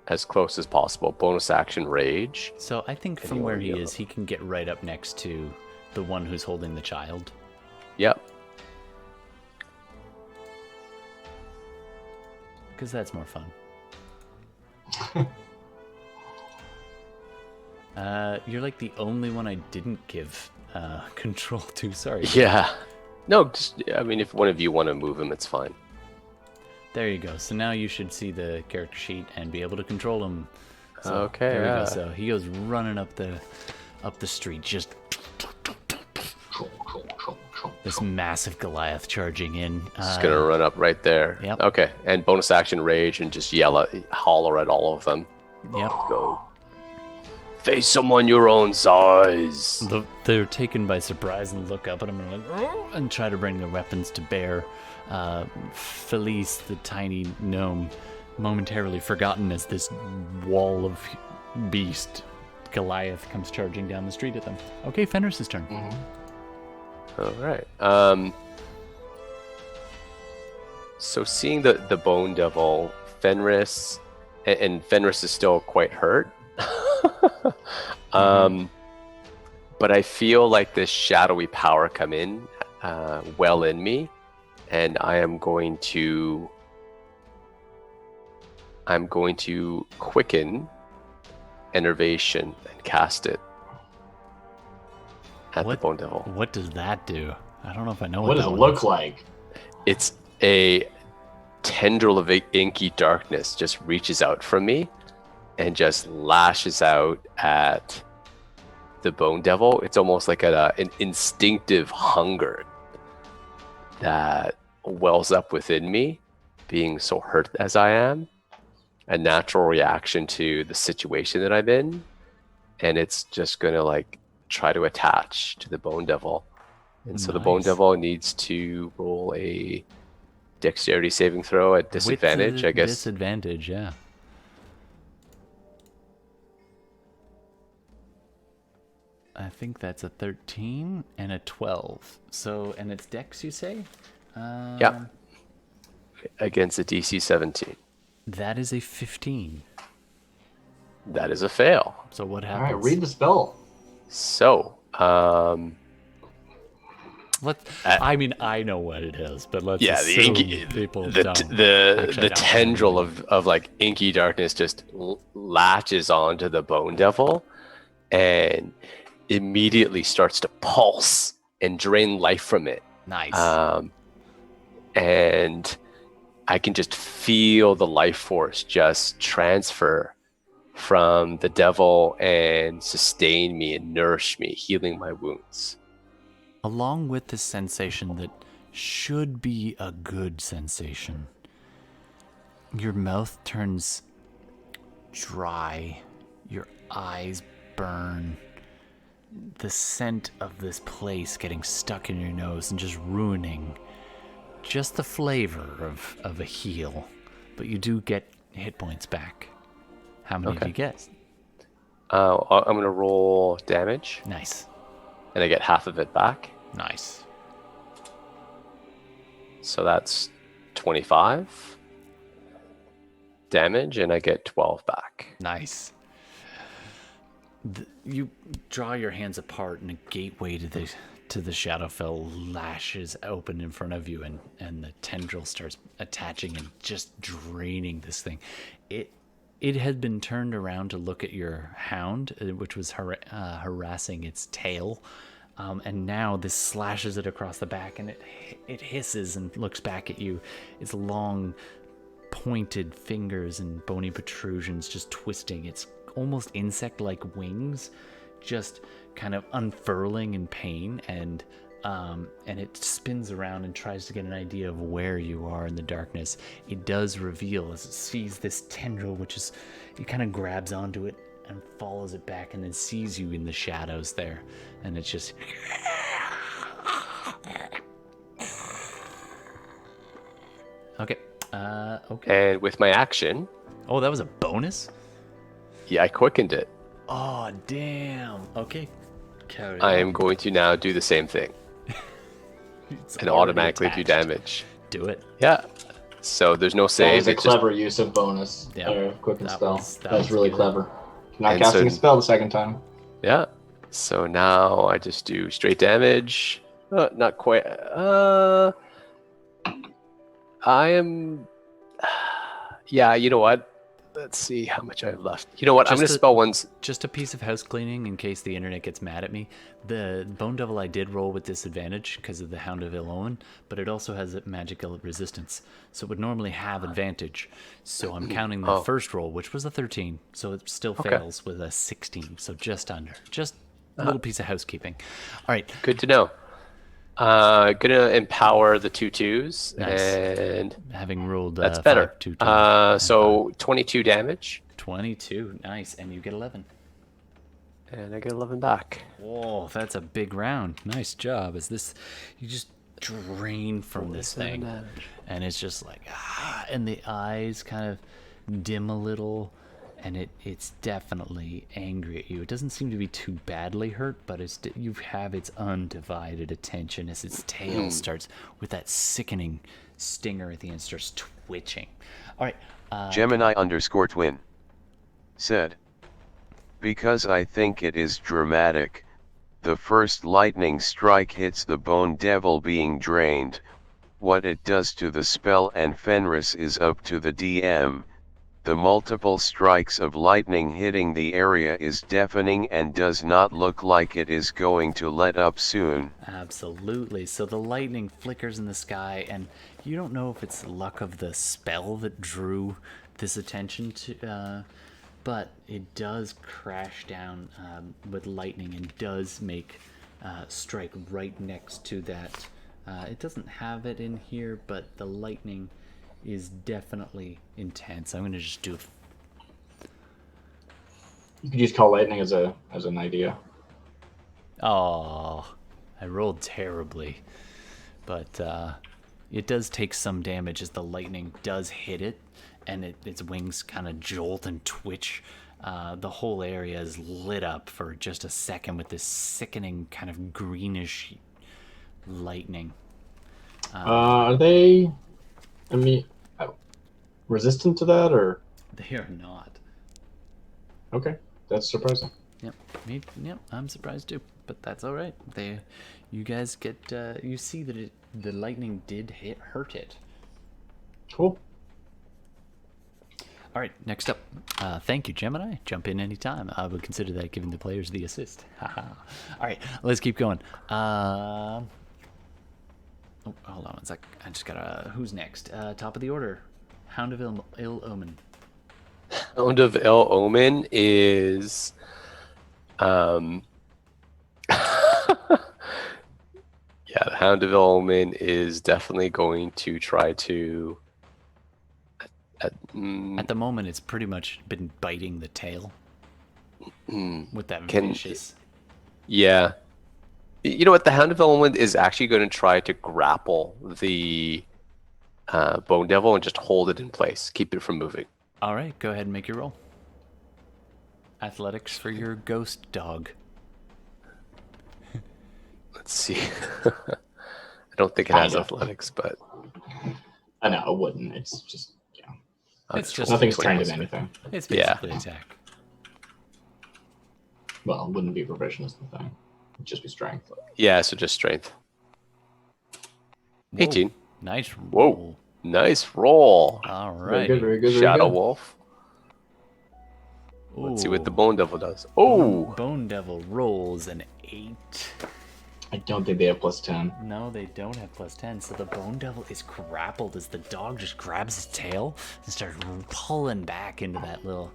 As close as possible. Bonus action, rage. So I think from where he is, he can get right up next to the one who's holding the child. Yep. Because that's more fun. You're like the only one I didn't give control to. Sorry. Yeah. No, just, I mean, if one of you want to move him, it's fine. There you go. So now you should see the character sheet and be able to control him. So okay. There we go. So he goes running up the street, just this massive Goliath charging in. Just gonna run up right there. Yep. Okay. And bonus action, rage, and just holler at all of them. Yep. Go. Face someone your own size. They're taken by surprise and look up at him and and try to bring their weapons to bear. Philees, the tiny gnome, momentarily forgotten as this wall of beast, Goliath comes charging down the street at them. Okay, Fenris' turn. Mm-hmm. All right. So seeing the bone devil, Fenris, and Fenris is still quite hurt. But I feel like this shadowy power come in well in me, and I'm going to quicken Enervation and cast it at the Bone Devil. What does that do? I don't know if I know what does it look like. It's a tendril of inky darkness just reaches out from me and just lashes out at the Bone Devil. It's almost like an instinctive hunger that wells up within me, being so hurt as I am. A natural reaction to the situation that I'm in, and it's just gonna like try to attach to the Bone Devil. And so the Bone Devil needs to roll a dexterity saving throw at disadvantage, I guess. Disadvantage, yeah. I think that's a 13 and a 12. So, and it's dex, you say? Yeah. Against a DC 17. That is a 15. That is a fail. So what All happens? right, read the spell. So, I mean, I know what it is, but let's assume people don't. The tendril of like inky darkness just latches onto the Bone Devil and immediately starts to pulse and drain life from it. Nice. And I can just feel the life force just transfer from the devil and sustain me and nourish me, healing my wounds. Along with this sensation that should be a good sensation, your mouth turns dry, your eyes burn, the scent of this place getting stuck in your nose and just ruining just the flavor of a heal. But you do get hit points back. How many do you get? I'm going to roll damage. Nice. And I get half of it back. Nice. So that's 25 damage, and I get 12 back. Nice. You draw your hands apart, and a gateway to the Shadowfell lashes open in front of you, and the tendril starts attaching and just draining this thing. It had been turned around to look at your hound, which was harassing its tail, and now this slashes it across the back, and it hisses and looks back at you. Its long, pointed fingers and bony protrusions just twisting. Its almost insect-like wings just kind of unfurling in pain, and it spins around and tries to get an idea of where you are in the darkness. It does reveal as it sees this tendril, it kind of grabs onto it and follows it back, and then sees you in the shadows there, and it's just okay. And with my action, oh, that was a bonus? Yeah, I quickened it. Oh, damn. Okay. I am going to now do the same thing. And automatically do damage. Do it. Yeah. So there's no save. That was a clever use of bonus. Yeah. Quicken spell. That was really good. clever. Not casting a spell the second time. Yeah. So now I just do straight damage. Not quite. I am. Yeah, you know what? Let's see how much I have left. You know what? I'm going to spell ones. Just a piece of house cleaning in case the internet gets mad at me. The Bone Devil I did roll with disadvantage because of the Hound of Ill Omen, but it also has a magical resistance. So it would normally have advantage. So I'm counting the first roll, which was a 13. So it still fails with a 16. So just under. Just a little piece of housekeeping. All right. Good to know. Gonna empower the 2/2s, Nice. And having rolled that's better. 5 2/2s. So 22 damage. 22, nice, and you get 11. And I get 11 back. Whoa, that's a big round. Nice job. You just drain from this thing, and it's just like and the eyes kind of dim a little. And it's definitely angry at you. It doesn't seem to be too badly hurt, but you have its undivided attention as its tail starts with that sickening stinger at the end, starts twitching. All right. Gemini_twin said, because I think it is dramatic, the first lightning strike hits the Bone Devil being drained, what it does to the spell and Fenris is up to the DM. The multiple strikes of lightning hitting the area is deafening and does not look like it is going to let up soon. Absolutely. So the lightning flickers in the sky, and you don't know if it's luck of the spell that drew this attention to, but it does crash down with lightning and does make strike right next to that. It doesn't have it in here, but the lightning is definitely intense. I'm going to just do... You could just call lightning as an idea. Oh, I rolled terribly. But it does take some damage as the lightning does hit it, and its wings kind of jolt and twitch. The whole area is lit up for just a second with this sickening kind of greenish lightning. Are they, resistant to that, or? They are not. Okay, that's surprising. Yep, I'm surprised too, but that's all right. You guys get, you see that the lightning did hurt it. Cool. All right, next up. Thank you, Gemini. Jump in anytime. I would consider that giving the players the assist. All right, let's keep going. Oh, hold on one sec. I just gotta... Who's next? Top of the order. Hound of Ill Omen. Hound of Ill Omen is... Yeah, the Hound of Ill Omen is definitely going to try to... At the moment, it's pretty much been biting the tail with that vicious... Yeah. You know what? The Hound of Ill Omen is actually going to try to grapple the Bone Devil and just hold it in place. Keep it from moving. All right, go ahead and make your roll. Athletics for your ghost dog. Let's see. I don't think it has athletics, but... I know, it wouldn't. It's just... It's just nothing's trained in anything. It's basically attack. Well, it wouldn't be proficiency thing. It'd just be strength. Yeah, so just strength. Whoa, 18. Nice roll. Whoa. Nice roll. All right. Very good. Shadow Wolf. Let's see what the Bone Devil does. Oh! Bone Devil rolls an 8. I don't think they have +10. No, they don't have +10. So the Bone Devil is grappled as the dog just grabs his tail and starts pulling back into that little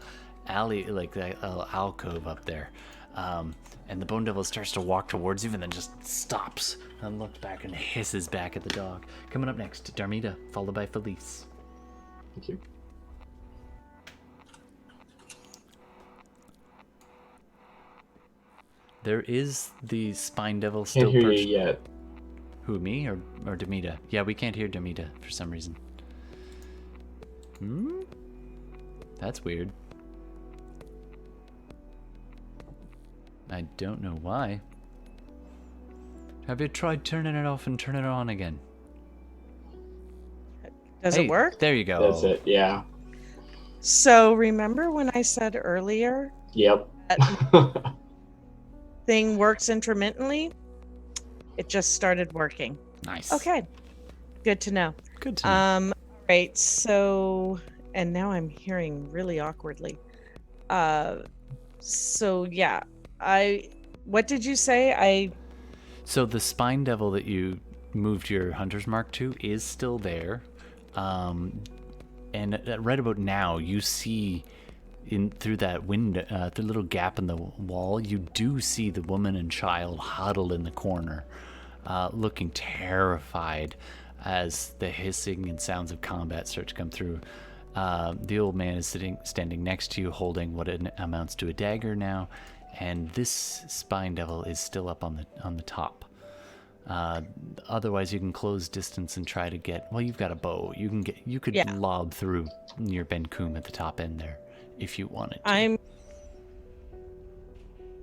alley, like that little alcove up there. And the Bone Devil starts to walk towards you and then just stops and looks back and hisses back at the dog. Coming up next, Darmita, followed by Philees. Thank you. There is the Spine Devil still Can't hear perched. you yet. Who, me or Darmita? Yeah, we can't hear Darmita for some reason. That's weird. I don't know why. Have you tried turning it off and turning it on again? Does it work? There you go. That's it, yeah. So remember when I said earlier Yep. that thing works intermittently? It just started working. Nice. Okay. Good to know. Good to know. Right, so and now I'm hearing really awkwardly. So yeah, what did you say? So the Spine Devil that you moved your Hunter's Mark to is still there. And right about now, you see through that window, through the little gap in the wall, you do see the woman and child huddled in the corner, looking terrified as the hissing and sounds of combat start to come through. The old man is standing next to you, holding what amounts to a dagger now, and this Spine Devil is still up on the top. Otherwise, you can close distance and try to get. Well, you've got a bow. You could lob through your Benkuhm at the top end there, if you wanted to.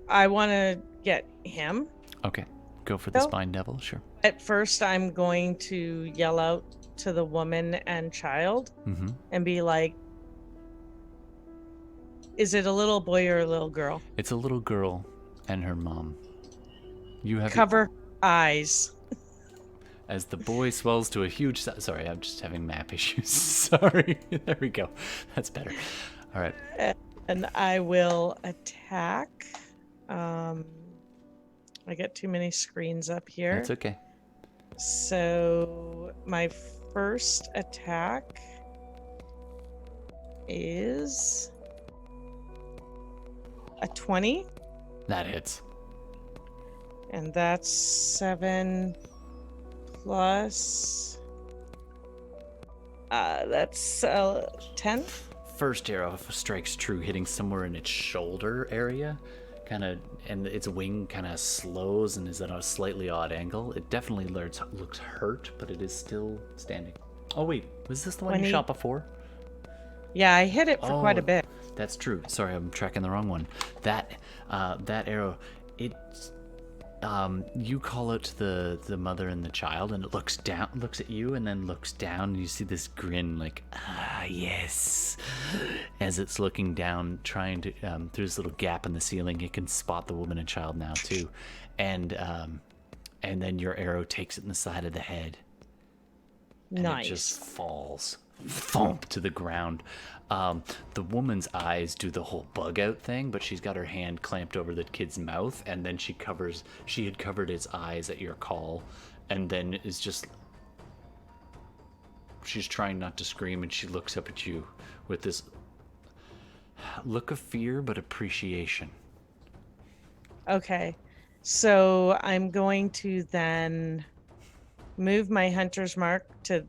I want to get him. Okay, go for the Spine Devil. Sure. At first, I'm going to yell out to the woman and child and be like, "Is it a little boy or a little girl?" It's a little girl and her mom. You have cover eyes. As the boy swells to a huge size. Sorry, I'm just having map issues. Sorry. There we go. That's better. All right. And I will attack. I get too many screens up here. That's okay. So my first attack is a 20. That hits. And that's 7 plus. That's 10. First arrow strikes true, hitting somewhere in its shoulder area. And its wing kind of slows and is at a slightly odd angle. It definitely looks hurt, but it is still standing. Oh wait, was this the one you shot before? Yeah, I hit it for quite a bit. That's true. Sorry, I'm tracking the wrong one. That arrow, you call out to the mother and the child, and it looks at you, and then looks down, and you see this grin, like, yes. As it's looking down, trying to through this little gap in the ceiling, it can spot the woman and child now too, and then your arrow takes it in the side of the head. And Nice. It just falls, thump to the ground. The woman's eyes do the whole bug out thing, but she's got her hand clamped over the kid's mouth, and then she had covered its eyes at your call, and then is just, she's trying not to scream, and she looks up at you with this look of fear but appreciation. Okay. So I'm going to then move my hunter's mark to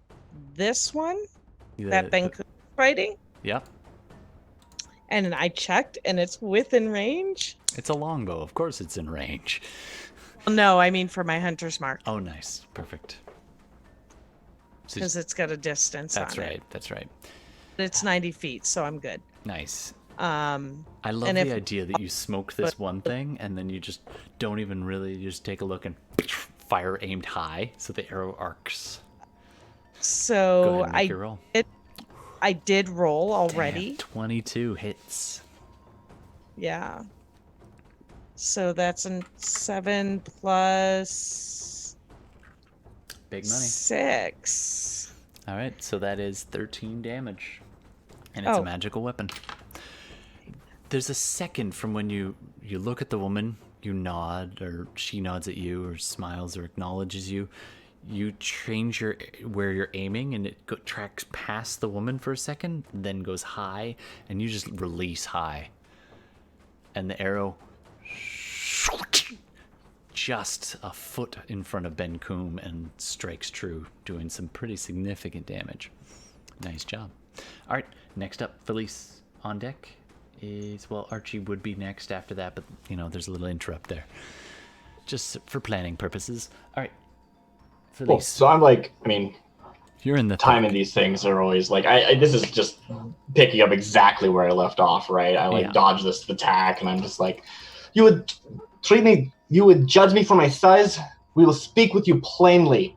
this one that Benkuhm fighting. Yep. And I checked, and it's within range. It's a longbow. Of course it's in range. No, I mean for my hunter's mark. Oh, nice. Perfect. Because it's got a distance on it. That's right. It's 90 feet, so I'm good. Nice. I love the idea that you smoke this one thing, and then you just don't even really, you just take a look and fire aimed high, so the arrow arcs. So Go ahead and make your roll. I did roll already. Damn, 22 hits. Yeah. So that's a 7 plus Big money. 6. All right, so that is 13 damage. And it's a magical weapon. There's a second from when you look at the woman, you nod, or she nods at you, or smiles, or acknowledges you. You change where you're aiming, and it tracks past the woman for a second, then goes high, and you just release high. And the arrow just a foot in front of Benkuhm and strikes true, doing some pretty significant damage. Nice job. All right, next up, Philees on deck is, well, Archie would be next after that, but, there's a little interrupt there. Just for planning purposes. All right. Well, so I'm you're in the timing these things are always like, this is just picking up exactly where I left off, right? I dodge this attack, and I'm just like, you would judge me for my size? We will speak with you plainly.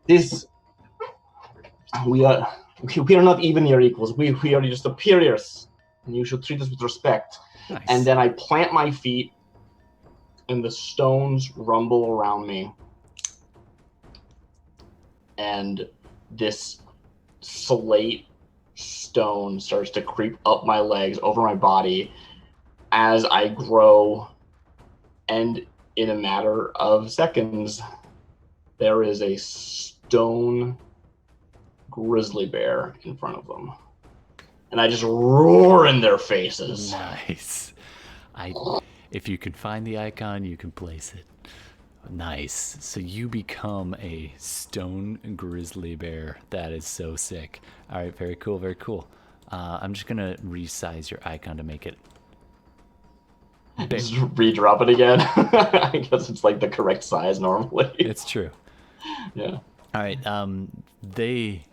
We are not even your equals. We are your superiors, and you should treat us with respect. Nice. And then I plant my feet, and the stones rumble around me. And this slate stone starts to creep up my legs, over my body, as I grow. And in a matter of seconds, there is a stone grizzly bear in front of them. And I just roar in their faces. Nice. If you can find the icon, you can place it. Nice. So you become a stone grizzly bear. That is so sick. All right, very cool, very cool. I'm just going to resize your icon to make it big. Just redrop it again. I guess it's like the correct size normally. It's true. Yeah. All right. They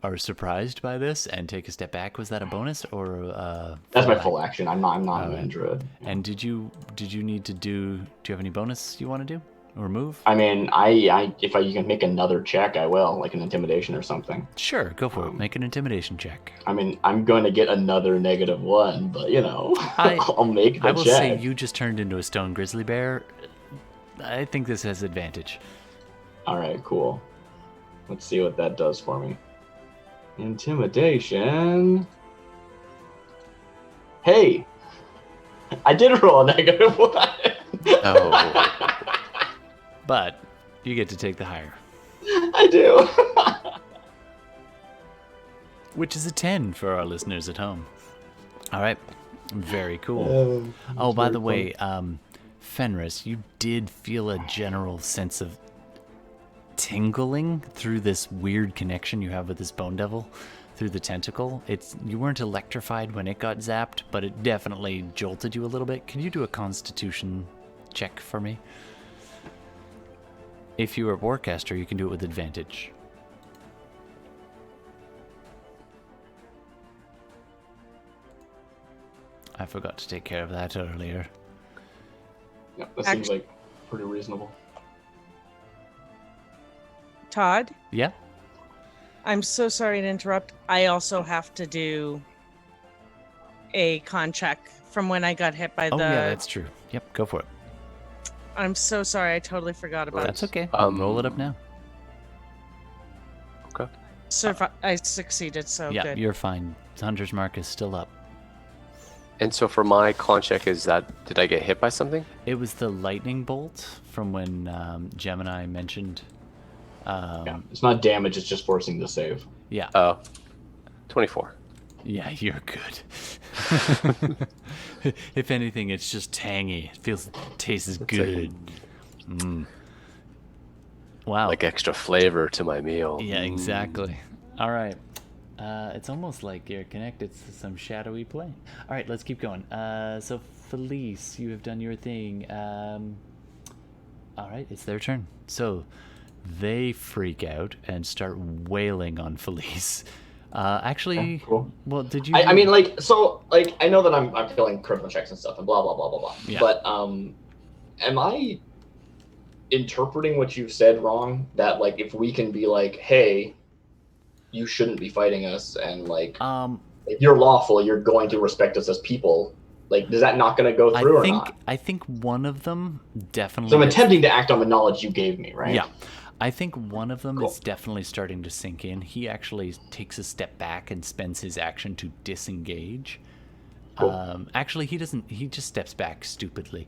are surprised by this and take a step back. Was that a bonus or that's my full action? I'm not a druid. And did you need to do you have any bonus you want to do or move? If you can make another check, I will, like an intimidation or something. Sure, go for it. Make an intimidation check. I'm going to get another -1, but I'll make the check. I will say you just turned into a stone grizzly bear. I think this has advantage. All right, cool. Let's see what that does for me. Intimidation. Hey, I did roll a negative one. Oh. But you get to take the higher. I do. Which is a 10 for our listeners at home. All right. Very cool. Oh, by the way, Fenris, you did feel a general sense of tingling through this weird connection you have with this bone devil through the tentacle. You weren't electrified when it got zapped, but it definitely jolted you a little bit. Can you do a constitution check for me? If you are a warcaster, you can do it with advantage. I forgot to take care of that earlier. Yeah, that seems like pretty reasonable. Todd? Yeah? I'm so sorry to interrupt. I also have to do a con check from when I got hit by Oh, yeah, that's true. Yep, go for it. I'm so sorry. I totally forgot about That's okay. Roll it up now. Okay. I succeeded, so Yeah, good. you're fine. Hunter's mark is still up. And so for my con check, did I get hit by something? It was the lightning bolt from when Gemini mentioned. Yeah, it's not damage, it's just forcing the save. Yeah. Oh, 24. Yeah, you're good. If anything, it's just tangy. It tastes good. Wow. Like extra flavor to my meal. Yeah, exactly. All right. It's almost like you're connected to some shadowy plane. All right, let's keep going. So, Philees, you have done your thing. All right, it's their turn. So, they freak out and start wailing on Philees. Actually, cool. Well, did you? I mean, like, so, like, I know that I'm failing critical checks and stuff and blah blah blah blah blah. Yeah. But am I interpreting what you've said wrong? That like, if we can be like, hey, you shouldn't be fighting us, and like, if you're lawful, you're going to respect us as people. Like, is that not going to go through or not? I think one of them definitely. So I'm attempting to act on the knowledge you gave me, right? Yeah. I think one of them is definitely starting to sink in. He actually takes a step back and spends his action to disengage. Cool. Actually, he doesn't. He just steps back stupidly.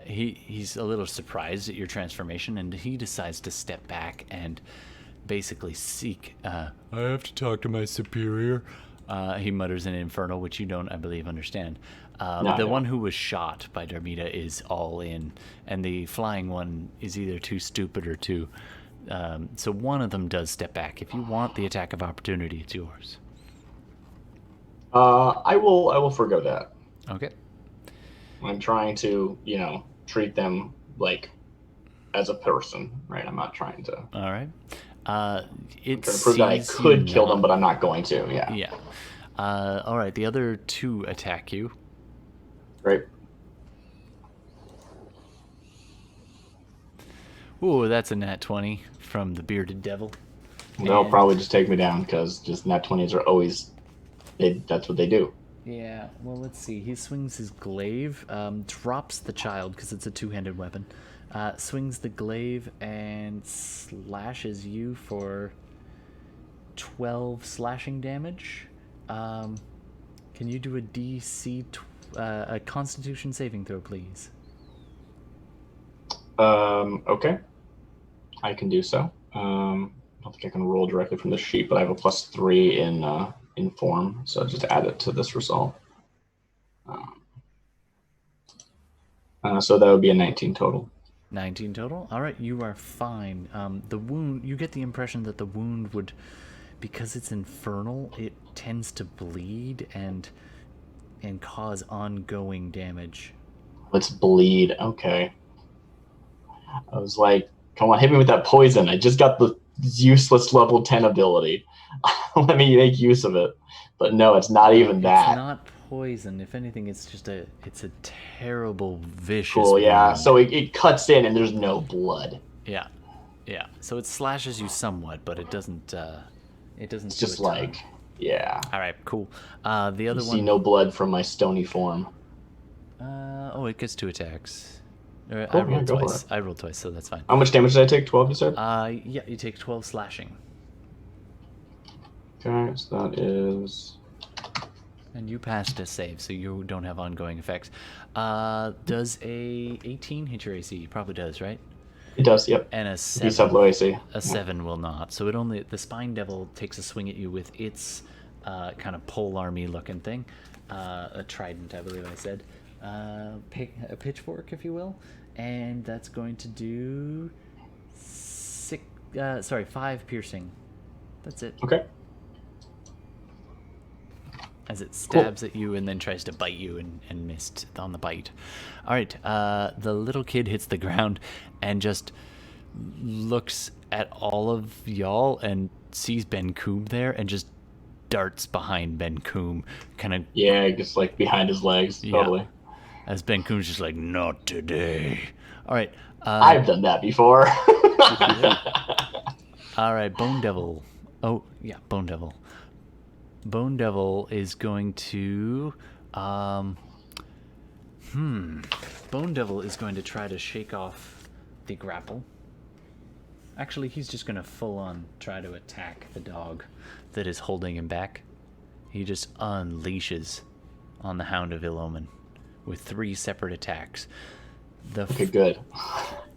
He's a little surprised at your transformation, and he decides to step back and basically seek. I have to talk to my superior. He mutters in Infernal, which you don't, I believe, understand. The one who was shot by Darmita is all in, and the flying one is either too stupid or too. So one of them does step back. If you want the attack of opportunity, it's yours. I will forgo that. Okay. I'm trying to, treat them like as a person, right? I'm not trying to. All right. I'm trying to prove that I could kill them, but I'm not going to. Yeah. Yeah. All right. The other two attack you. Great. Ooh, that's a nat 20 from the bearded devil. They'll probably just take me down because just nat 20s are always. That's what they do. Yeah. Well, let's see. He swings his glaive, drops the child because it's a two-handed weapon. Swings the glaive and slashes you for 12 slashing damage. Can you do a DC, a Constitution saving throw, please? Okay. I can do so. I don't think I can roll directly from the sheet, but I have a +3 in form, so just add it to this result. So that would be a 19 total. 19 total. All right, you are fine. The wound, you get the impression that the wound would, because it's infernal, it tends to bleed and cause ongoing damage. Let's bleed. Okay. I was like, come on, hit me with that poison. I just got the useless level 10 ability. Let me make use of it. But no, it's not even that. It's not poison. If anything, it's just it's a terrible, vicious Cool, yeah. wound. So it cuts in and there's no blood. Yeah. Yeah. So it slashes you somewhat, but it doesn't It's just like, yeah. All right, cool. The other you one. See no blood from my stony form. Oh, it gets 2 attacks. Cool, I rolled twice. I rolled twice, so that's fine. How much damage did I take? 12, you said? Yeah, you take 12 slashing. Okay, so that is... And you passed a save, so you don't have ongoing effects. Does a 18 hit your AC? It probably does, right? It does, yep. And a 7. He's low AC. A 7 will not. So the Spine Devil takes a swing at you with its kind of pole army looking thing. A trident, I believe I said. A pitchfork, if you will. And that's going to do 5 piercing. That's it. Okay. As it stabs at you and then tries to bite you and missed on the bite. All right, the little kid hits the ground and just looks at all of y'all and sees Benkuhm there and just darts behind Benkuhm, kind of... Yeah, just like behind his legs, totally. Yeah. As Benkuhm's just like, not today. All right. I've done that before. All right, Bone Devil. Oh, yeah, Bone Devil. Bone Devil is going to... Bone Devil is going to try to shake off the grapple. Actually, he's just going to full-on try to attack the dog that is holding him back. He just unleashes on the Hound of Ill Omen with 3 separate attacks. Okay, good.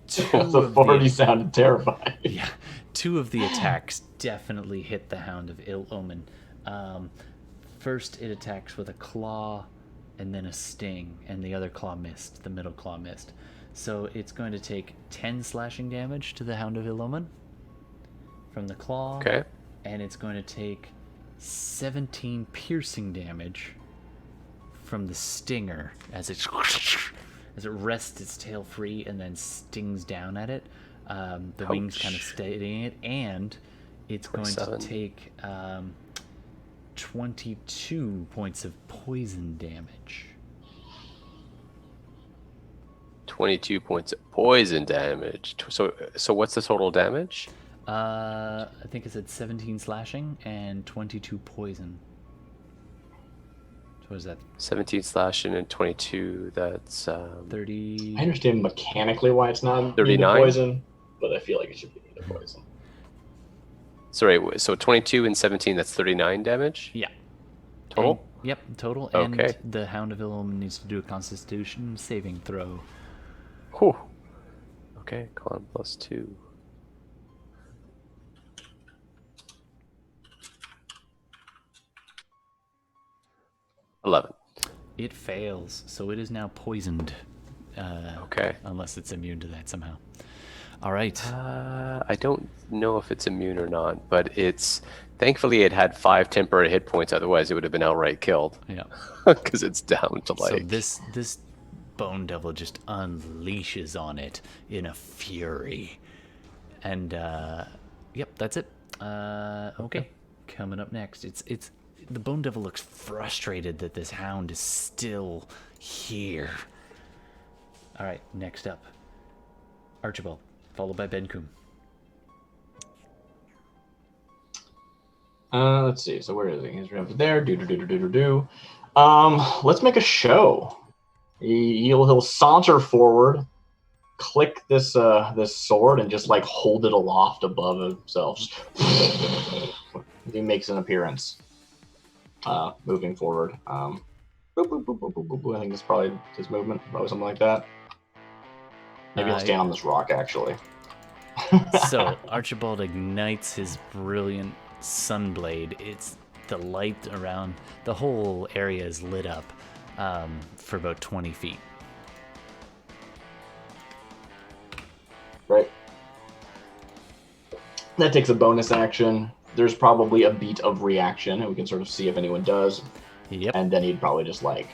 The 40 sounded terrifying. Yeah, 2 of the attacks definitely hit the Hound of Ill Omen. First, it attacks with a claw and then a sting, and the other claw missed. The middle claw missed. So it's going to take 10 slashing damage to the Hound of Ill Omen from the claw. Okay. And it's going to take 17 piercing damage from the stinger as it wrests its tail free and then stings down at it. The wings kind of steadying it, and it's going to take 22 points of poison damage. 22 points of poison damage. So what's the total damage? I think it said 17 slashing and 22 poison. So what is that? 17 slashing and 22, that's... 30... I understand mechanically why it's not 39? poison, but I feel like it should be poison. Sorry, so 22 and 17, that's 39 damage? Yeah. Total? Yep, total. Okay. And the Hound of Ill Omen needs to do a Constitution saving throw. Whew. Okay, con +2. $11. It fails, so it is now poisoned. Okay. Unless it's immune to that somehow. All right. I don't know if it's immune or not, but it's... Thankfully, it had 5 temporary hit points. Otherwise, it would have been outright killed. Yeah. Because it's down to like... So this Bone Devil just unleashes on it in a fury. And, yep, that's it. Okay. Coming up next, it's the Bone Devil looks frustrated that this hound is still here. All right, next up, Archibald, followed by Benkuhm. Let's see. So where is he? He's right over there. Let's make a show. He'll saunter forward, click this sword, and just like hold it aloft above himself. He makes an appearance. Moving forward. Boop, boop, boop, boop, boop, boop, boop. I think that's probably his movement, probably something like that. Maybe he'll stand on this rock, actually. So Archibald ignites his brilliant sunblade. It's the light around the whole area is lit up for about 20 feet. Right. That takes a bonus action. There's probably a beat of reaction, and we can sort of see if anyone does. Yep. And then he'd probably just like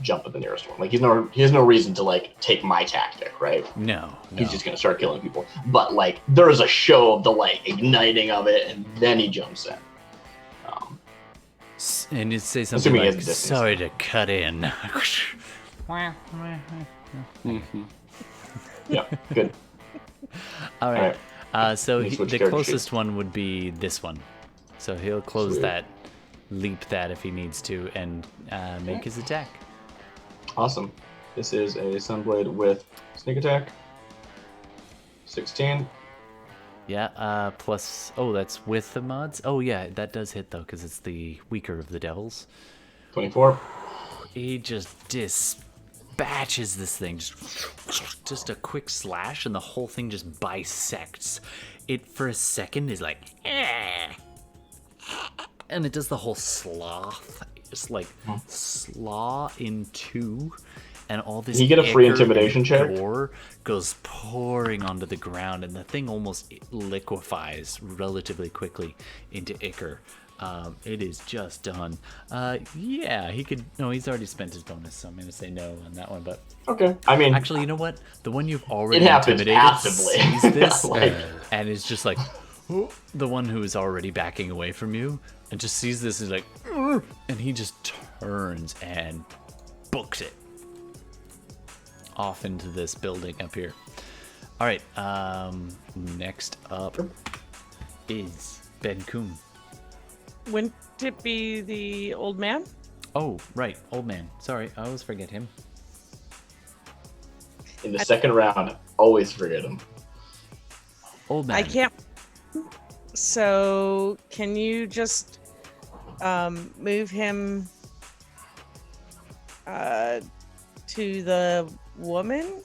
jump at the nearest one. Like he has no reason to like take my tactic, right? No. He's just gonna start killing people. But like there is a show of the like igniting of it, and then he jumps in. And you say something like, "Sorry to cut in." Yeah, good. All right. So the closest one would be this one. So he'll close that, leap that if he needs to, and make his attack. Awesome. This is a Sunblade with sneak attack. 16. Yeah, plus... Oh, that's with the mods? Oh, yeah, that does hit, though, because it's the weaker of the devils. 24. He just dispatches this thing. Just a quick slash, and the whole thing just bisects. It, for a second, is like... And it does the whole sloth. It's like slaw in two. And all this. You get a free intimidation check. Goes pouring onto the ground, and the thing almost liquefies relatively quickly into ichor. It is just done. Yeah, he could. No, he's already spent his bonus, so I'm gonna say no on that one. But okay, I mean, actually, you know what? The one you've already intimidated sees this, and is just like the one who is already backing away from you, and just sees this and is like, and he just turns and books it off into this building up here. All right, next up is Benkuhm. Wouldn't it be the old man? Oh, right, old man. Sorry, I always forget him. In the second round, always forget him. Old man. I can't. So, can you just move him to the woman?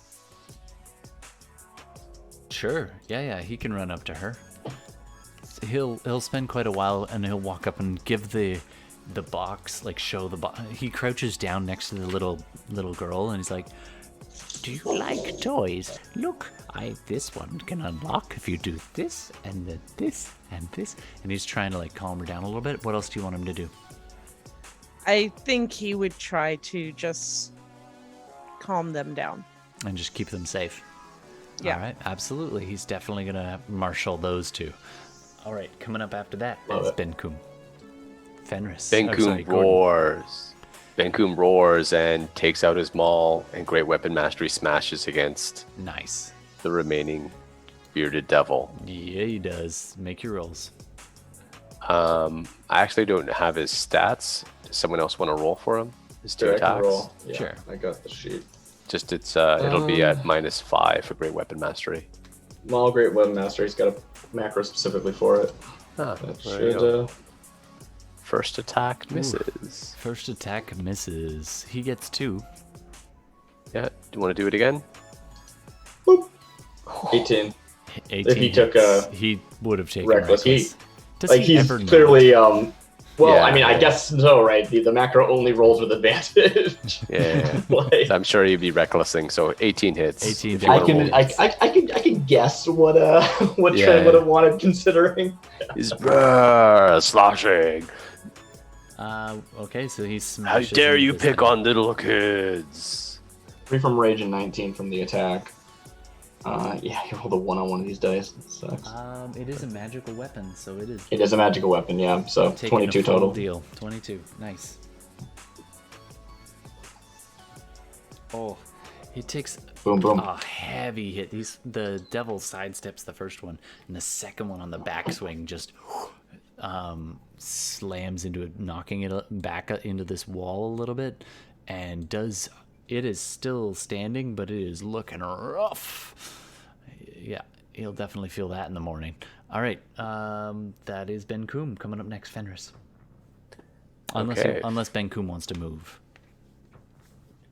Sure. Yeah, he can run up to her. He'll spend quite a while, and he'll walk up and give the box, like show the box. He crouches down next to the little girl, and he's like, "Do you like toys? Look, this one can unlock if you do this and then this and this." And he's trying to like calm her down a little bit. What else do you want him to do? I think he would try to just calm them down and just keep them safe. Yeah. All right, absolutely. He's definitely gonna marshal those two. All right, coming up after that is Benkuhm. Fenris. Benkuhm roars. Benkuhm roars and takes out his maul, and Great Weapon Mastery smashes against the remaining bearded devil. Yeah, he does. Make your rolls. I actually don't have his stats. Does someone else want to roll for him? His two attacks? Roll. Yeah, sure. I got the sheet. Just it'll be at -5 for Great Weapon Mastery. Well, Great Weapon Mastery's got a macro specifically for it. That should. First attack misses. First attack misses. He gets 2. Yeah. Do you want to do it again? Boop. 18. If he took he would have taken reckless. He's clearly I mean, I guess so, right? The macro only rolls with advantage. Yeah. I'm sure he'd be recklessing. So 18 hits. 18. I can guess what Trent would have wanted considering. He's sloshing. Okay, so he smashes. How dare you pick on little kids? 3 from rage and 19 from the attack. He rolled a 1 on one of these dice. That sucks. It is a magical weapon, so it is. It is a magical weapon, yeah. So 22 total. Deal. 22. Nice. Oh, he takes boom. A heavy hit. The devil sidesteps the first one, and the second one on the backswing just slams into it, knocking it back into this wall a little bit, and does. It is still standing, but it is looking rough. Yeah, he'll definitely feel that in the morning. All right, that is Benkuhm. Coming up next, Fenris. Unless Benkuhm wants to move.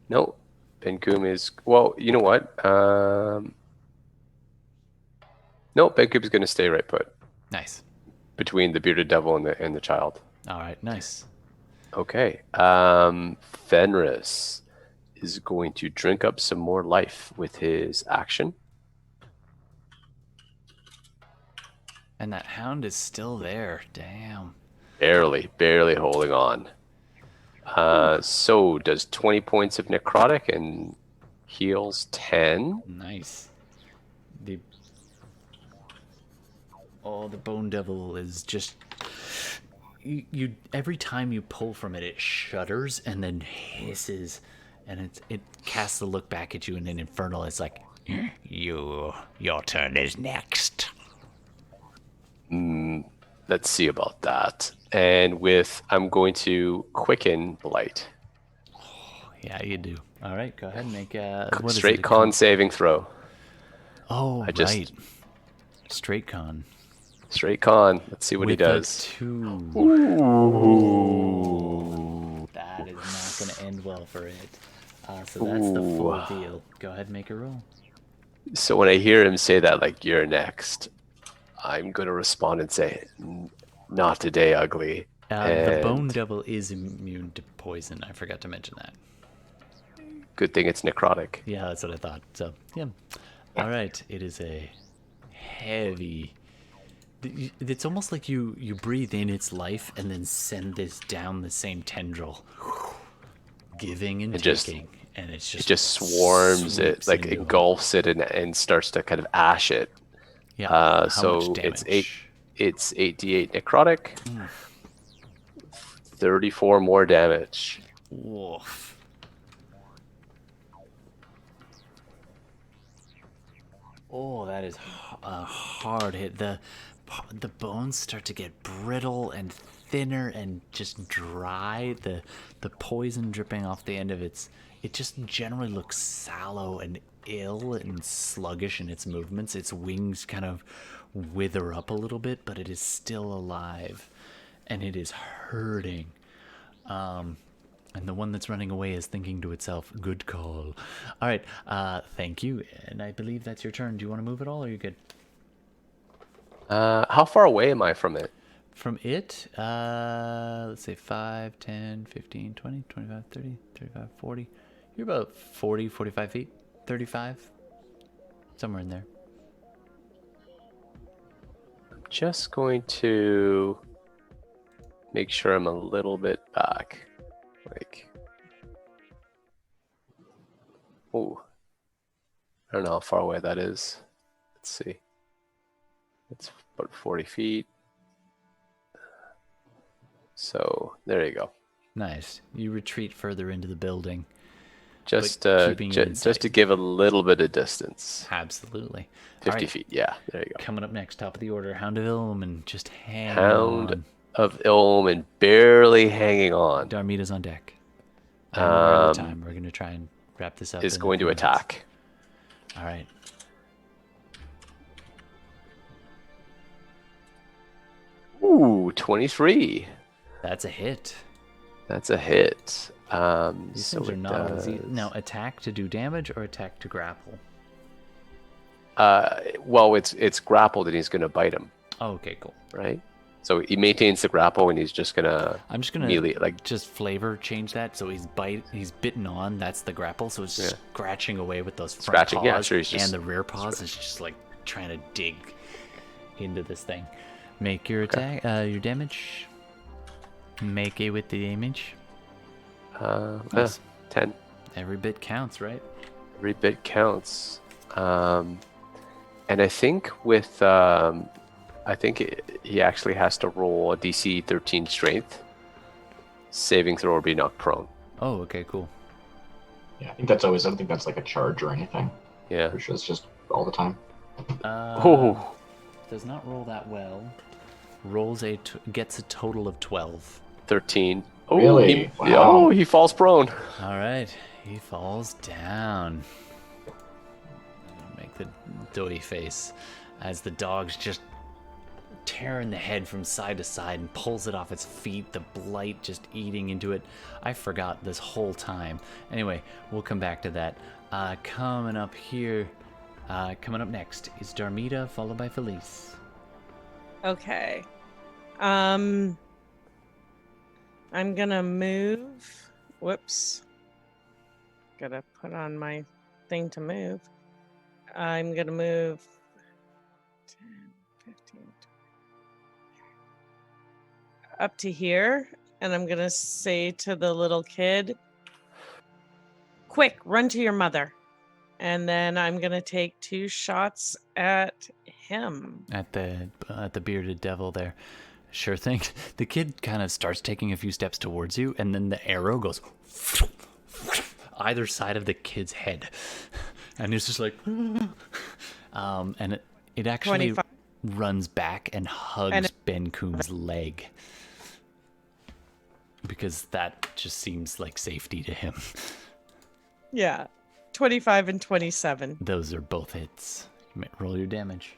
No, Benkuhm is... Well, you know what? No, Benkuhm is going to stay right put. Nice. Between the bearded devil and the child. All right, nice. Okay, Fenris is going to drink up some more life with his action. And that hound is still there. Damn. Barely holding on. So does 20 points of necrotic and heals 10. Nice. The bone devil is just... You every time you pull from it, it shudders and then hisses. And it casts a look back at you in an infernal. It's like, your turn is next. Let's see about that. And I'm going to quicken blight. Yeah, you do. All right, go ahead and make straight con saving throw. Oh, right. Straight con. Straight con. Let's see what he does. A 2. Ooh. That is not going to end well for it. So that's the full deal. Go ahead and make a roll. So when I hear him say that, like, you're next, I'm going to respond and say, not today, ugly. The Bone Devil is immune to poison. I forgot to mention that. Good thing it's necrotic. Yeah, that's what I thought. So, yeah. All right. It is a heavy... It's almost like you breathe in its life and then send this down the same tendril. Giving and taking. And it just swarms it, like engulfs it and starts to kind of ash it. Yeah. So it's 8d8 necrotic. 34 more damage. Woof. Oh, that is a hard hit. The bones start to get brittle and thinner and just dry. The poison dripping off the end of it just generally looks sallow and ill and sluggish in its movements. Its wings kind of wither up a little bit, but it is still alive, and it is hurting. And the one that's running away is thinking to itself, good call. All right, thank you, and I believe that's your turn. Do you want to move at all, or are you good? How far away am I from it? From it, let's say 5, 10, 15, 20, 25, 30, 35, 40. You're about 40, 45 feet, 35, somewhere in there. I'm just going to make sure I'm a little bit back. Like, oh, I don't know how far away that is. Let's see. It's about 40 feet. So there you go. Nice. You retreat further into the building. Just to give a little bit of distance. Absolutely. 50 feet. Yeah, there you go. Coming up next, top of the order, Hound of Ilm, just hang Hound of Ilm and barely hanging on. Darmita's on deck. And we're out of time. We're going to try and wrap this up. Is going to attack. All right. Ooh, 23. That's a hit. That's a hit. These things are not easy. Now, attack to do damage or attack to grapple? Well, it's grappled and he's going to bite him. Oh, okay, cool. Right? So he maintains the grapple and he's just going to... I'm just going to just flavor change that. So he's bitten on. That's the grapple. So it's scratching away with those front paws. Yeah, sure, and the rear paws. It's just like trying to dig into this thing. Make your attack, your damage. Make it with the damage. Nice. 10. Every bit counts, right? Every bit counts. And I think with he actually has to roll a DC 13 strength saving throw or be knocked prone. Oh, okay, cool. Yeah, I think that's always. I don't think that's like a charge or anything. Yeah, pretty sure it's just all the time. Does not roll that well. Gets a total of 12. 13. Oh, really? Wow. He falls prone. All right, he falls down. Make the doughy face as the dog's just tearing the head from side to side and pulls it off its feet, the blight just eating into it. I forgot this whole time. Anyway, we'll come back to that. Coming up next is Darmita, followed by Philees. Okay. I'm gonna move. Whoops. Gotta put on my thing to move. I'm gonna move 10, 15, 20, up to here, and I'm gonna say to the little kid, quick, run to your mother. And then I'm gonna take 2 shots at him. At the bearded devil there. Sure thing. The kid kind of starts taking a few steps towards you, and then the arrow goes either side of the kid's head. And it's just like and it actually 25. runs back and hugs Benkuhm's leg. Because that just seems like safety to him. Yeah. 25 and 27. Those are both hits. Roll your damage.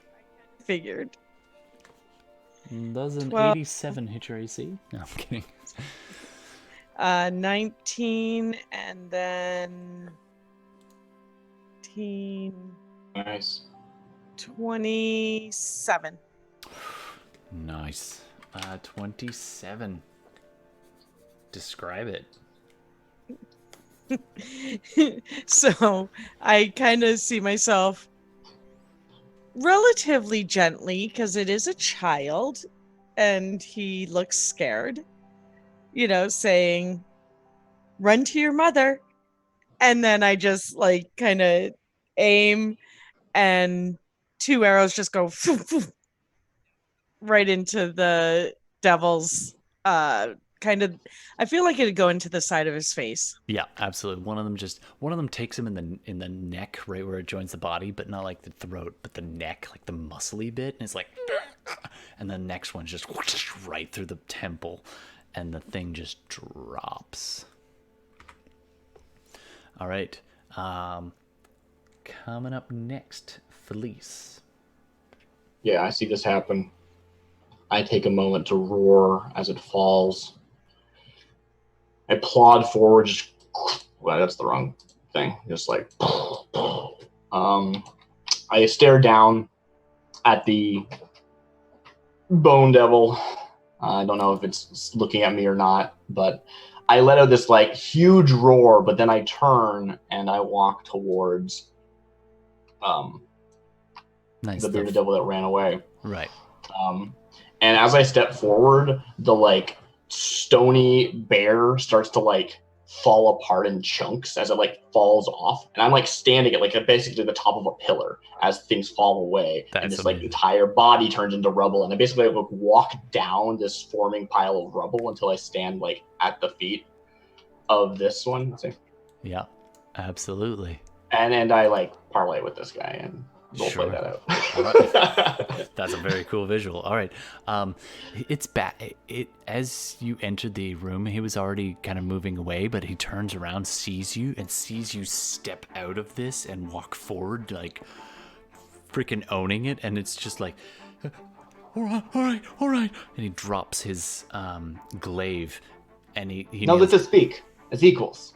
Figured. Does an 12. 87 hit your AC? No, I'm kidding. 19 and then 18. Nice. 27. Nice. 27. Describe it. So I kind of see myself relatively gently, because it is a child and he looks scared, saying, "Run to your mother." And then I just like kind of aim, and 2 arrows just go right into the devil's I feel like it'd go into the side of his face. Yeah, absolutely. One of them takes him in the neck, right where it joins the body, but not like the throat, but the neck, like the muscly bit, and it's like, and the next one's just right through the temple, and the thing just drops. All right. Coming up next, Philees. Yeah, I see this happen. I take a moment to roar as it falls. I plod forward, well, that's the wrong thing. Just like, I stare down at the bone devil. I don't know if it's looking at me or not, but I let out this like huge roar, but then I turn and I walk towards Nice. The bearded devil that ran away. Right. And as I step forward, the like stony bear starts to like fall apart in chunks as it like falls off, and I'm like standing at like basically the top of a pillar as things fall away. That's and this amazing. like entire body turns into rubble, and I basically like walk down this forming pile of rubble until I stand like at the feet of this one. Let's see. Yeah, absolutely. And I like parlay with this guy and we'll Sure. play that out. All right. That's a very cool visual. All right. It's bad. As you entered the room, he was already kind of moving away, but he turns around, sees you step out of this and walk forward, like freaking owning it. And it's just like, all right. And he drops his glaive, and he No, kneels- let's just speak as equals.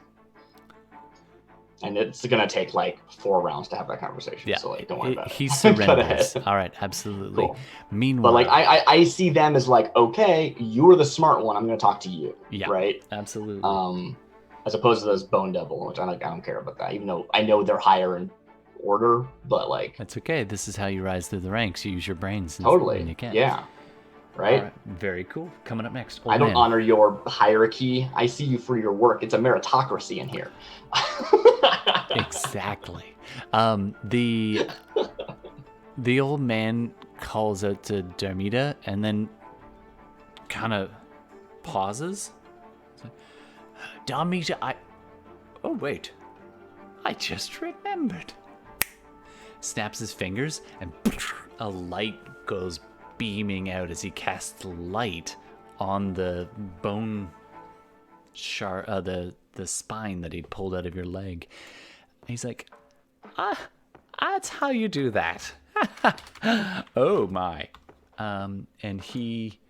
And it's going to take like 4 rounds to have that conversation. Yeah, So like, don't worry about it. He Go surrenders. ahead. All right, absolutely. Cool. Meanwhile, But like, I see them as like, okay, you were the smart one. I'm going to talk to you. Yeah, right. Absolutely. As opposed to this bone devil, which I don't care about that. Even though I know they're higher in order, but like, that's okay. This is how you rise through the ranks. You use your brains. Totally. When you can. Yeah. Right? All right. Very cool. Coming up next. I don't honor your hierarchy. I see you for your work. It's a meritocracy in here. Exactly. The old man calls out to Darmita and then kind of pauses. Darmita, oh wait, I just remembered. Snaps his fingers and a light goes beaming out as he casts light on the bone the spine that he'd pulled out of your leg. And he's like, that's how you do that. Oh my. And he,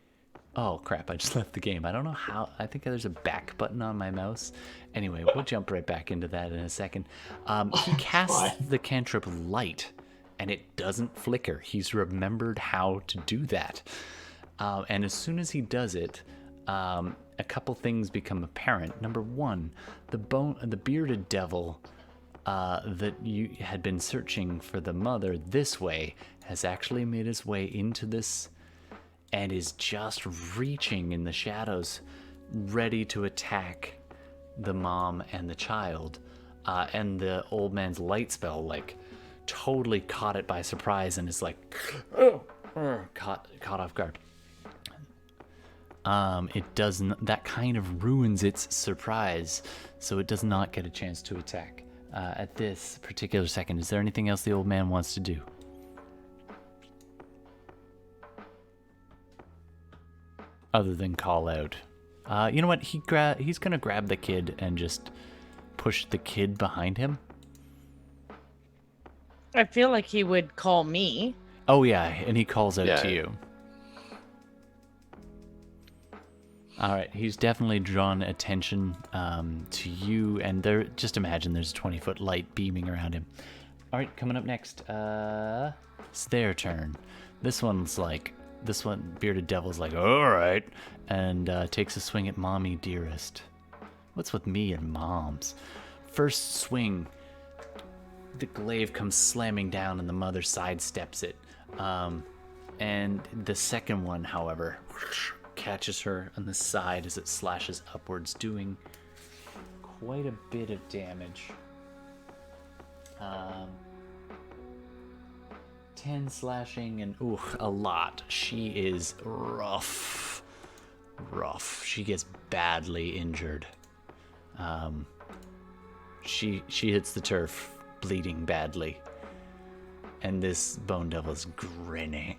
oh crap, I just left the game. I don't know how. I think there's a back button on my mouse. Anyway, we'll jump right back into that in a second. He casts the cantrip light, and it doesn't flicker. He's remembered how to do that. And as soon as he does it, a couple things become apparent. Number one, the bearded devil that you had been searching for the mother this way has actually made his way into this and is just reaching in the shadows, ready to attack the mom and the child. And the old man's light spell, like, totally caught it by surprise and is like, caught off guard. It doesn't. That kind of ruins its surprise, so it does not get a chance to attack at this particular second. Is there anything else the old man wants to do? Other than call out. You know what? He's gonna grab the kid and just push the kid behind him. I feel like he would call me. Oh yeah, and he calls out to you. All right, he's definitely drawn attention to you, and just imagine there's a 20-foot light beaming around him. All right, coming up next, it's their turn. This one, Bearded Devil's like, all right, and takes a swing at Mommy Dearest. What's with me and moms? First swing, the glaive comes slamming down, and the mother sidesteps it. And the second one, however, catches her on the side as it slashes upwards, doing quite a bit of damage. 10 slashing and a lot. She is rough. She gets badly injured. She hits the turf, bleeding badly. And this Bone Devil is grinning.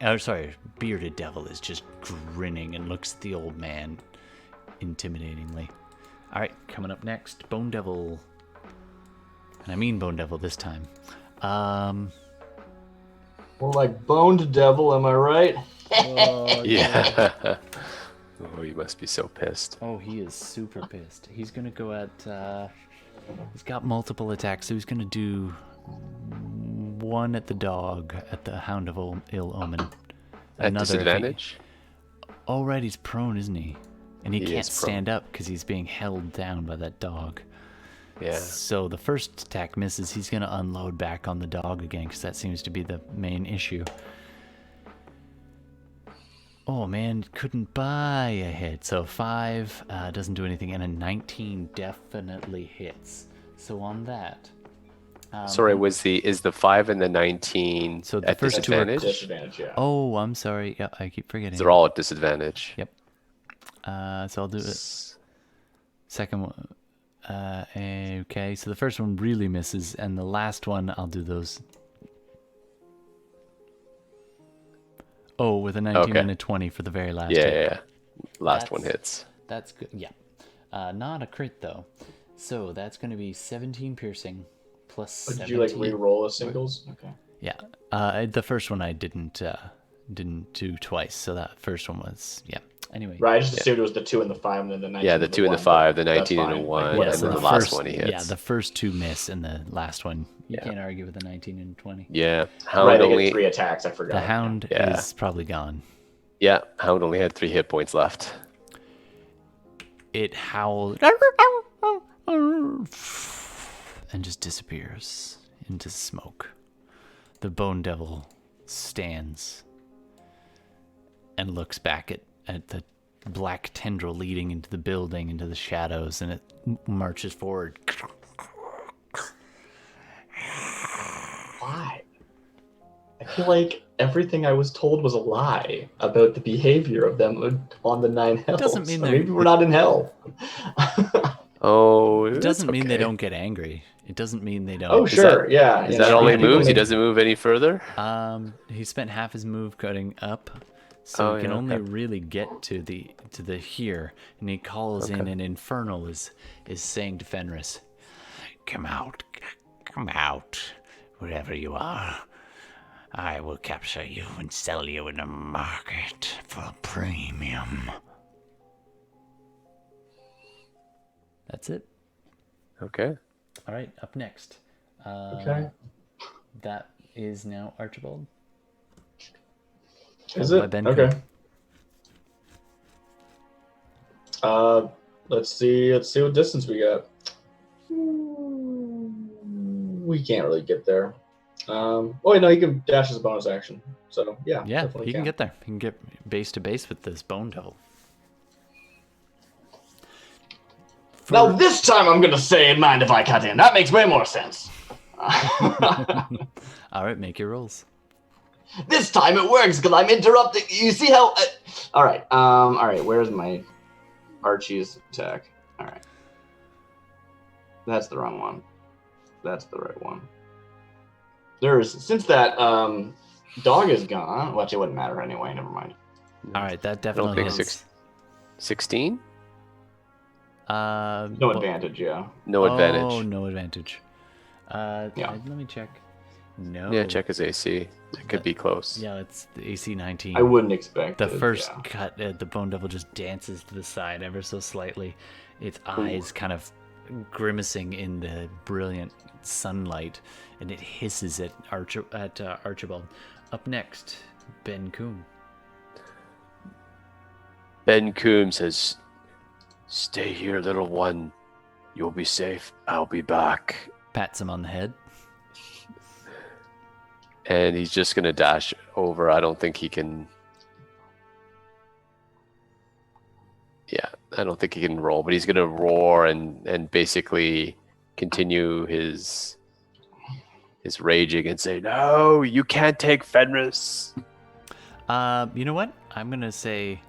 Bearded Devil is just grinning and looks at the old man intimidatingly. All right, coming up next, Bone Devil. And I mean Bone Devil this time. More like Boned Devil, am I right? Yeah. Oh, you must be so pissed. Oh, he is super pissed. He's going to go at... he's got multiple attacks, so he's going to do... one at the dog, at the Hound of Ill Omen. At disadvantage? Alright, he's prone, isn't he? And he can't stand up because he's being held down by that dog. Yeah. So the first attack misses. He's going to unload back on the dog again because that seems to be the main issue. Oh man, couldn't buy a hit. So 5 doesn't do anything, and a 19 definitely hits. So on that... Sorry, is the 5 and the 19 so the at first disadvantage? Disadvantage, yeah. Oh, I'm sorry. Yeah, I keep forgetting. They're all at disadvantage. Yep. So I'll do it. Second one. Okay, so the first one really misses, and the last one I'll do those. Oh, with a 19 and a 20 for the very last hit. Yeah. Last one hits. That's good. Yeah. Not a crit though. So that's going to be 17 piercing. Plus 17. Did you re-roll the singles? Okay. Yeah. The first one I didn't do twice, so that first one was Anyway. Right, I just assumed it was the 2 and the 5, and then the 19. Yeah, the 2 and the 5, the 19 and the 1, and then the last one he hits. Yeah, the first 2 miss, and the last one you can't argue with the 19 and 20. Yeah, Hound only had 3 attacks. I forgot. The Hound is probably gone. Yeah, Hound only had 3 hit points left. It howled and just disappears into smoke. The Bone Devil stands and looks back at the black tendril leading into the building, into the shadows, and it marches forward. Why? I feel like everything I was told was a lie about the behavior of them on the 9 hells. Doesn't mean maybe we're not in hell. Oh, it doesn't mean they don't get angry. It doesn't mean they don't. Oh, sure, yeah. Is that all he moves? He doesn't move any further? He spent half his move cutting up, so he can only really get to the here, and he calls in an infernal is saying to Fenris, come out, wherever you are. I will capture you and sell you in the market for premium. That's it. Okay. All right, up next. Okay. That is now Archibald. Is it? Okay. Let's see what distance we got. We can't really get there. Oh wait, no, he can dash as a bonus action. So yeah, he can get there. He can get base to base with this Bone Devil. Now this time I'm gonna say, mind if I cut in? That makes way more sense. All right, make your rolls. This time it works because I'm interrupting. You see how? All right. Where's my Archie's attack? All right. That's the wrong one. That's the right one. Since that dog is gone. Well, actually, it wouldn't matter anyway. Never mind. All right, that definitely hits. 16. No advantage, yeah. No advantage. Oh, no advantage. Yeah. Let me check. No. Yeah, check his AC. It could be close. Yeah, it's the AC 19. I wouldn't expect The it, first yeah. cut, the bone devil just dances to the side ever so slightly. Its eyes kind of grimacing in the brilliant sunlight, and it hisses at Archibald. Up next, Benkuhm. Benkuhm says, "Stay here, little one. You'll be safe. I'll be back." Pats him on the head. And he's just gonna dash over. I don't think he can. Yeah, I don't think he can roll, but he's gonna roar and basically continue his raging and say, "No, you can't take Fenris." You know what? I'm gonna say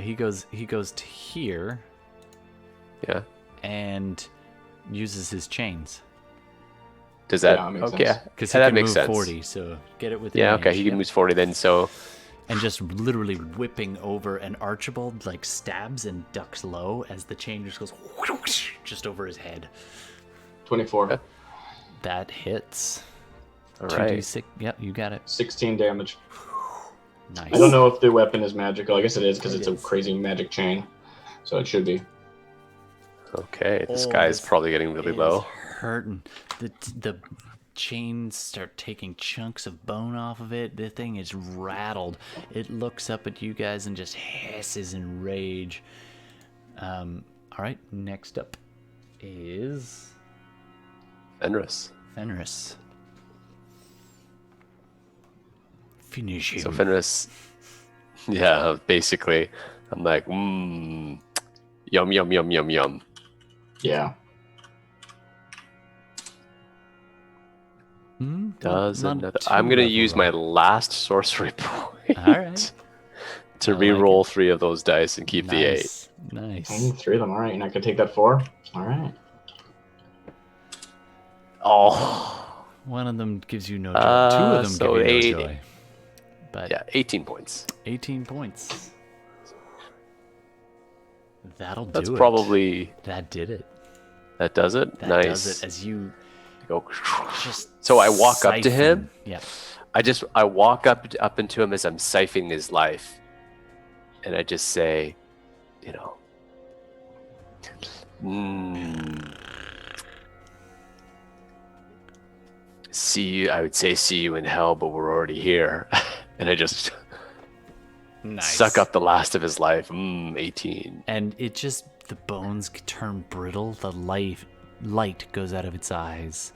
he goes to here. Yeah. And uses his chains. Does that? Yeah, makes okay. sense. Because he that can makes move sense. 40, so get it within Yeah. Okay. range. He can move 40 then. So. And just literally whipping over, and Archibald like stabs and ducks low as the chain just goes whoosh, just over his head. 24. Okay. That hits. All right. 2d6. Yep, you got it. 16 damage. Nice. I don't know if the weapon is magical. I guess it is because It it's is. a crazy magic chain. So it should be. Okay. This Oh, guy's this probably getting really is low. Hurting. The chains start taking chunks of bone off of it. The thing is rattled. It looks up at you guys and just hisses in rage. All right, next up is Fenris. Fenris. Finish him. So Fenris. Yeah. Basically, I'm like, yum yum yum yum yum. Yeah. Does Not another. too I'm gonna rough a use my roll. last sorcery point. All right. To I like re-roll it. 3 of those dice and keep the 8. Nice. 3 of them. All right. You're not going to take that 4? All right. Oh. One of them gives you no joy. 2 of them so give you 8. no joy. But Yeah, 18 points. 18 points. That'll That's do it. probably. That did it. That does it? That Nice. does it as you Go. just So I walk up to him. Yeah. I walk up into him as I'm siphoning his life, and I just say, see you. I would say see you in hell, but we're already here, and I just Nice. suck up the last of his life. 18. And it just, the bones turn brittle. The light goes out of its eyes,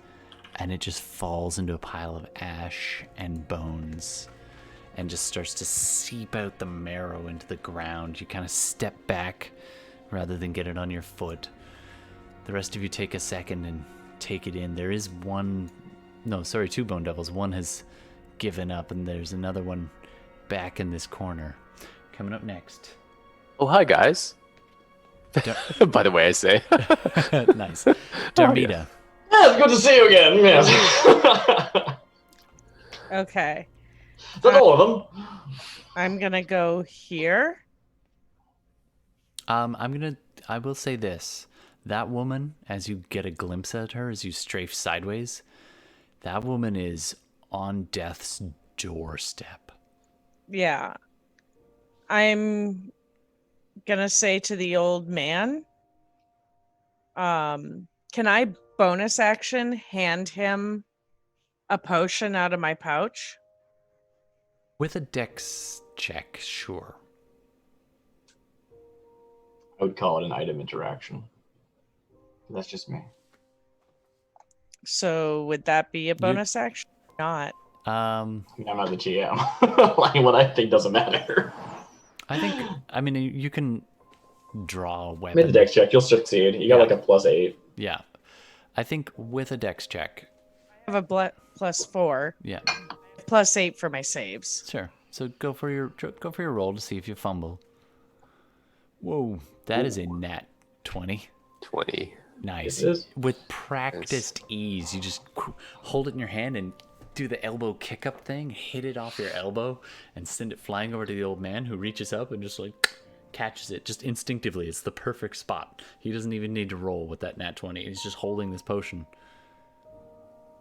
and it just falls into a pile of ash and bones, and just starts to seep out the marrow into the ground. You kind of step back rather than get it on your foot. The rest of you take a second and take it in. There is 2 bone devils. One has given up, and there's another one back in this corner. Coming up next. Oh, hi guys. By the way, I say. Nice. Darmita. Yeah, it's good to see you again. Yes. Okay. Is that all of them? I'm gonna go here. I will say this. That woman, as you get a glimpse at her, as you strafe sideways, that woman is on death's doorstep. Yeah. I'm gonna say to the old man, can I bonus action hand him a potion out of my pouch? With a dex check, sure. I would call it an item interaction. That's just me. So would that be a bonus action? Not. I mean, I'm not the GM. Like, what I think doesn't matter. I mean, you can draw a weapon. Made the dex check. You'll succeed. You got like a +8. Yeah. I think with a dex check. I have a +4. Yeah. +8 for my saves. Sure. So go for your roll to see if you fumble. Whoa, that is a nat 20. 20. Nice. It is? With practiced ease, you just hold it in your hand and do the elbow kick up thing, hit it off your elbow, and send it flying over to the old man, who reaches up and just like catches it just instinctively. It's the perfect spot. He doesn't even need to roll with that nat 20. He's just holding this potion.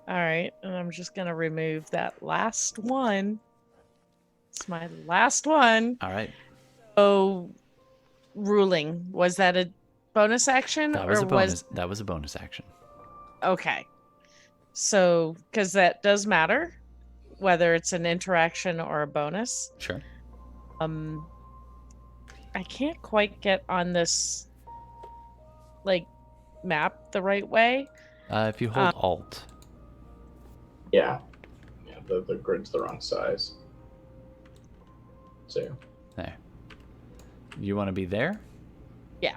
All right, and I'm just gonna remove that last one. It's my last one. All right. So, ruling, was that a bonus action? That was a bonus. That was a bonus action. Okay. So, because that does matter, whether it's an interaction or a bonus. Sure. I can't quite get on this, map the right way. If you hold Alt. Yeah, the grid's the wrong size. So There. You want to be there? Yeah.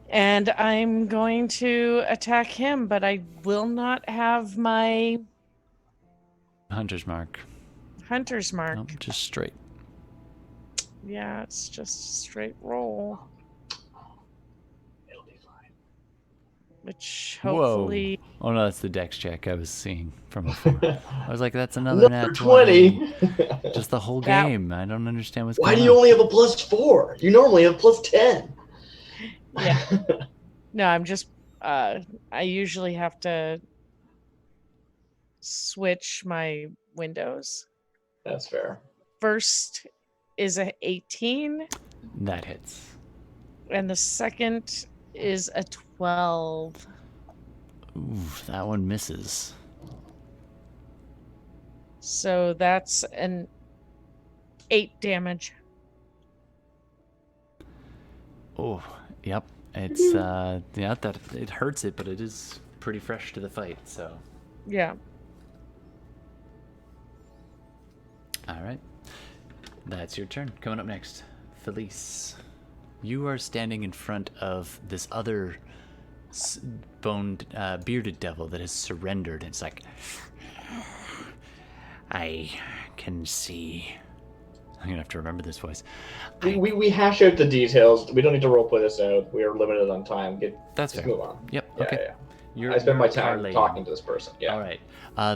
And I'm going to attack him, but I will not have my Hunter's mark. hunter's mark. Nope, just straight. Yeah, it's just a straight roll. it'll be fine. Which hopefully... Whoa. Oh no, that's the dex check I was seeing from before. I was like, that's another Number nat 20. 20. Just the whole That- game. I don't understand what's Why going do on. you only have a +4? You normally have +10. Yeah. No, I'm just... I usually have to switch my windows. That's fair. First is a 18, That hits. and the second is a 12. Ooh, that one misses. So that's an 8 damage. Oh, yep. It's yeah, that it hurts it, but it is pretty fresh to the fight, so. Yeah. All right. That's your turn. Coming up next, Philees. You are standing in front of this other bearded devil that has surrendered. It's like, I can see. I'm gonna have to remember this voice. We hash out the details. We don't need to roleplay this out. We are limited on time. That's just fair. move on. Yep. Yeah, Okay. yeah. I spend my time talking to this person. Yeah. All right.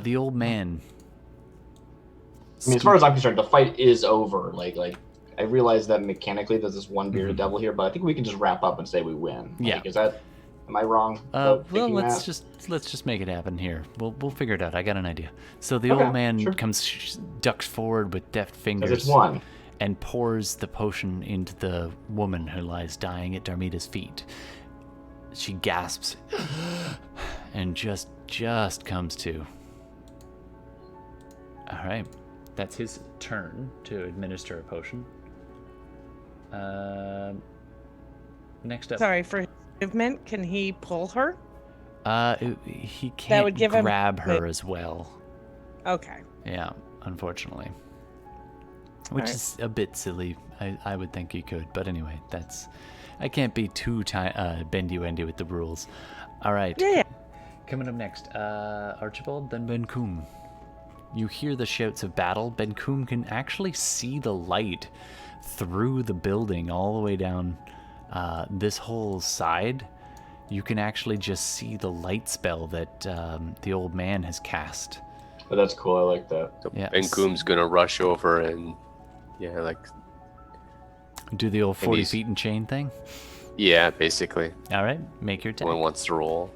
The old man. I mean, as far as I'm concerned, the fight is over. Like I realize that mechanically there's this one bearded devil here, but I think we can just wrap up and say we win. Yeah. Like, am I wrong? Well, thinking let's that? just make it happen here. We'll figure it out. I got an idea. So the Okay, old man sure. ducks forward with deft 'Cause fingers it's one. and pours the potion into the woman who lies dying at Darmita's feet. She gasps and just comes to. All right, that's his turn to administer a potion. Next up. Sorry, for movement, can he pull her? He That can't would give him- grab her as well. Okay. Yeah, unfortunately. Which Alright. is a bit silly. I would think he could, but anyway, I can't be too bendy-wendy with the rules. All right. Yeah. Coming up next, Archibald, then Benkuhm. You hear the shouts of battle. Benkuhm can actually see the light through the building all the way down this whole side. You can actually just see the light spell that the old man has cast. But that's cool. I like that. So Yeah. Benkuhm's gonna rush over and Do the old 40 he's- feet and chain thing. yeah, basically. All right, make your attack. One wants to roll.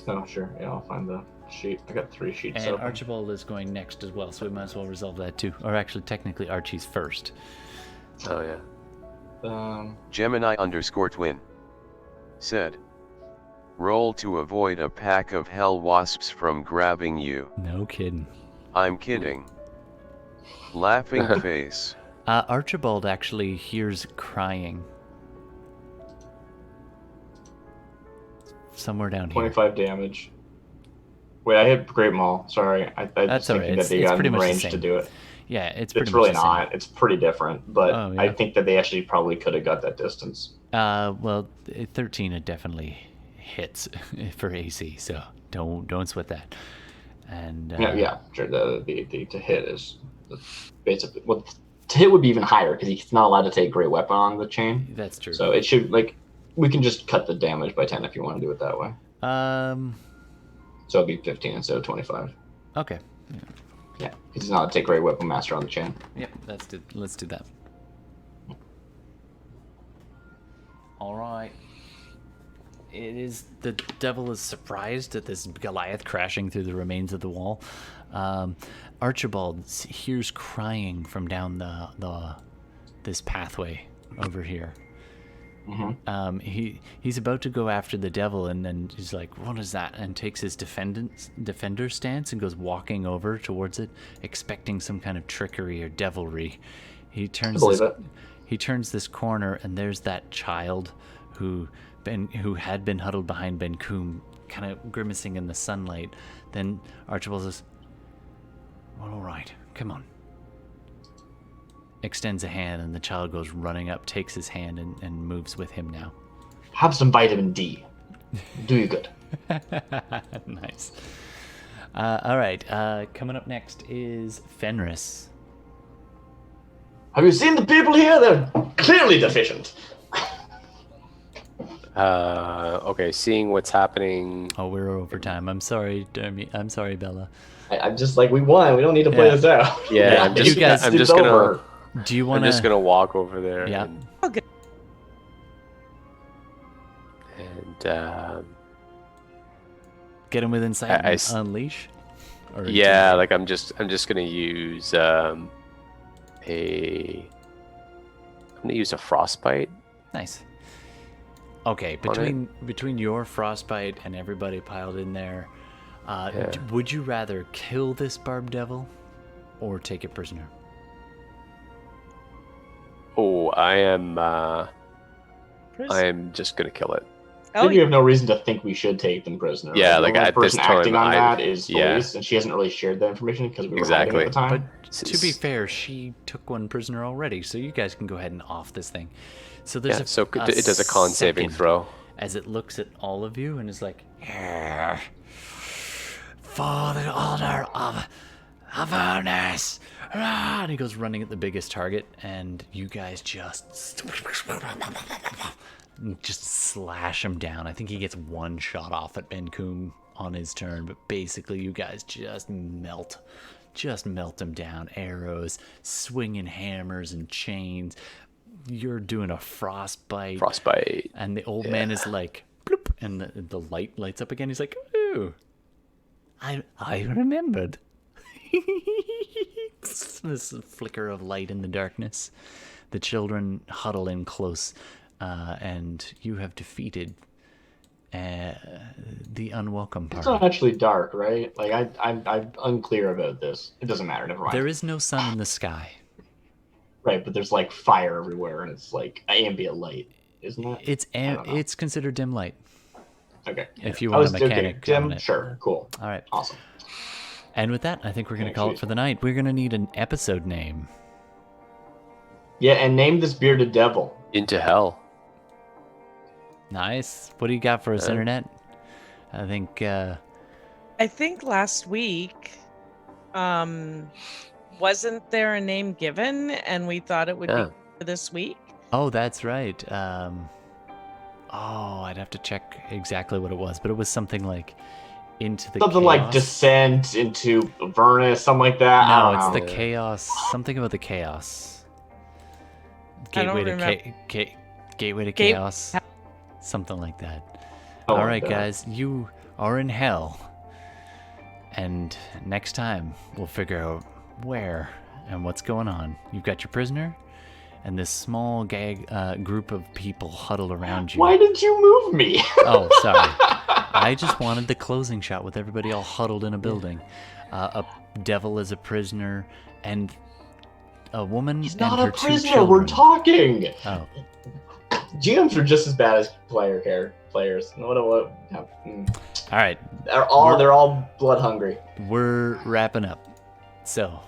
Oh, sure. Yeah, I'll find the sheet. I got 3 sheets And open. Archibald is going next as well, so we might as well resolve that too. Or actually, technically, Archie's first. Oh yeah. Gemini_twin said, roll to avoid a pack of hell wasps from grabbing you. No kidding. I'm kidding. Laughing face. Archibald actually hears crying. Somewhere down here. 25 damage. Wait, I hit Great Maul. Sorry. I That's was thinking alright. that they It's got pretty in much the range same. to do it. Yeah, it's pretty It's much really the same. not. It's pretty different, but Oh, yeah. I think that they actually probably could have got that distance. Well, 13 it definitely hits for AC, so don't sweat that. And Yeah, sure. The to hit is basically to hit would be even higher because he's not allowed to take Great Weapon on the chain. that's true. So it should we can just cut the damage by 10 if you want to do it that way. So it'd be 15 instead of 25. Okay. Yeah, because he's not allowed to take Great Weapon Master on the chain. Yep, let's do that. All right. The devil is surprised at this Goliath crashing through the remains of the wall. Archibald hears crying from down this pathway over here. Mm-hmm. He's about to go after the devil, and then he's like, "What is that?" and takes his defender stance and goes walking over towards it, expecting some kind of trickery or devilry. He turns this corner, and there's that child who had been huddled behind Benkuhm, kind of grimacing in the sunlight. Then Archibald says, "Well, all right, come on." Extends a hand, and the child goes running up, takes his hand, and moves with him now. Have some vitamin D. Do you good. Nice. All right, coming up next is Fenris. Have you seen the people here? They're clearly deficient. Okay, seeing what's happening. Oh, we're over time. I'm sorry, Darmy. I'm sorry, Bela. I'm just like, we won. We don't need to play this out. Yeah, I'm just gonna. Do you want to? I'm just gonna walk over there. Yeah. Okay. And get him with insight. And unleash. Or yeah, like I'm just gonna use I'm gonna use a frostbite. Nice. Okay, between your frostbite and everybody piled in there, would you rather kill this barb devil or take it prisoner? Oh, I am just gonna kill it. I think we have no reason to think we should take them prisoner. Yeah, right? like the only at this person acting time, on that is Philees, yeah. and she hasn't really shared that information because we were Exactly. hiding at the time. But to be fair, she took one prisoner already, so you guys can go ahead and off this thing. So there's it does a con saving throw. As it looks at all of you and is like, for the honor of Fenris. And he goes running at the biggest target, and you guys just slash him down. I think he gets one shot off at Benkuhm on his turn, but basically you guys just melt him down. Arrows, swinging hammers and chains. You're doing a frostbite. And the old man is like, bloop, and the light lights up again. He's like, ooh, I remembered. This flicker of light in the darkness. The children huddle in close, and you have defeated the unwelcome party. It's not actually dark, right? Like I'm unclear about this. It doesn't matter. Never mind. There is no sun in the sky. Right, but there's like fire everywhere, and it's like ambient light, isn't it? It's considered dim light. Okay. If you want a mechanic, dim, sure, cool. All right, awesome. And with that, I think we're going to call it for the night. We're going to need an episode name. Yeah, and name this bearded devil. Into Hell. Nice. What do you got for us, Internet? I think last week, wasn't there a name given, and we thought it would be for this week? Oh, that's right. I'd have to check exactly what it was, but it was something like into the something chaos. Like descent into Avernus, something like that. No, it's the chaos. Something about the chaos. Gateway to chaos. Something like that. All right, guys, you are in hell, and next time we'll figure out where and what's going on. You've got your prisoner and this small group of people huddled around you. Why did you move me? Oh, sorry. I just wanted the closing shot with everybody all huddled in a building. A devil is a prisoner, and a woman He's and not her a 2 prisoner. children. We're talking. Oh. GMs are just as bad as players. What? All right. They're all blood hungry. We're wrapping up. So,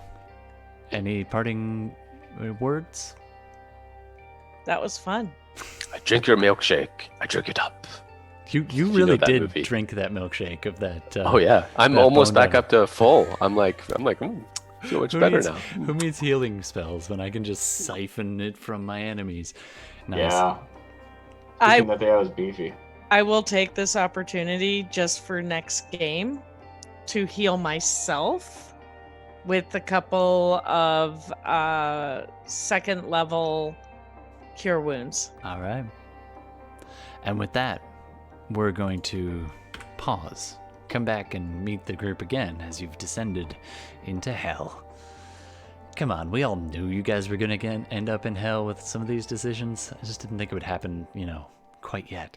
any parting words? That was fun. I drink your milkshake. I drink it up. You really did drink that milkshake of that. Oh yeah, I'm almost back up to full. I'm like, so much better now. Who needs healing spells when I can just siphon it from my enemies? Nice. Yeah. I was beefy. I will take this opportunity just for next game to heal myself with a couple of 2nd level cure wounds. All right. And with that, we're going to pause, come back and meet the group again as you've descended into hell. Come on, we all knew you guys were going to end up in hell with some of these decisions. I just didn't think it would happen, quite yet.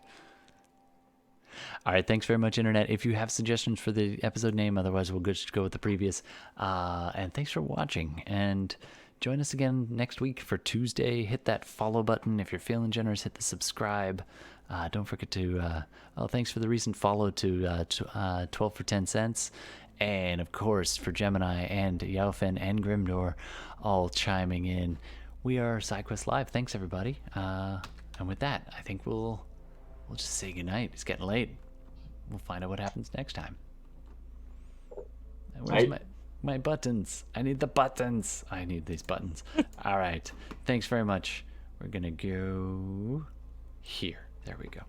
All right, thanks very much, Internet. If you have suggestions for the episode name, otherwise we'll just go with the previous. And thanks for watching. And join us again next week for Tuesday. Hit that follow button. If you're feeling generous, hit the subscribe. Don't forget to... thanks for the recent follow to 12 for 10 cents. And, of course, for Gemini and Yaofen and Grimdor all chiming in. We are SideQuests Live. Thanks, everybody. And with that, I think we'll just say goodnight. It's getting late. We'll find out what happens next time. Where's my buttons? I need the buttons. I need these buttons. All right. Thanks very much. We're going to go here. There we go.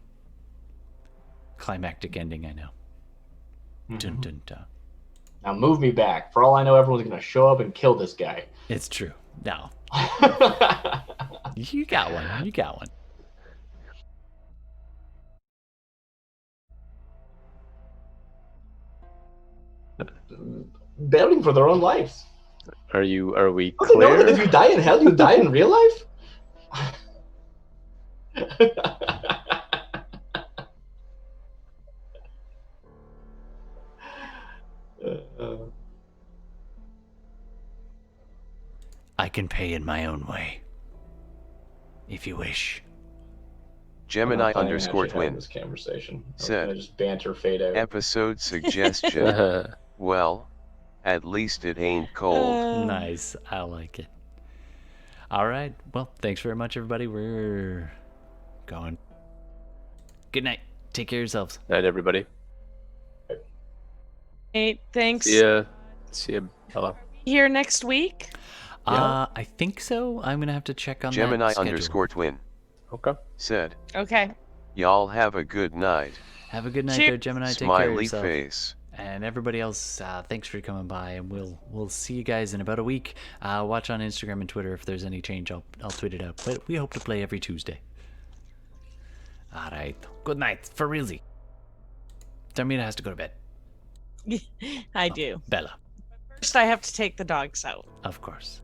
Climactic ending, I know. Dun, dun, dun. Now move me back. For all I know, everyone's going to show up and kill this guy. It's true. No. You got one. You got one. Battling for their own lives. Are we Don't they know clear? that if you die in hell, you die in real life? I can pay in my own way, if you wish. Gemini I'm _twin having this conversation. said, I just banter fade out. episode suggestion. Well, at least it ain't cold. Nice. I like it. All right. Well, thanks very much, everybody. We're going. Good night. Take care of yourselves. Night, everybody. Hey, thanks. See ya, Bela. Here next week? I think so. I'm going to have to check on Gemini that schedule. _twin Okay. said, Okay. y'all have a good night. Have a good night Cheers. there, Gemini. Take care of Smiley yourself. face. And everybody else, thanks for coming by, and we'll see you guys in about a week. Watch on Instagram and Twitter. If there's any change, I'll tweet it out. But we hope to play every Tuesday. All right. Good night, for realsy. Darmita has to go to bed. I do. Bela, First, I have to take the dogs out. of course.